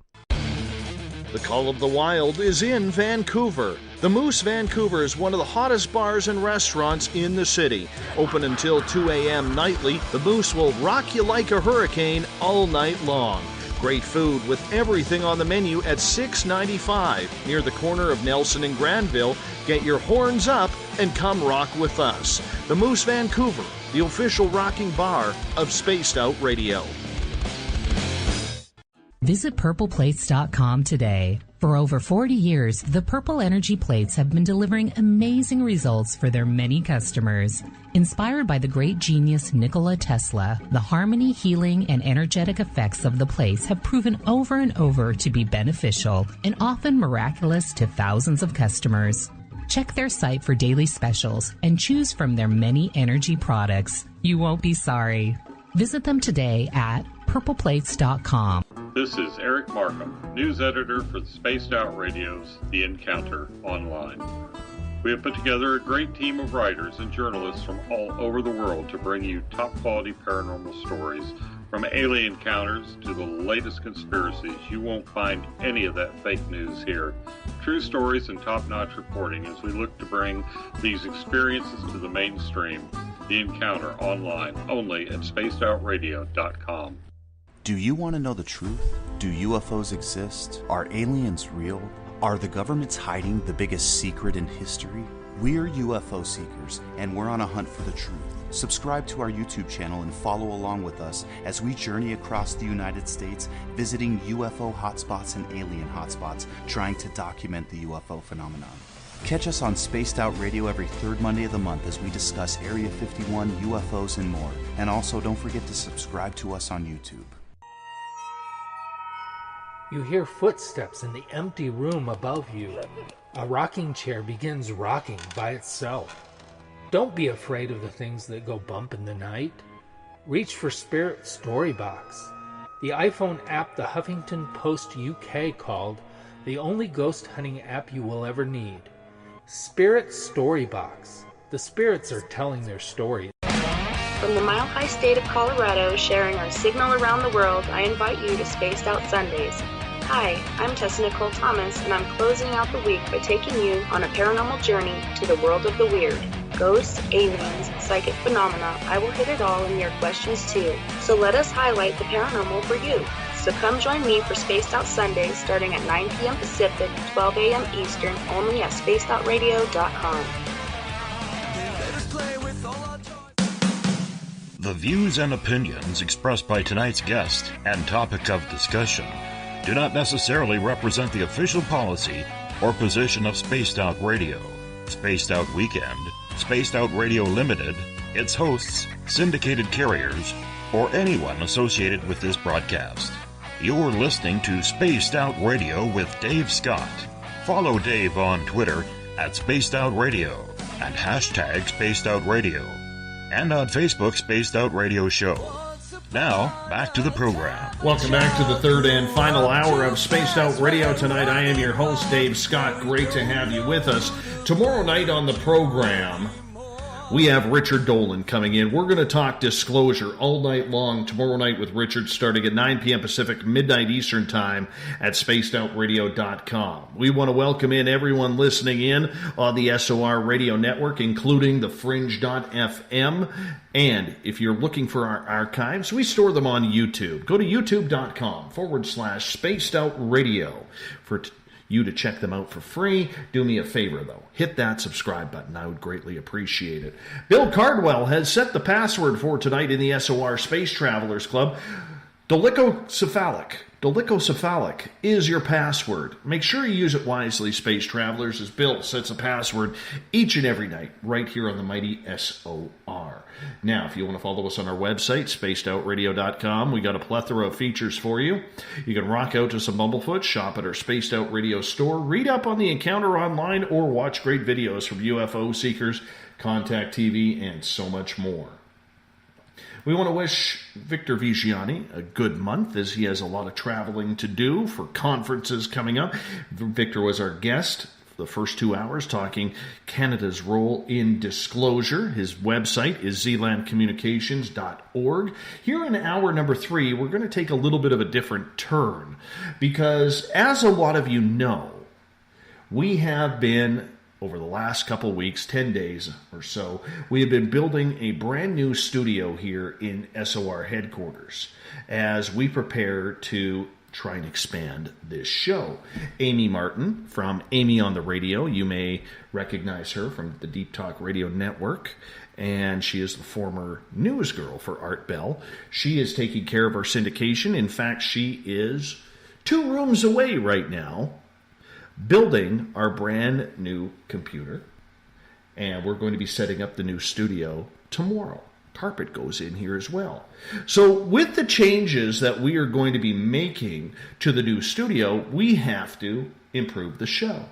The Call of the Wild is in Vancouver. The Moose Vancouver is one of the hottest bars and restaurants in the city. Open until 2 a.m. nightly, the Moose will rock you like a hurricane all night long. Great food with everything on the menu at $6.95 near the corner of Nelson and Granville. Get your horns up and come rock with us. The Moose Vancouver, the official rocking bar of Spaced Out Radio. Visit purpleplates.com today. For over 40 years, the Purple Energy Plates have been delivering amazing results for their many customers. Inspired by the great genius Nikola Tesla, the harmony, healing, and energetic effects of the plates have proven over and over to be beneficial and often miraculous to thousands of customers. Check their site for daily specials and choose from their many energy products. You won't be sorry. Visit them today at purpleplates.com. This is Eric Markham, news editor for the Spaced Out Radio's The Encounter Online. We have put together a great team of writers and journalists from all over the world to bring you top-quality paranormal stories, from alien encounters to the latest conspiracies. You won't find any of that fake news here. True stories and top-notch reporting as we look to bring these experiences to the mainstream. The Encounter Online, only at SpacedOutRadio.com. Do you want to know the truth? Do UFOs exist? Are aliens real? Are the governments hiding the biggest secret in history? We're UFO seekers, and we're on a hunt for the truth. Subscribe to our YouTube channel and follow along with us as we journey across the United States, visiting UFO hotspots and alien hotspots, trying to document the UFO phenomenon. Catch us on Spaced Out Radio every third Monday of the month as we discuss Area 51, UFOs, and more. And also, don't forget to subscribe to us on YouTube. You hear footsteps in the empty room above you. A rocking chair begins rocking by itself. Don't be afraid of the things that go bump in the night. Reach for Spirit Storybox, the iPhone app the Huffington Post UK called the only ghost hunting app you will ever need. Spirit Storybox. The spirits are telling their stories. From the mile-high state of Colorado, sharing our signal around the world, I invite you to Spaced Out Sundays. Hi, I'm Tessa Nicole Thomas, and I'm closing out the week by taking you on a paranormal journey to the world of the weird. Ghosts, aliens, psychic phenomena, I will hit it all in your questions too. So let us highlight the paranormal for you. So come join me for Spaced Out Sundays starting at 9 p.m. Pacific, 12 a.m. Eastern, only at spacedoutradio.com. The views and opinions expressed by tonight's guest and topic of discussion do not necessarily represent the official policy or position of Spaced Out Radio, Spaced Out Weekend, Spaced Out Radio Limited, its hosts, syndicated carriers, or anyone associated with this broadcast. You're listening to Spaced Out Radio with Dave Scott. Follow Dave on Twitter at Spaced Out Radio and hashtag Spaced Out Radio, and on Facebook Spaced Out Radio Show. Now, back to the program. Welcome back to the third and final hour of Spaced Out Radio tonight. I am your host, Dave Scott. Great to have you with us. Tomorrow night on the program, we have Richard Dolan coming in. We're going to talk disclosure all night long tomorrow night with Richard, starting at 9 p.m. Pacific, midnight Eastern Time at spacedoutradio.com. We want to welcome in everyone listening in on the SOR Radio Network, including the Fringe.fm. And if you're looking for our archives, we store them on YouTube. Go to youtube.com/spacedoutradio for you to check them out for free. Do me a favor, though. Hit that subscribe button. I would greatly appreciate it. Bill Cardwell has set the password for tonight in the SOR Space Travelers Club. Dolichocephalic. Dolichocephalic is your password. Make sure you use it wisely, Space Travelers, as Bill sets a password each and every night right here on the mighty SOR. Now, if you want to follow us on our website, spacedoutradio.com, we got a plethora of features for you. You can rock out to some Bumblefoot, shop at our Spaced Out Radio store, read up on the encounter online, or watch great videos from UFO seekers, Contact TV, and so much more. We want to wish Victor Viggianni a good month, as he has a lot of traveling to do for conferences coming up. Victor was our guest the first 2 hours talking Canada's role in disclosure. His website is zealandcommunications.org. Here in hour number 3, we're going to take a little bit of a different turn, because as a lot of you know, we have been, over the last couple weeks, 10 days or so, we have been building a brand new studio here in SOR headquarters as we prepare to try and expand this show. Amy Martin from Amy on the Radio, you may recognize her from the Deep Talk Radio Network, and she is the former news girl for Art Bell. She is taking care of our syndication. In fact, she is 2 rooms away right now, building our brand new computer, and we're going to be setting up the new studio tomorrow. Carpet goes in here as well. So with the changes that we are going to be making to the new studio, we have to improve the show.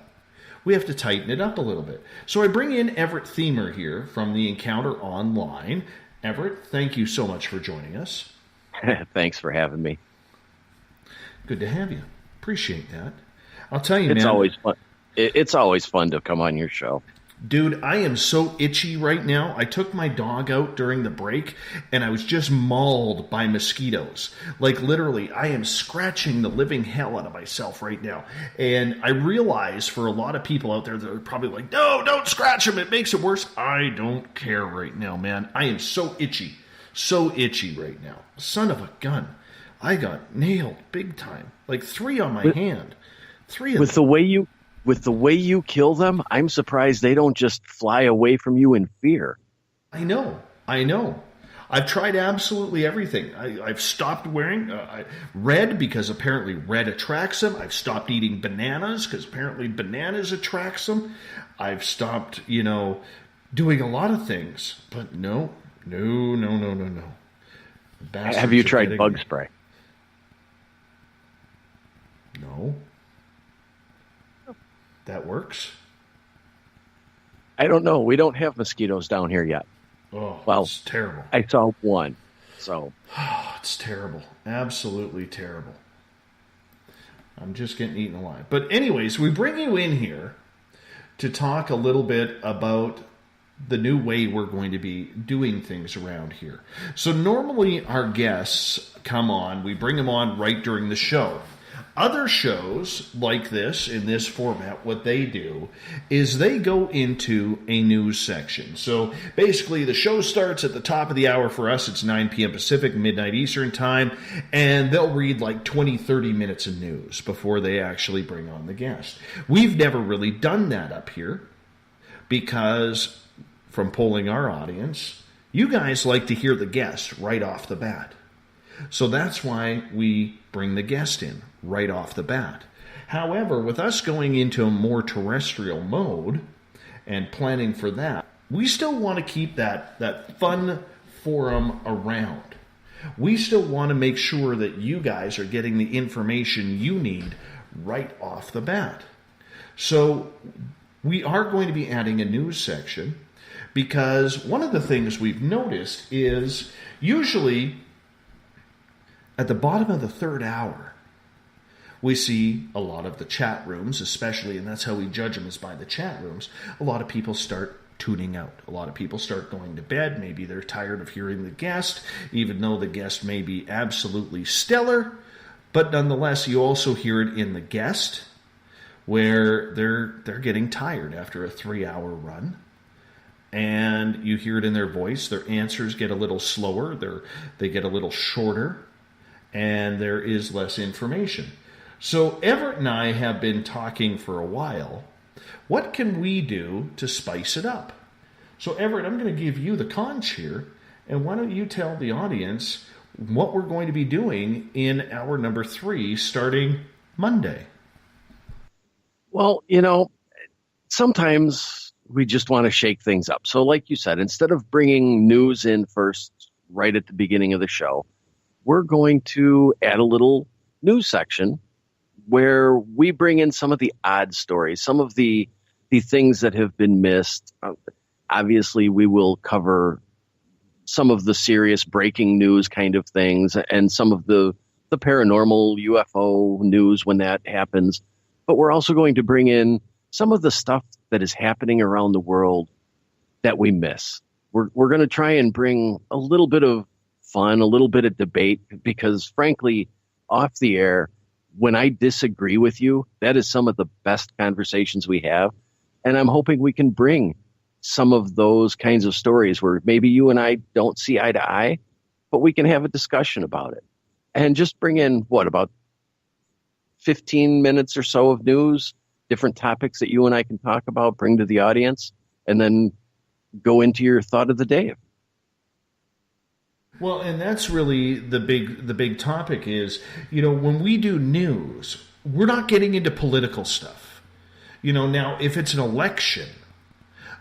We have to tighten it up a little bit. So I bring in Everett Thiemer here from the Encounter Online. Everett, thank you so much for joining us. Thanks for having me. Good to have you. Appreciate that. I'll tell you, it's man. Always fun. It's always fun to come on your show. Dude, I am so itchy right now. I took my dog out during the break, and I was just mauled by mosquitoes. Like, literally, I am scratching the living hell out of myself right now. And I realize for a lot of people out there that are probably like, no, don't scratch them. It makes it worse. I don't care right now, man. I am so itchy. So itchy right now. Son of a gun. I got nailed big time. Like 3 on my hand. 3 of with them. with the way you kill them, I'm surprised they don't just fly away from you in fear. I know. I've tried absolutely everything. I've stopped wearing red because apparently red attracts them. I've stopped eating bananas because apparently bananas attracts them. I've stopped, doing a lot of things. But no. Bastards Have you tried bug spray? No. That works? I don't know. We don't have mosquitoes down here yet. Oh, well, it's terrible. I saw one, so. It's terrible. Absolutely terrible. I'm just getting eaten alive. But anyways, we bring you in here to talk a little bit about the new way we're going to be doing things around here. So normally our guests come on, we bring them on right during the show. Other shows like this, in this format, what they do is they go into a news section. So basically the show starts at the top of the hour for us. It's 9 p.m. Pacific, midnight Eastern time. And they'll read like 20, 30 minutes of news before they actually bring on the guest. We've never really done that up here because, from polling our audience, you guys like to hear the guest right off the bat. So that's why we bring the guest in right off the bat. However, with us going into a more terrestrial mode and planning for that, we still want to keep that fun forum around. We still want to make sure that you guys are getting the information you need right off the bat. So we are going to be adding a news section because one of the things we've noticed is usually at the bottom of the third hour, we see a lot of the chat rooms, especially, and that's how we judge them, is by the chat rooms. A lot of people start tuning out. A lot of people start going to bed. Maybe they're tired of hearing the guest, even though the guest may be absolutely stellar. But nonetheless, you also hear it in the guest, where they're getting tired after a 3-hour run. And you hear it in their voice. Their answers get a little slower. They get a little shorter. And there is less information. So Everett and I have been talking for a while. What can we do to spice it up? So Everett, I'm going to give you the conch here. And why don't you tell the audience what we're going to be doing in hour number 3 starting Monday? Well, sometimes we just want to shake things up. So like you said, instead of bringing news in first right at the beginning of the show, we're going to add a little news section where we bring in some of the odd stories, some of the things that have been missed. Obviously, we will cover some of the serious breaking news kind of things and some of the paranormal UFO news when that happens. But we're also going to bring in some of the stuff that is happening around the world that we miss. We're going to try and bring a little bit of fun, a little bit of debate, because frankly, off the air, when I disagree with you, that is some of the best conversations we have. And I'm hoping we can bring some of those kinds of stories where maybe you and I don't see eye to eye, but we can have a discussion about it. And just bring in, about 15 minutes or so of news, different topics that you and I can talk about, bring to the audience, and then go into your thought of the day. Well, and that's really the big topic is, when we do news, we're not getting into political stuff. Now, if it's an election,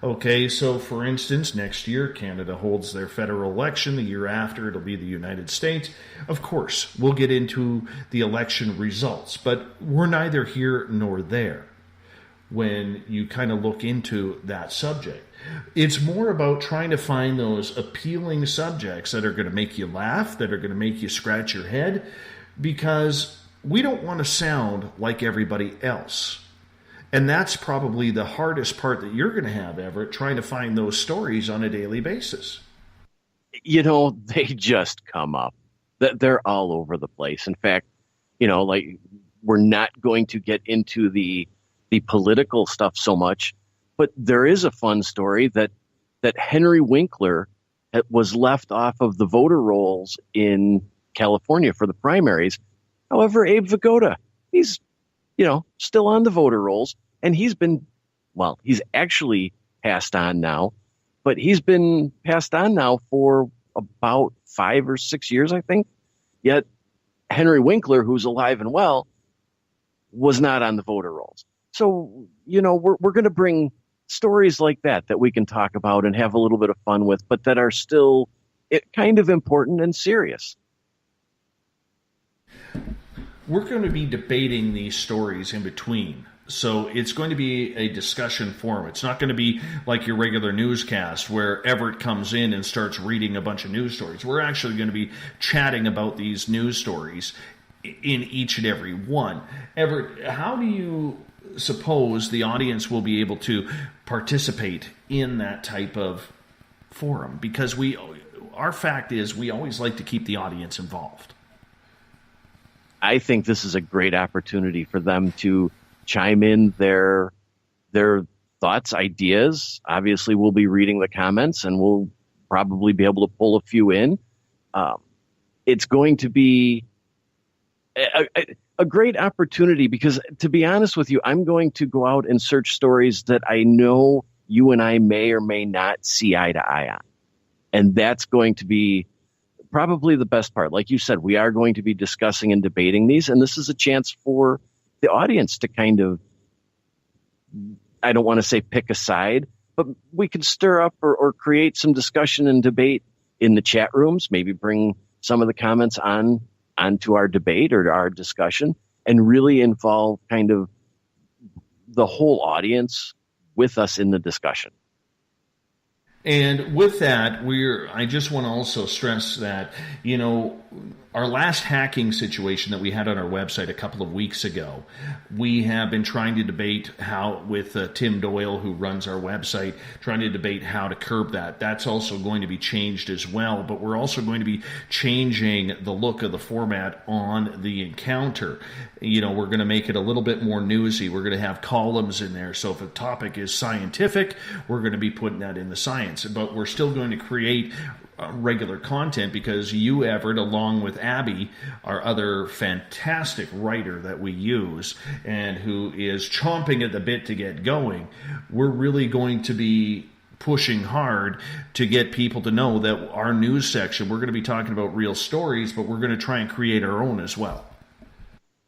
okay, so for instance, next year, Canada holds their federal election. The year after, it'll be the United States. Of course, we'll get into the election results, but we're neither here nor there when you kind of look into that subject. It's more about trying to find those appealing subjects that are going to make you laugh, that are going to make you scratch your head, because we don't want to sound like everybody else. And that's probably the hardest part that you're going to have, Everett, trying to find those stories on a daily basis. They just come up. They're all over the place. In fact, we're not going to get into the political stuff so much. But there is a fun story that Henry Winkler was left off of the voter rolls in California for the primaries. However, Abe Vigoda, he's, still on the voter rolls. And he's actually passed on now, but he's been passed on now for about 5 or 6 years, I think. Yet Henry Winkler, who's alive and well, was not on the voter rolls. So, we're going to bring stories like that we can talk about and have a little bit of fun with, but that are still kind of important and serious. We're going to be debating these stories in between. So it's going to be a discussion forum. It's not going to be like your regular newscast where Everett comes in and starts reading a bunch of news stories. We're actually going to be chatting about these news stories in each and every one. Everett, how do you suppose the audience will be able to participate in that type of forum? Because our fact is we always like to keep the audience involved. I think this is a great opportunity for them to chime in their thoughts, ideas. Obviously, we'll be reading the comments, and we'll probably be able to pull a few in. It's going to be a great opportunity because, to be honest with you, I'm going to go out and search stories that I know you and I may or may not see eye to eye on. And that's going to be probably the best part. Like you said, we are going to be discussing and debating these, and this is a chance for the audience to kind of, I don't want to say pick a side, but we can stir up or create some discussion and debate in the chat rooms, maybe bring some of the comments onto our debate or our discussion, and really involve kind of the whole audience with us in the discussion. And with that, I just want to also stress that, our last hacking situation that we had on our website a couple of weeks ago, we have been trying to debate how, with Tim Doyle, who runs our website, trying to debate how to curb that. That's also going to be changed as well, but we're also going to be changing the look of the format on the encounter. We're going to make it a little bit more newsy. We're going to have columns in there. So if a topic is scientific, we're going to be putting that in the science. But we're still going to create regular content because you, Everett, along with Abby, our other fantastic writer that we use and who is chomping at the bit to get going, we're really going to be pushing hard to get people to know that our news section, we're going to be talking about real stories, but we're going to try and create our own as well.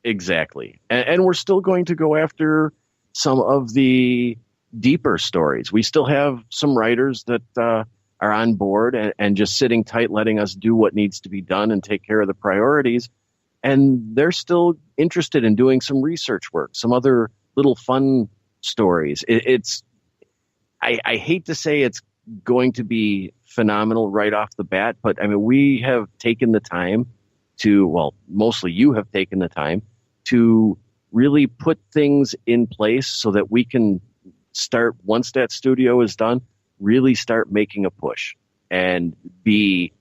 Exactly. And we're still going to go after some of the deeper stories. We still have some writers that are on board and just sitting tight, letting us do what needs to be done and take care of the priorities. And they're still interested in doing some research work, some other little fun stories. I hate to say it's going to be phenomenal right off the bat, but I mean, we have taken the time mostly you have taken the time to really put things in place so that we can start, once that studio is done, really start making a push and be,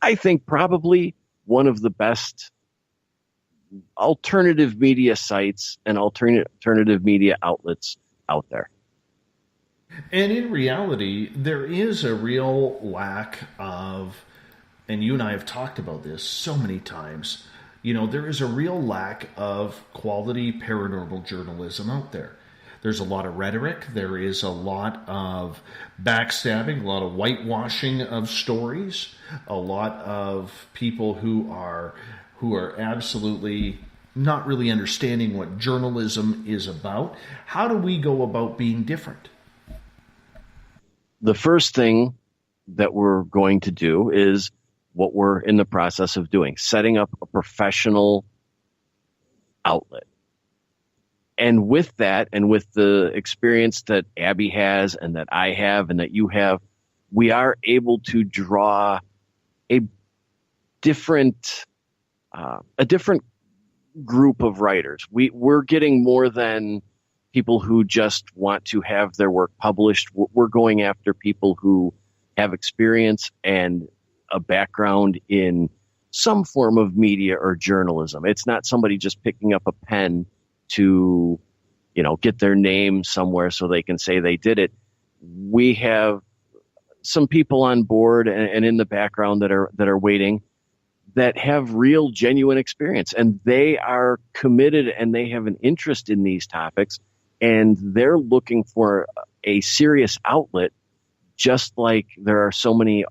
I think, probably one of the best alternative media sites and alternative media outlets out there. And in reality, there is a real lack of, and you and I have talked about this so many times, there is a real lack of quality paranormal journalism out there. There's a lot of rhetoric. There is a lot of backstabbing, a lot of whitewashing of stories, a lot of people who are absolutely not really understanding what journalism is about. How do we go about being different? The first thing that we're going to do is what we're in the process of doing, setting up a professional outlet. And with that, and with the experience that Abby has and that I have and that you have, we are able to draw a different group of writers. We're getting more than people who just want to have their work published. We're going after people who have experience and a background in some form of media or journalism. It's not somebody just picking up a pen to, get their name somewhere so they can say they did it. We have some people on board and in the background that are waiting that have real, genuine experience, and they are committed and they have an interest in these topics, and they're looking for a serious outlet, just like there are so many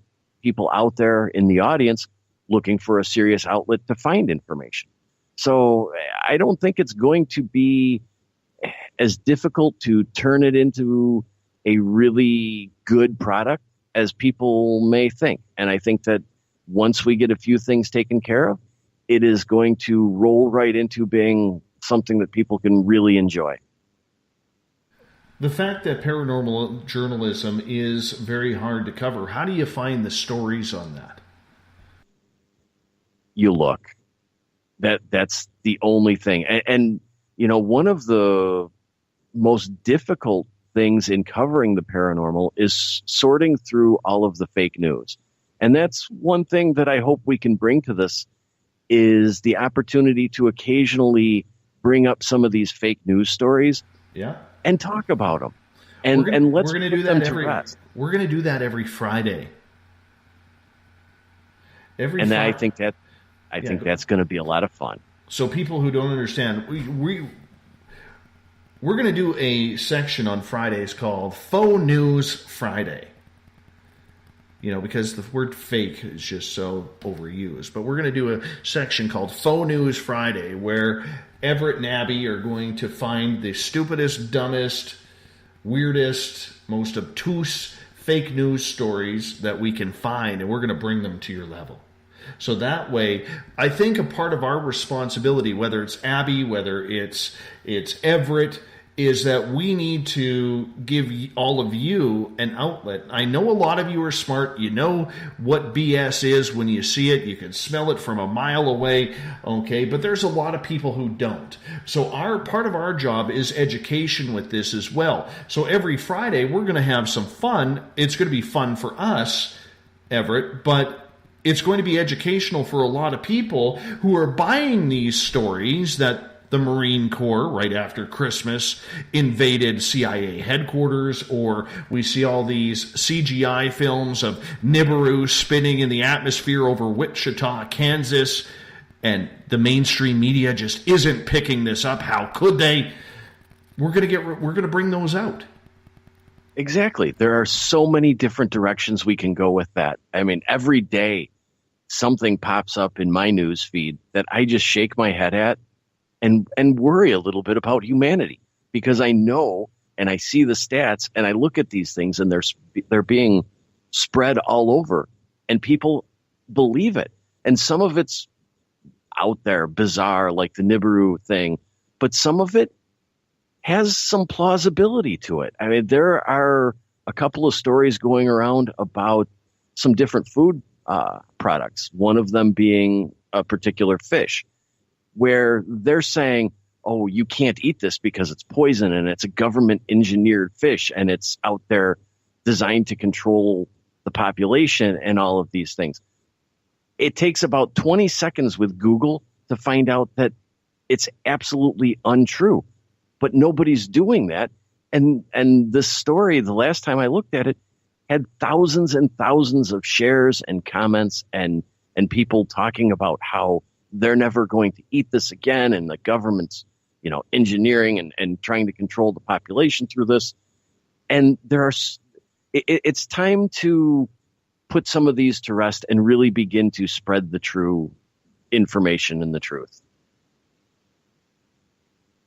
people out there in the audience looking for a serious outlet to find information. So I don't think it's going to be as difficult to turn it into a really good product as people may think. And I think that once we get a few things taken care of, it is going to roll right into being something that people can really enjoy. The fact that paranormal journalism is very hard to cover, how do you find the stories on that? You look. That's the only thing. And you know, one of the most difficult things in covering the paranormal is sorting through all of the fake news. And that's one thing that I hope we can bring to this, is the opportunity to occasionally bring up some of these fake news stories, and talk about them. And let's put them to rest. We're going to do that every Friday. I think that's going to be a lot of fun. So people who don't understand, we're going to do a section on Fridays called Faux News Friday. You know, because the word fake is just so overused. But we're going to do a section called Faux News Friday, where Everett and Abby are going to find the stupidest, dumbest, weirdest, most obtuse fake news stories that we can find, and we're going to bring them to your level. So that way, I think a part of our responsibility, whether it's Abby, whether it's Everett, is that we need to give all of you an outlet. I know a lot of you are smart. You know what BS is when you see it. You can smell it from a mile away, okay? But there's a lot of people who don't. So part of our job is education with this as well. So every Friday, we're going to have some fun. It's going to be fun for us, Everett, but it's going to be educational for a lot of people who are buying these stories that the Marine Corps, right after Christmas, invaded CIA headquarters, or we see all these CGI films of Nibiru spinning in the atmosphere over Wichita, Kansas, and the mainstream media just isn't picking this up. How could they? We're going to bring those out. Exactly. There are so many different directions we can go with that. I mean, every day something pops up in my news feed that I just shake my head at and worry a little bit about humanity, because I know and I see the stats and I look at these things and they're being spread all over and people believe it. And some of it's out there, bizarre, like the Nibiru thing, but some of it has some plausibility to it. I mean, there are a couple of stories going around about some different food products, one of them being a particular fish, where they're saying, oh, you can't eat this because it's poison and it's a government engineered fish and it's out there designed to control the population and all of these things. It takes about 20 seconds with Google to find out that it's absolutely untrue, but nobody's doing that. And this story, the last time I looked at it, had thousands and thousands of shares and comments and people talking about how they're never going to eat this again, and the government's, engineering and trying to control the population through this. And it's time to put some of these to rest and really begin to spread the true information and the truth.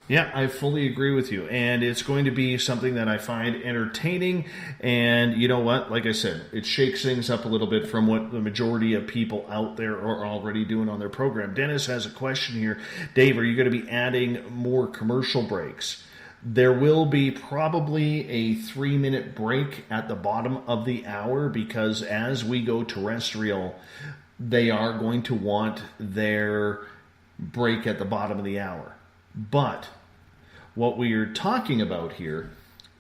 Yeah, I fully agree with you. And it's going to be something that I find entertaining. And you know what? Like I said, it shakes things up a little bit from what the majority of people out there are already doing on their program. Dennis has a question here. Dave, are you going to be adding more commercial breaks? There will be probably a 3-minute break at the bottom of the hour, because as we go terrestrial, they are going to want their break at the bottom of the hour. But what we are talking about here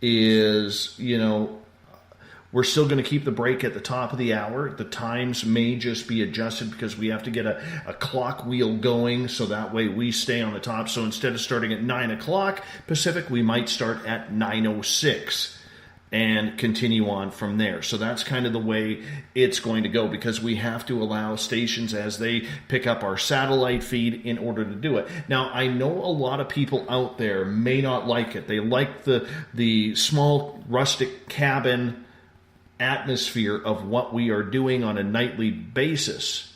is, we're still going to keep the break at the top of the hour. The times may just be adjusted because we have to get a clock wheel going, so that way we stay on the top. So instead of starting at 9 o'clock Pacific, we might start at 9:06. and continue on from there. So that's kind of the way it's going to go, because we have to allow stations as they pick up our satellite feed in order to do it. Now, I know a lot of people out there may not like it. They like the small rustic cabin atmosphere of what we are doing on a nightly basis.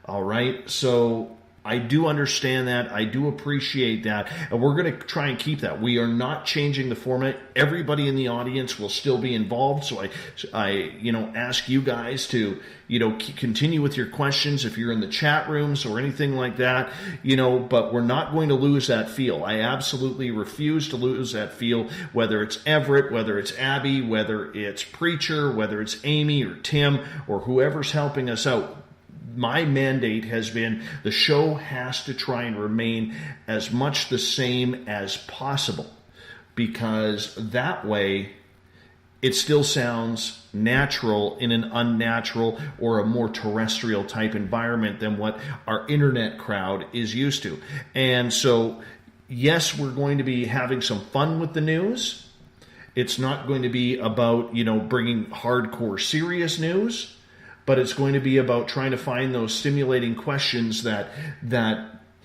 All right? So I do understand that. I do appreciate that. And we're going to try and keep that. We are not changing the format. Everybody in the audience will still be involved. So I ask you guys to, continue with your questions if you're in the chat rooms or anything like that, but we're not going to lose that feel. I absolutely refuse to lose that feel, whether it's Everett, whether it's Abby, whether it's Preacher, whether it's Amy or Tim or whoever's helping us out. My mandate has been the show has to try and remain as much the same as possible, because that way it still sounds natural in an unnatural or a more terrestrial type environment than what our internet crowd is used to. And so, yes, we're going to be having some fun with the news. It's not going to be about, bringing hardcore serious news, but it's going to be about trying to find those stimulating questions that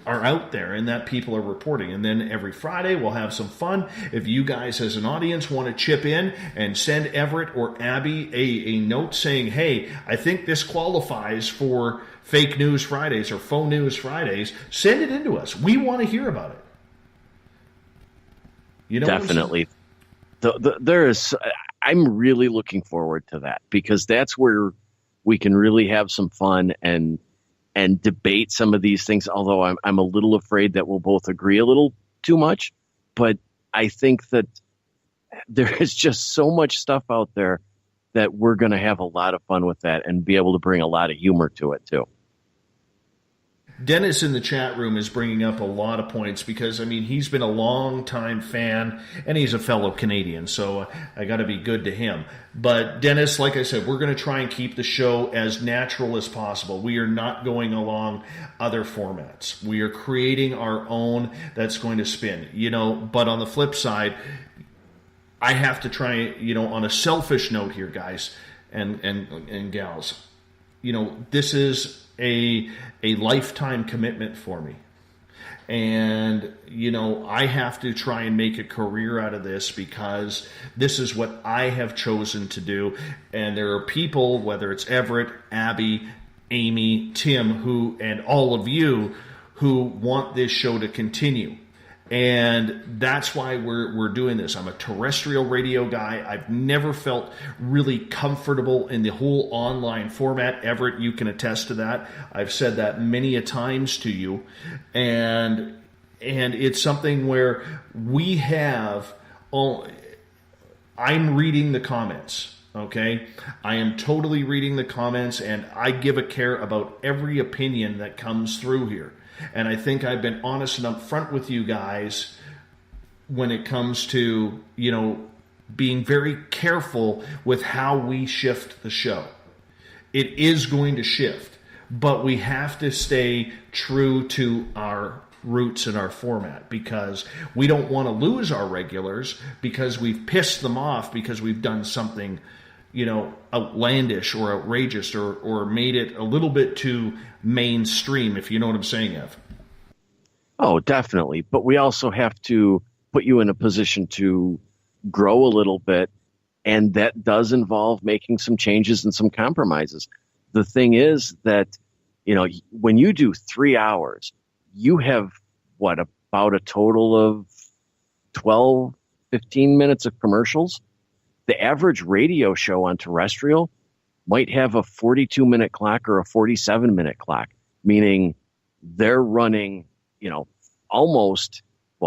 are out there and that people are reporting. And then every Friday we'll have some fun. If you guys as an audience want to chip in and send Everett or Abby a note saying, hey, I think this qualifies for Fake News Fridays or Faux News Fridays, send it into us. We want to hear about it. Definitely. I'm really looking forward to that, because that's where we can really have some fun and debate some of these things, although I'm a little afraid that we'll both agree a little too much. But I think that there is just so much stuff out there that we're going to have a lot of fun with that and be able to bring a lot of humor to it too. Dennis in the chat room is bringing up a lot of points because, he's been a long-time fan, and he's a fellow Canadian, so I got to be good to him. But Dennis, like I said, we're going to try and keep the show as natural as possible. We are not going along other formats. We are creating our own that's going to spin, But on the flip side, I have to try, on a selfish note here, guys and gals, this is a lifetime commitment for me. And, I have to try and make a career out of this because this is what I have chosen to do. And there are people, whether it's Everett, Abby, Amy, Tim, and all of you who want this show to continue. And that's why we're doing this. I'm a terrestrial radio guy. I've never felt really comfortable in the whole online format. Everett, you can attest to that. I've said that many a times to you. And it's something where we have I'm reading the comments. Okay, I am totally reading the comments, and I give a care about every opinion that comes through here. And I think I've been honest and upfront with you guys when it comes to, being very careful with how we shift the show. It is going to shift, but we have to stay true to our roots and our format, because we don't want to lose our regulars because we've pissed them off because we've done something outlandish or outrageous or made it a little bit too mainstream, if you know what I'm saying, Ev. Oh, definitely. But we also have to put you in a position to grow a little bit, and that does involve making some changes and some compromises. The thing is that, when you do 3 hours, you have, about a total of 12, 15 minutes of commercials? The average radio show on terrestrial might have a 42-minute clock or a 47-minute clock, meaning they're running, almost,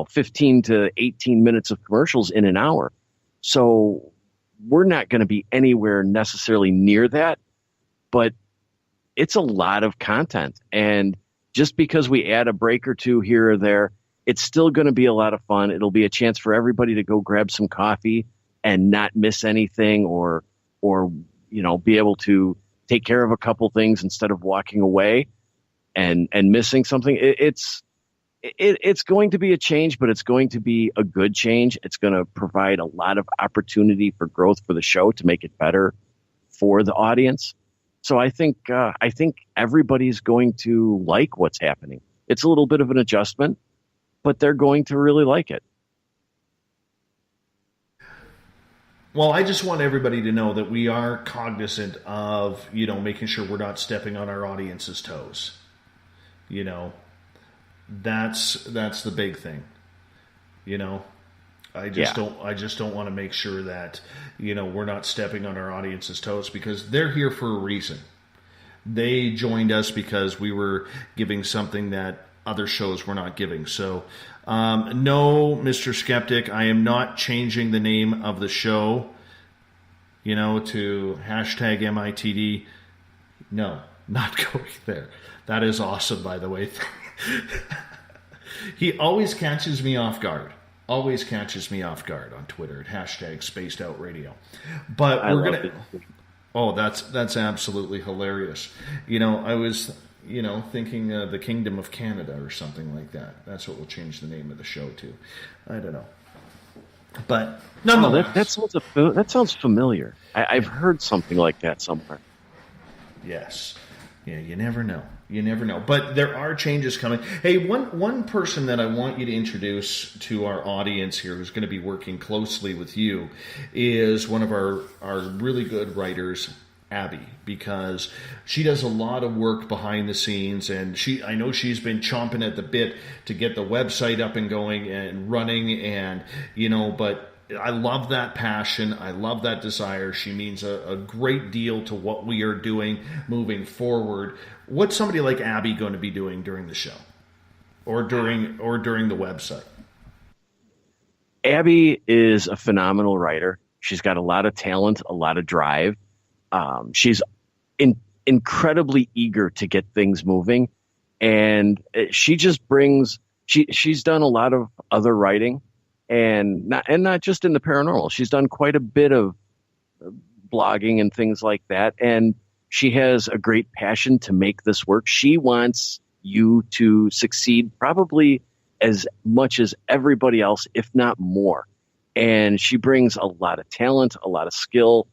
15 to 18 minutes of commercials in an hour. So we're not going to be anywhere necessarily near that, but it's a lot of content. And just because we add a break or two here or there, it's still going to be a lot of fun. It'll be a chance for everybody to go grab some coffee and not miss anything, or be able to take care of a couple things instead of walking away and missing something. it's going to be a change, but it's going to be a good change. It's going to provide a lot of opportunity for growth for the show to make it better for the audience. So I think everybody's going to like what's happening. It's a little bit of an adjustment, but they're going to really like it. Well, I just want everybody to know that we are cognizant of, making sure we're not stepping on our audience's toes. That's the big thing. I just don't want to make sure that, we're not stepping on our audience's toes, because they're here for a reason. They joined us because we were giving something that other shows were not giving. So, no, Mr. Skeptic, I am not changing the name of the show, to hashtag MITD. No, not going there. That is awesome, by the way. He always catches me off guard. Always catches me off guard on Twitter at hashtag Spaced Out Radio. But we're gonna. Oh, that's absolutely hilarious. I was thinking the Kingdom of Canada or something like that. That's what we'll change the name of the show to. I don't know. But nonetheless, that sounds familiar. I've heard something like that somewhere. Yes. Yeah, you never know. You never know. But there are changes coming. Hey, one person that I want you to introduce to our audience here, who's going to be working closely with you, is one of our really good writers, Abby, because she does a lot of work behind the scenes, and I know she's been chomping at the bit to get the website up and going and running, and but I love that passion. I love that desire. She means a great deal to what we are doing moving forward. What's somebody like Abby going to be doing during the show or during the website? Abby is a phenomenal writer. She's got a lot of talent, a lot of drive. She's incredibly eager to get things moving, and she just brings. She's done a lot of other writing, and not just in the paranormal. She's done quite a bit of blogging and things like that, and she has a great passion to make this work. She wants you to succeed probably as much as everybody else, if not more. And she brings a lot of talent, a lot of skill.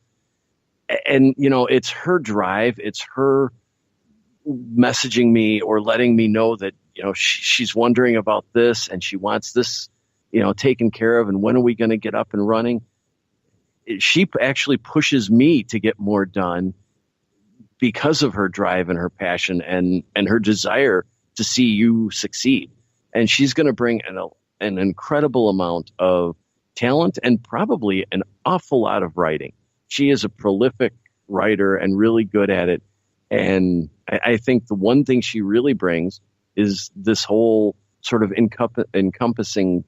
And, it's her drive. It's her messaging me or letting me know that, she's wondering about this and she wants this, taken care of. And when are we going to get up and running? She actually pushes me to get more done because of her drive and her passion and her desire to see you succeed. And she's going to bring an incredible amount of talent and probably an awful lot of writing. She is a prolific writer and really good at it. And I think the one thing she really brings is this whole sort of encompassing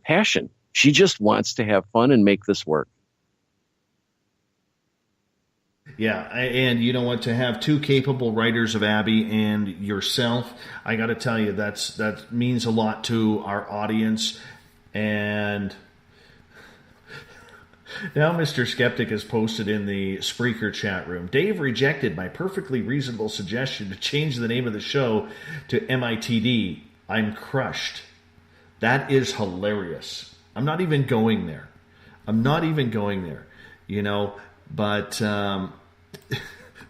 passion. She just wants to have fun and make this work. Yeah, and you know what? To have two capable writers of Abby and yourself, I got to tell you, that means a lot to our audience. And now Mr. Skeptic has posted in the Spreaker chat room, Dave rejected my perfectly reasonable suggestion to change the name of the show to MITD. I'm crushed. That is hilarious. I'm not even going there. But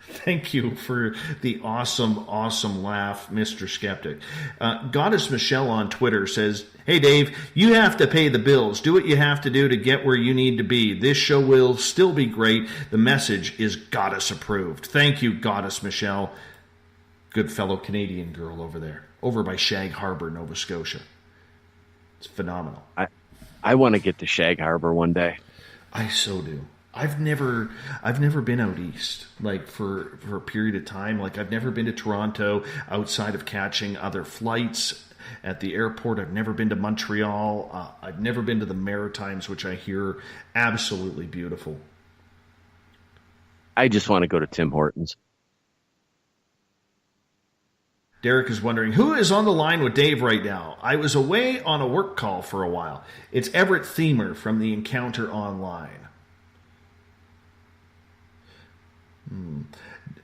thank you for the awesome laugh, Mr. Skeptic. Goddess Michelle on Twitter says, hey, Dave, you have to pay the bills. Do what you have to do to get where you need to be. This show will still be great. The message is Goddess approved. Thank you, Goddess Michelle. Good fellow Canadian girl over there, over by Shag Harbor, Nova Scotia. It's phenomenal. I want to get to Shag Harbor one day. I so do. I've never been out east, like for a period of time. Like I've never been to Toronto outside of catching other flights at the airport. I've never been to Montreal. I've never been to the Maritimes, which I hear absolutely beautiful. I just want to go to Tim Hortons. Derek is wondering, who is on the line with Dave right now? I was away on a work call for a while. It's Everett Thiemer from the Encounter Online.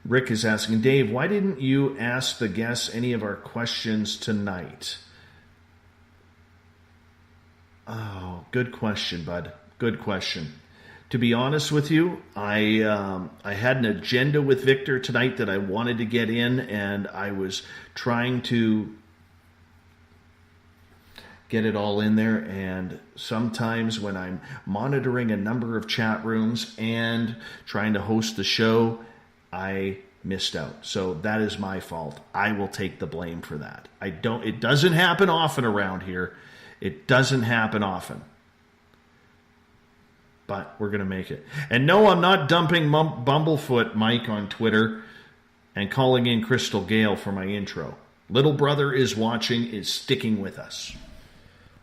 Rick is asking, Dave, why didn't you ask the guests any of our questions tonight? Oh, good question, bud. Good question. To be honest with you, I had an agenda with Victor tonight that I wanted to get in, and I was trying to get it all in there. And sometimes when I'm monitoring a number of chat rooms and trying to host the show, I missed out. So that is my fault. I will take the blame for that. It doesn't happen often around here. It doesn't happen often. But we're going to make it. And no, I'm not dumping Bumblefoot Mike on Twitter and calling in Crystal Gale for my intro. Little Brother is watching, is sticking with us.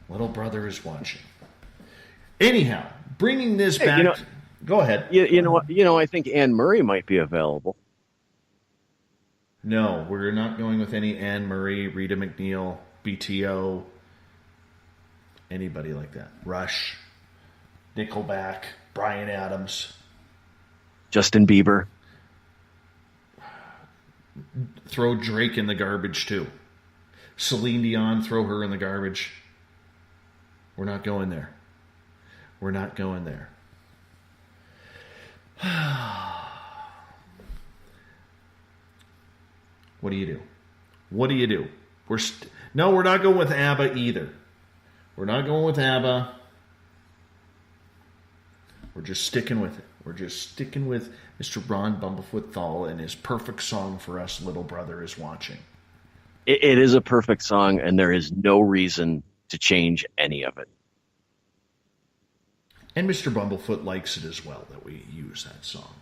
Little Brother is watching. Anyhow, bringing this back. Go ahead. You know what? I think Anne Murray might be available. No, we're not going with any Anne Murray, Rita McNeil, BTO, anybody like that. Rush, Nickelback, Bryan Adams, Justin Bieber. Throw Drake in the garbage too. Celine Dion, throw her in the garbage. We're not going there. We're not going there. What do you do? What do you do? No, we're not going with ABBA either. We're not going with ABBA. We're just sticking with it. We're just sticking with Mr. Ron Bumblefoot THAL and his perfect song for us, Little Brother is Watching. It is a perfect song, and there is no reason to change any of it. And Mr. Bumblefoot likes it as well that we use that song.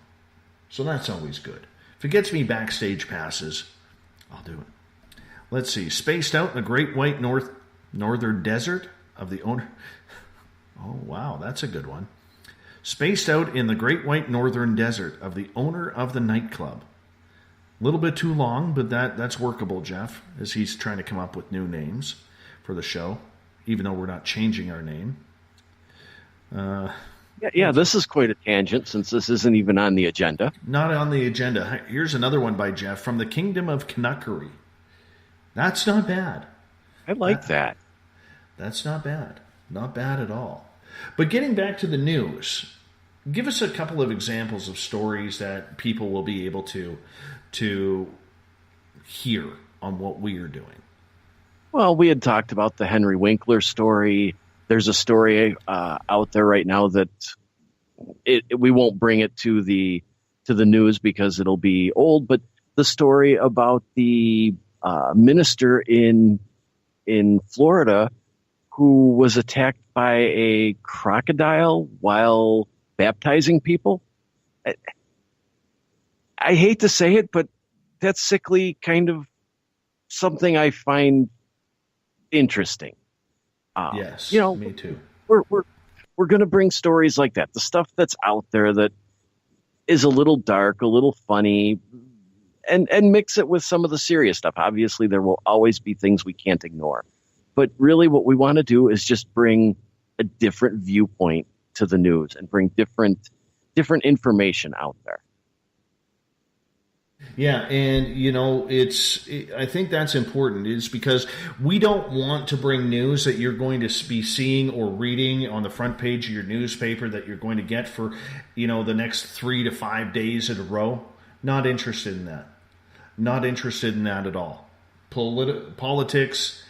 So that's always good. If it gets me backstage passes, I'll do it. Let's see. Spaced out in the Great White Northern Desert of the owner. Oh, wow. That's a good one. Spaced out in the Great White Northern Desert of the owner of the nightclub. A little bit too long, but that's workable, Jeff, as he's trying to come up with new names for the show, even though we're not changing our name. Yeah, this is quite a tangent since this isn't even on the agenda. Not on the agenda. Here's another one by Jeff. From the Kingdom of Canuckery. That's not bad. I like that. That's not bad. Not bad at all. But getting back to the news, give us a couple of examples of stories that people will be able to hear on what we are doing. Well, we had talked about the Henry Winkler story. There's a story out there right now that we won't bring it to the news because it'll be old. But the story about the minister in Florida who was attacked by a crocodile while baptizing people. I hate to say it, but that's sickly kind of something I find interesting. Yes, me too. We're going to bring stories like that, the stuff that's out there that is a little dark, a little funny, and mix it with some of the serious stuff. Obviously, there will always be things we can't ignore. But really what we want to do is just bring a different viewpoint to the news and bring different information out there. Yeah, and I think that's important, is because we don't want to bring news that you're going to be seeing or reading on the front page of your newspaper that you're going to get for, the next 3 to 5 days in a row. Not interested in that. Not interested in that at all. Politics,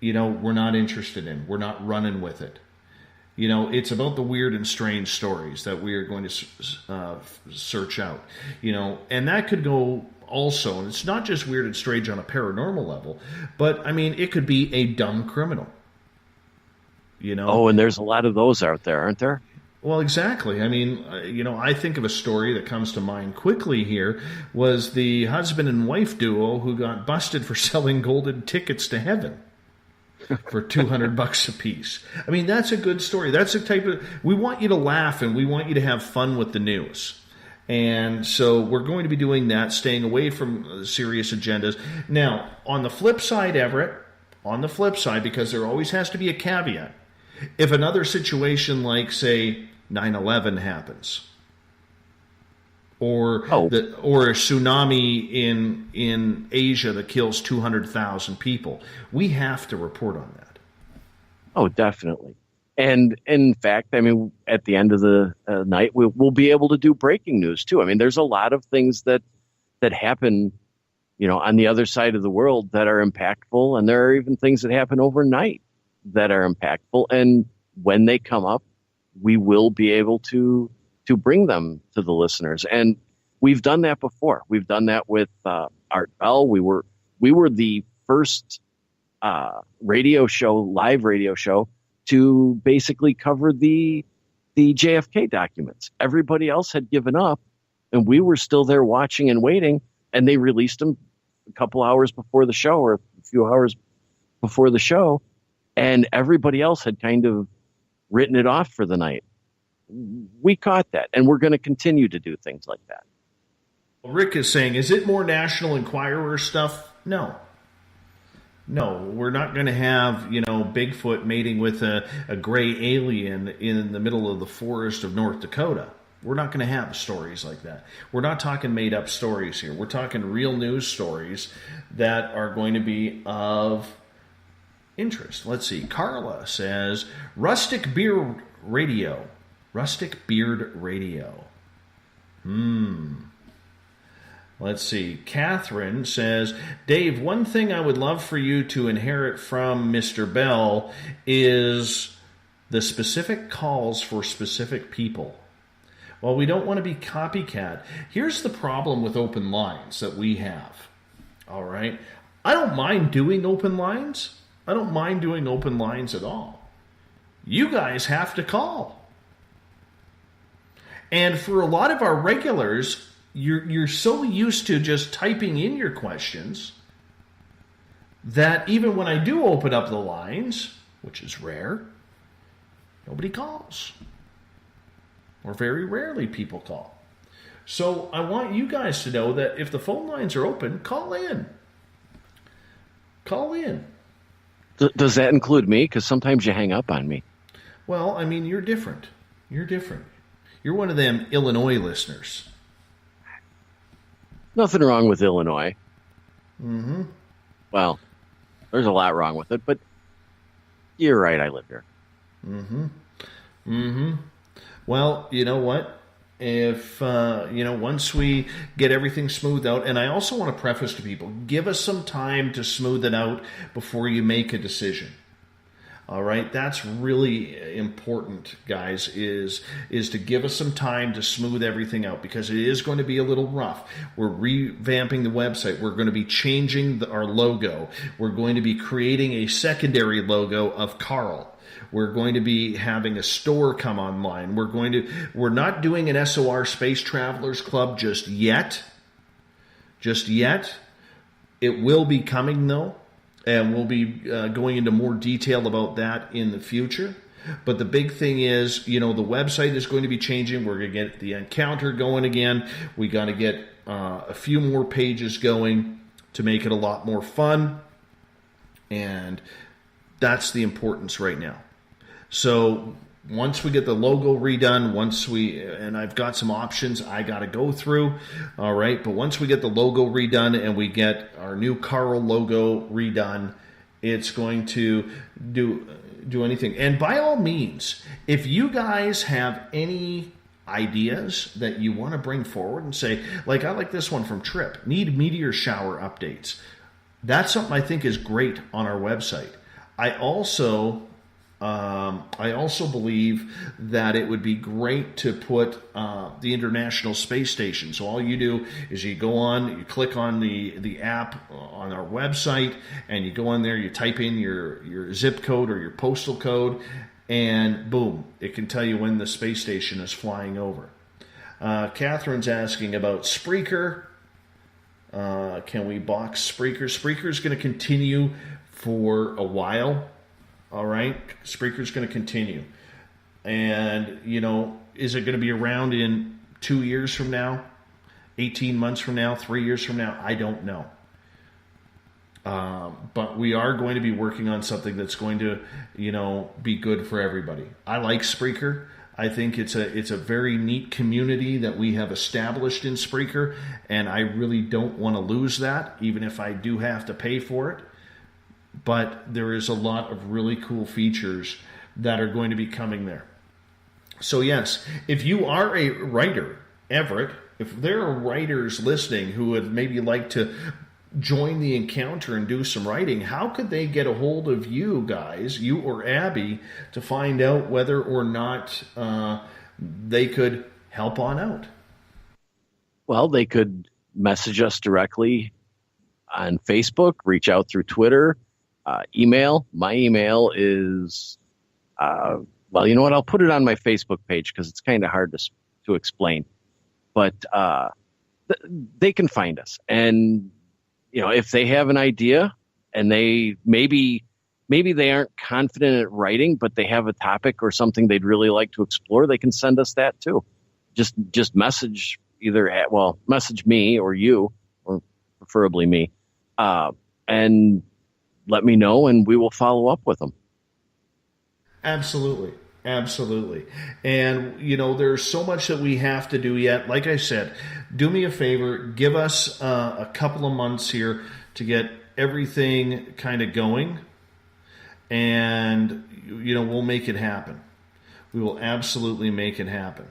we're not interested in. We're not running with it. It's about the weird and strange stories that we are going to search out, and that could go also, and it's not just weird and strange on a paranormal level, but it could be a dumb criminal, Oh, and there's a lot of those out there, aren't there? Well, exactly. I think of a story that comes to mind quickly here was the husband and wife duo who got busted for selling golden tickets to heaven. For $200 a piece. That's a good story. That's the type of, we want you to laugh and we want you to have fun with the news. And so we're going to be doing that, staying away from serious agendas. Now, on the flip side, Everett, because there always has to be a caveat, if another situation like, say, 9/11 happens, or a tsunami in Asia that kills 200,000 people, we have to report on that. Oh, definitely. And in fact, I mean, at the end of the night, we'll be able to do breaking news too. I mean, there's a lot of things that happen, on the other side of the world that are impactful. And there are even things that happen overnight that are impactful. And when they come up, we will be able to bring them to the listeners. And we've done that before. We've done that with Art Bell. We were the first live radio show to basically cover the JFK documents. Everybody else had given up, and we were still there watching and waiting, and they released them a couple hours before the show, or a few hours before the show, and everybody else had kind of written it off for the night. We caught that, and we're going to continue to do things like that. Rick is saying, is it more National Enquirer stuff? No, we're not going to have, Bigfoot mating with a gray alien in the middle of the forest of North Dakota. We're not going to have stories like that. We're not talking made up stories here. We're talking real news stories that are going to be of interest. Let's see. Carla says, Rustic Beard Radio. Let's see. Catherine says, Dave, one thing I would love for you to inherit from Mr. Bell is the specific calls for specific people. Well, we don't want to be copycat. Here's the problem with open lines that we have. All right? I don't mind doing open lines. I don't mind doing open lines at all. You guys have to call. And for a lot of our regulars, you're so used to just typing in your questions that even when I do open up the lines, which is rare, nobody calls. Or very rarely people call. So I want you guys to know that if the phone lines are open, call in. Call in. Does that include me? Because sometimes you hang up on me. Well, I mean, you're different. You're one of them Illinois listeners. Nothing wrong with Illinois. Mm-hmm. Well, there's a lot wrong with it, but you're right, I live here. Mm-hmm. Mm-hmm. Well, you know what? If, once we get everything smoothed out, and I also want to preface to people, give us some time to smooth it out before you make a decision. All right, that's really important, guys, is to give us some time to smooth everything out, because it is going to be a little rough. We're revamping the website. We're going to be changing our logo. We're going to be creating a secondary logo of Carl. We're going to be having a store come online. We're not doing an SOR Space Travelers Club just yet. It will be coming, though. And we'll be going into more detail about that in the future. But the big thing is, the website is going to be changing. We're going to get the encounter going again. We got to get a few more pages going to make it a lot more fun. And that's the importance right now. So once we get the logo redone, and I've got some options I got to go through, all right, but once we get the logo redone and we get our new Carl logo redone, it's going to do anything. And by all means, if you guys have any ideas that you want to bring forward and say, like I like this one from Trip, need meteor shower updates. That's something I think is great on our website. I also believe that it would be great to put the International Space Station. So all you do is you click on the app on our website, and you go on there, you type in your zip code or your postal code, and boom, it can tell you when the space station is flying over. Catherine's asking about Spreaker. Can we box Spreaker? Spreaker is going to continue for a while. All right, Spreaker's going to continue. And, is it going to be around in 2 years from now, 18 months from now, 3 years from now? I don't know. But we are going to be working on something that's going to, be good for everybody. I like Spreaker. I think it's a very neat community that we have established in Spreaker, and I really don't want to lose that, even if I do have to pay for it. But there is a lot of really cool features that are going to be coming there. So yes, if you are a writer, Everett, if there are writers listening who would maybe like to join the encounter and do some writing, how could they get a hold of you guys, you or Abby, to find out whether or not they could help on out? Well, they could message us directly on Facebook, reach out through Twitter, email. My email is, well, you know what? I'll put it on my Facebook page because it's kind of hard to explain. But they can find us. And, you know, if they have an idea and they maybe they aren't confident at writing, but they have a topic or something they'd really like to explore, they can send us that too. Just message message me or you, or preferably me, and let me know, and we will follow up with them. Absolutely. And, you know, there's so much that we have to do yet. Like I said, do me a favor, give us a couple of months here to get everything kind of going, and, you know, we'll make it happen. We will absolutely make it happen.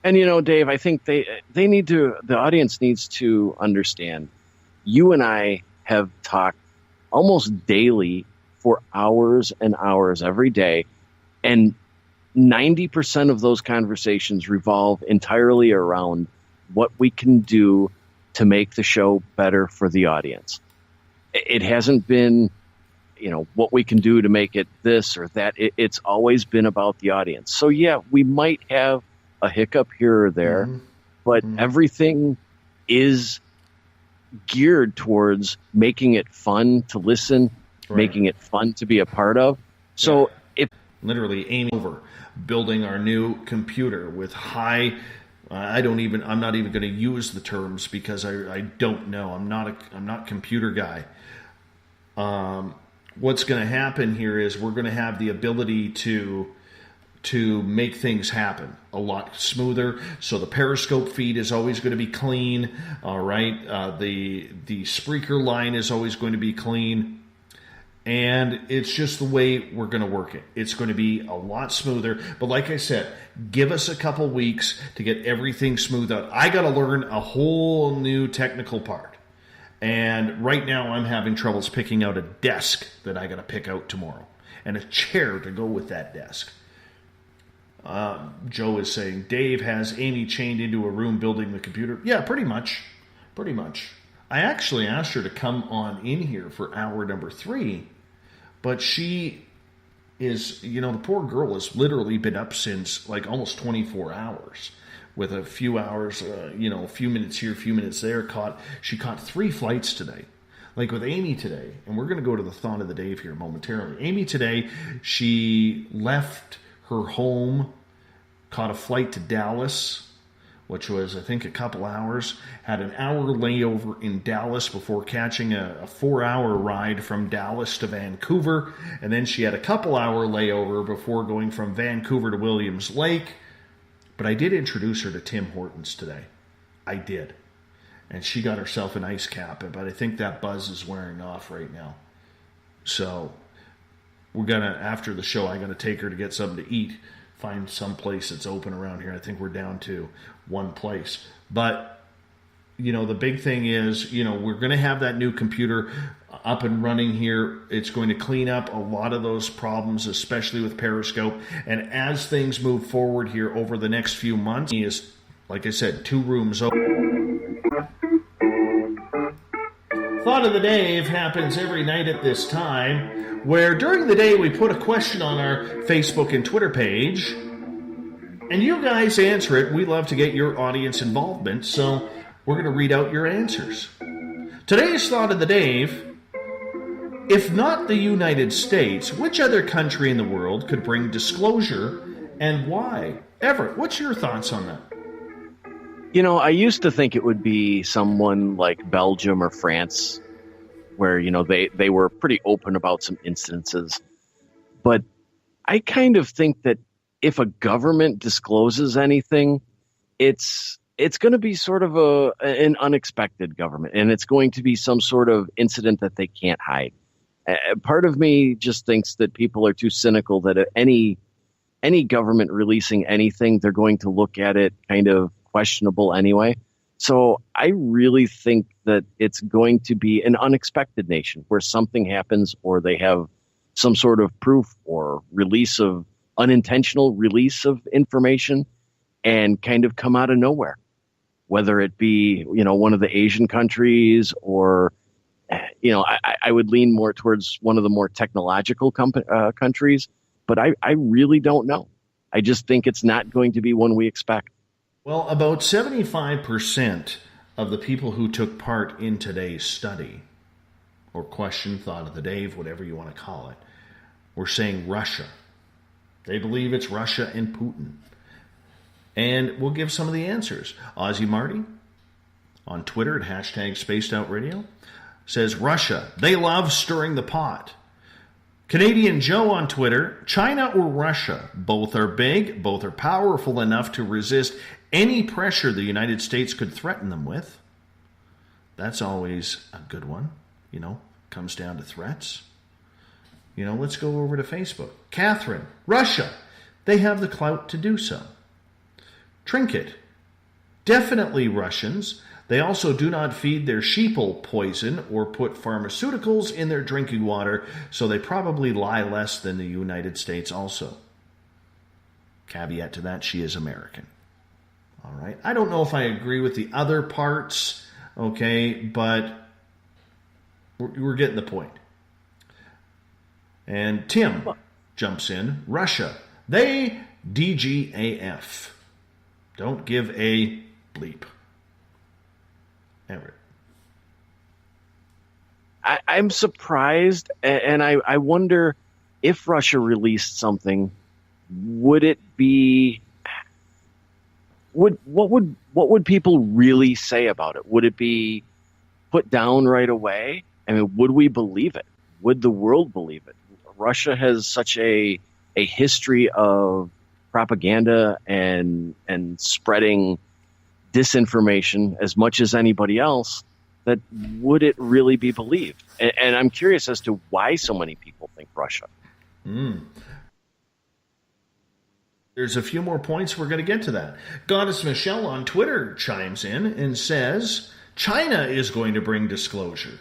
And, you know, Dave, I think the audience needs to understand, you and I have talked almost daily for hours and hours every day, and 90% of those conversations revolve entirely around what we can do to make the show better for the audience. It hasn't been, you know, what we can do to make it this or that. It's always been about the audience. So, yeah, we might have a hiccup here or there, but everything is geared towards making it fun to listen, making it fun to be a part of. So if literally aiming over building our new computer with high, I'm not even going to use the terms because I don't know. I'm not a computer guy. What's going to happen here is we're going to have the ability to make things happen a lot smoother. So the Periscope feed is always going to be clean. All right. The Spreaker line is always going to be clean. And it's just the way we're going to work it. It's going to be a lot smoother. But like I said, give us a couple weeks to get everything smoothed out. I got to learn a whole new technical part. And right now I'm having troubles picking out a desk that I got to pick out tomorrow. And a chair to go with that desk. Joe is saying, Dave has Amy chained into a room building the computer. Yeah, pretty much. I actually asked her to come on in here for hour number 3, but she is, you know, the poor girl has literally been up since like almost 24 hours with a few hours, a few minutes here, a few minutes there. She caught 3 flights today. Like with Amy today, and we're going to go to the thought of the day here momentarily. Amy today, she left her home, caught a flight to Dallas, which was, I think, a couple hours, had an hour layover in Dallas before catching a 4-hour ride from Dallas to Vancouver, and then she had a couple-hour layover before going from Vancouver to Williams Lake. But I did introduce her to Tim Hortons today. I did. And she got herself an ice cap, but I think that buzz is wearing off right now. So we're going to, after the show, I'm going to take her to get something to eat, find some place that's open around here. I think we're down to one place. But, you know, the big thing is, you know, we're going to have that new computer up and running here. It's going to clean up a lot of those problems, especially with Periscope. And as things move forward here over the next few months, is, like I said, 2 rooms open. Thought of the Day happens every night at this time, where during the day we put a question on our Facebook and Twitter page, and you guys answer it. We love to get your audience involvement, so we're going to read out your answers. Today's Thought of the Day: if not the United States, which other country in the world could bring disclosure, and why? Everett, what's your thoughts on that? You know, I used to think it would be someone like Belgium or France, where, you know, they were pretty open about some instances. But I kind of think that if a government discloses anything, it's going to be sort of an unexpected government, and it's going to be some sort of incident that they can't hide. Part of me just thinks that people are too cynical that any government releasing anything, they're going to look at it kind of questionable anyway. So I really think that it's going to be an unexpected nation where something happens or they have some sort of proof or unintentional release of information and kind of come out of nowhere, whether it be, one of the Asian countries or, I would lean more towards one of the more technological countries, but I really don't know. I just think it's not going to be one we expect. Well, about 75% of the people who took part in today's study, or question, thought of the day, whatever you want to call it, were saying Russia. They believe it's Russia and Putin. And we'll give some of the answers. Ozzy Marty on Twitter at #SpacedOutRadio says Russia. They love stirring the pot. Canadian Joe on Twitter, China or Russia, both are big, both are powerful enough to resist any pressure the United States could threaten them with. That's always a good one, comes down to threats. Let's go over to Facebook. Catherine, Russia, they have the clout to do so. Trinket, definitely Russians. They also do not feed their sheeple poison or put pharmaceuticals in their drinking water, so they probably lie less than the United States also. Caveat to that, she is American. All right. I don't know if I agree with the other parts, okay, but we're getting the point. And Tim jumps in. Russia, they DGAF. Don't give a bleep. Everett. I'm surprised, and I wonder if Russia released something, would it be... What would people really say about it? Would it be put down right away? I mean, would we believe it? Would the world believe it? Russia has such a history of propaganda and spreading disinformation as much as anybody else, that would it really be believed? And I'm curious as to why so many people think Russia. There's a few more points. We're going to get to that. Goddess Michelle on Twitter chimes in and says, China is going to bring disclosure.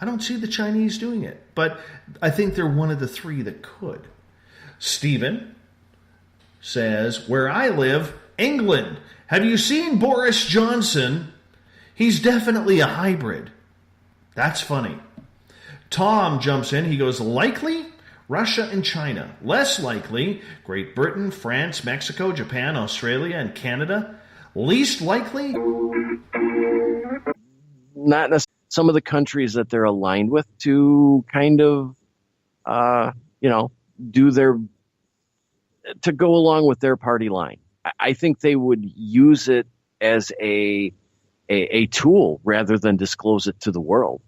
I don't see the Chinese doing it, but I think they're one of the three that could. Stephen says, where I live, England. Have you seen Boris Johnson? He's definitely a hybrid. That's funny. Tom jumps in. He goes, likely Russia and China. Less likely Great Britain, France, Mexico, Japan, Australia, and Canada. Least likely? Not necessarily. Some of the countries that they're aligned with to kind of, to go along with their party line. I think they would use it as a tool rather than disclose it to the world.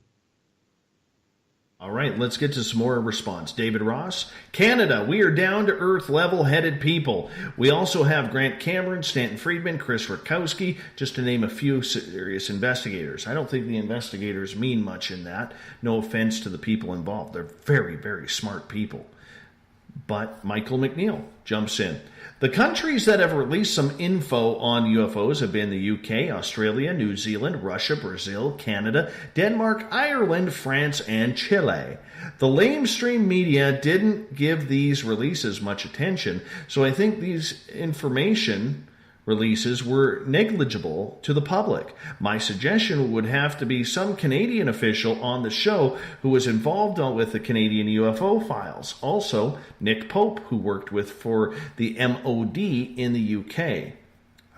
All right, let's get to some more response. David Ross, Canada, we are down-to-earth, level-headed people. We also have Grant Cameron, Stanton Friedman, Chris Rakowski, just to name a few serious investigators. I don't think the investigators mean much in that. No offense to the people involved. They're very, very smart people. But Michael McNeil jumps in. The countries that have released some info on UFOs have been the UK, Australia, New Zealand, Russia, Brazil, Canada, Denmark, Ireland, France, and Chile. The lamestream media didn't give these releases much attention, so I think these information releases were negligible to the public. My suggestion would have to be some Canadian official on the show who was involved with the Canadian UFO files. Also, Nick Pope, who worked for the MOD in the UK.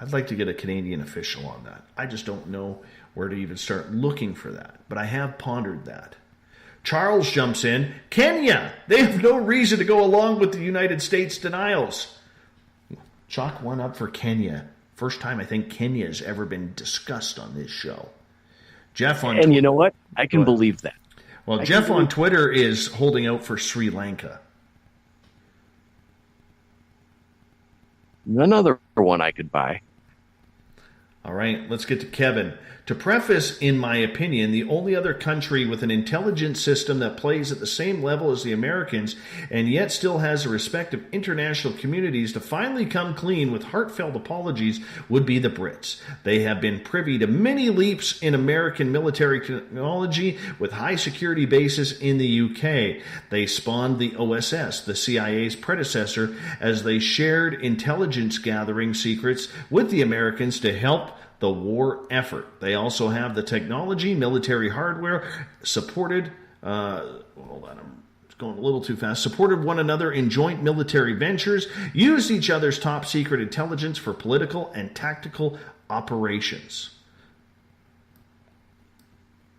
I'd like to get a Canadian official on that. I just don't know where to even start looking for that, but I have pondered that. Charles jumps in. Kenya! They have no reason to go along with the United States denials. Chalk one up for Kenya. First time I think Kenya has ever been discussed on this show. Jeff on And you know what? I can believe that. Well, Jeff on Twitter is holding out for Sri Lanka. Another one I could buy. All right, let's get to Kevin. To preface, in my opinion, the only other country with an intelligence system that plays at the same level as the Americans and yet still has the respective international communities to finally come clean with heartfelt apologies would be the Brits. They have been privy to many leaps in American military technology with high security bases in the UK. They spawned the OSS, the CIA's predecessor, as they shared intelligence gathering secrets with the Americans to help the war effort. They also have the technology, military hardware, supported, hold on, I'm going a little too fast, supported one another in joint military ventures, used each other's top secret intelligence for political and tactical operations.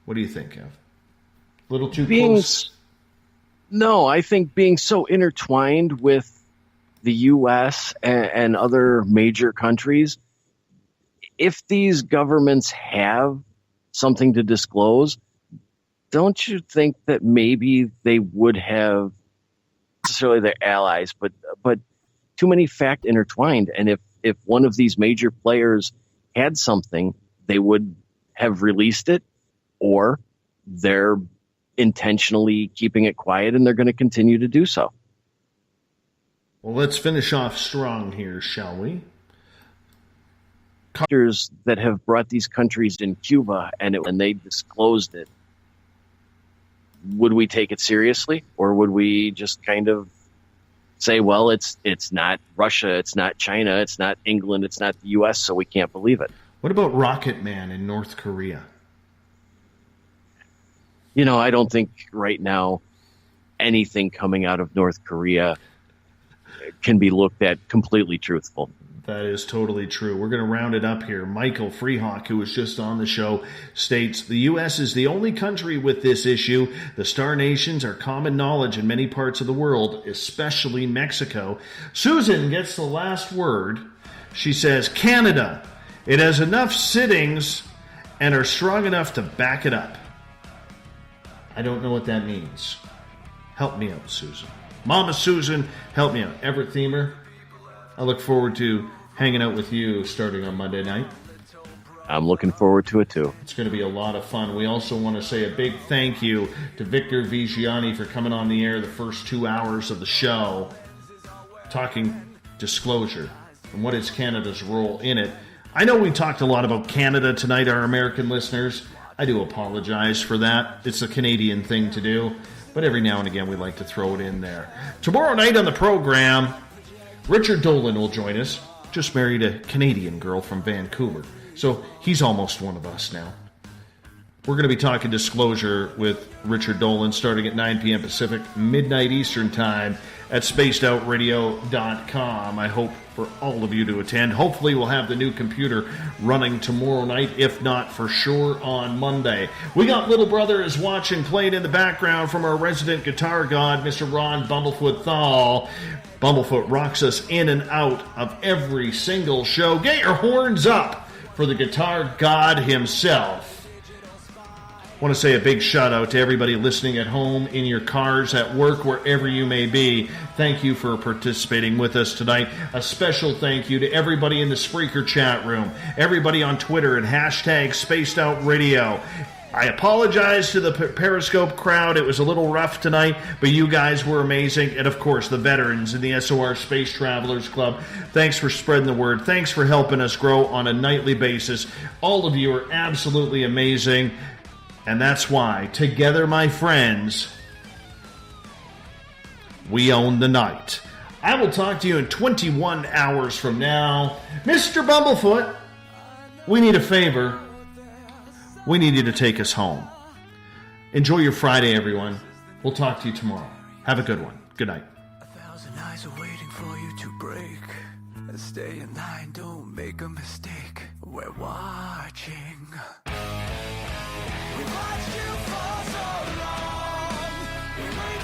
What do you think, Kev? A little too close? No, I think being so intertwined with the U.S. and other major countries, if these governments have something to disclose, don't you think that maybe they would have necessarily their allies, but too many fact intertwined? And if one of these major players had something, they would have released it, or they're intentionally keeping it quiet and they're going to continue to do so. Well, let's finish off strong here, shall we? Countries that have brought these countries in Cuba and they disclosed it, would we take it seriously, or would we just kind of say, well, it's not Russia, it's not China, it's not England, it's not the U.S., so we can't believe it? What about Rocket Man in North Korea? You know, I don't think right now anything coming out of North Korea can be looked at completely truthful. That is totally true. We're going to round it up here. Michael Freehawk, who was just on the show, states, the U.S. is the only country with this issue. The star nations are common knowledge in many parts of the world, especially Mexico. Susan gets the last word. She says, Canada. It has enough sittings and are strong enough to back it up. I don't know what that means. Help me out, Susan. Mama Susan, help me out. Everett Themer, I look forward to hanging out with you starting on Monday night. I'm looking forward to it too. It's going to be a lot of fun. We also want to say a big thank you to Victor Viggianni for coming on the air the first 2 hours of the show, talking disclosure and what is Canada's role in it. I know we talked a lot about Canada tonight, our American listeners. I do apologize for that. It's a Canadian thing to do, but every now and again we like to throw it in there. Tomorrow night on the program, Richard Dolan will join us. Just married a Canadian girl from Vancouver, so he's almost one of us now. We're going to be talking disclosure with Richard Dolan starting at 9 p.m. Pacific, midnight Eastern Time at spacedoutradio.com. I hope for all of you to attend. Hopefully we'll have the new computer running tomorrow night, if not for sure on Monday. We got Little Brother is watching playing in the background from our resident guitar god, Mr. Ron Bumblefoot THAL. Bumblefoot rocks us in and out of every single show. Get your horns up for the guitar god himself. I want to say a big shout out to everybody listening at home, in your cars, at work, wherever you may be. Thank you for participating with us tonight. A special thank you to everybody in the Spreaker chat room, everybody on Twitter at hashtag Spaced Out Radio. I apologize to the Periscope crowd. It was a little rough tonight, but you guys were amazing. And, of course, the veterans in the SOR Space Travelers Club. Thanks for spreading the word. Thanks for helping us grow on a nightly basis. All of you are absolutely amazing. And that's why, together, my friends, we own the night. I will talk to you in 21 hours from now. Mr. Bumblefoot, we need a favor. We need you to take us home. Enjoy your Friday, everyone. We'll talk to you tomorrow. Have a good one. Good night. 1,000 eyes are waiting for you to break. Stay in line, don't make a mistake. We're watching. We watched you for so long. We waited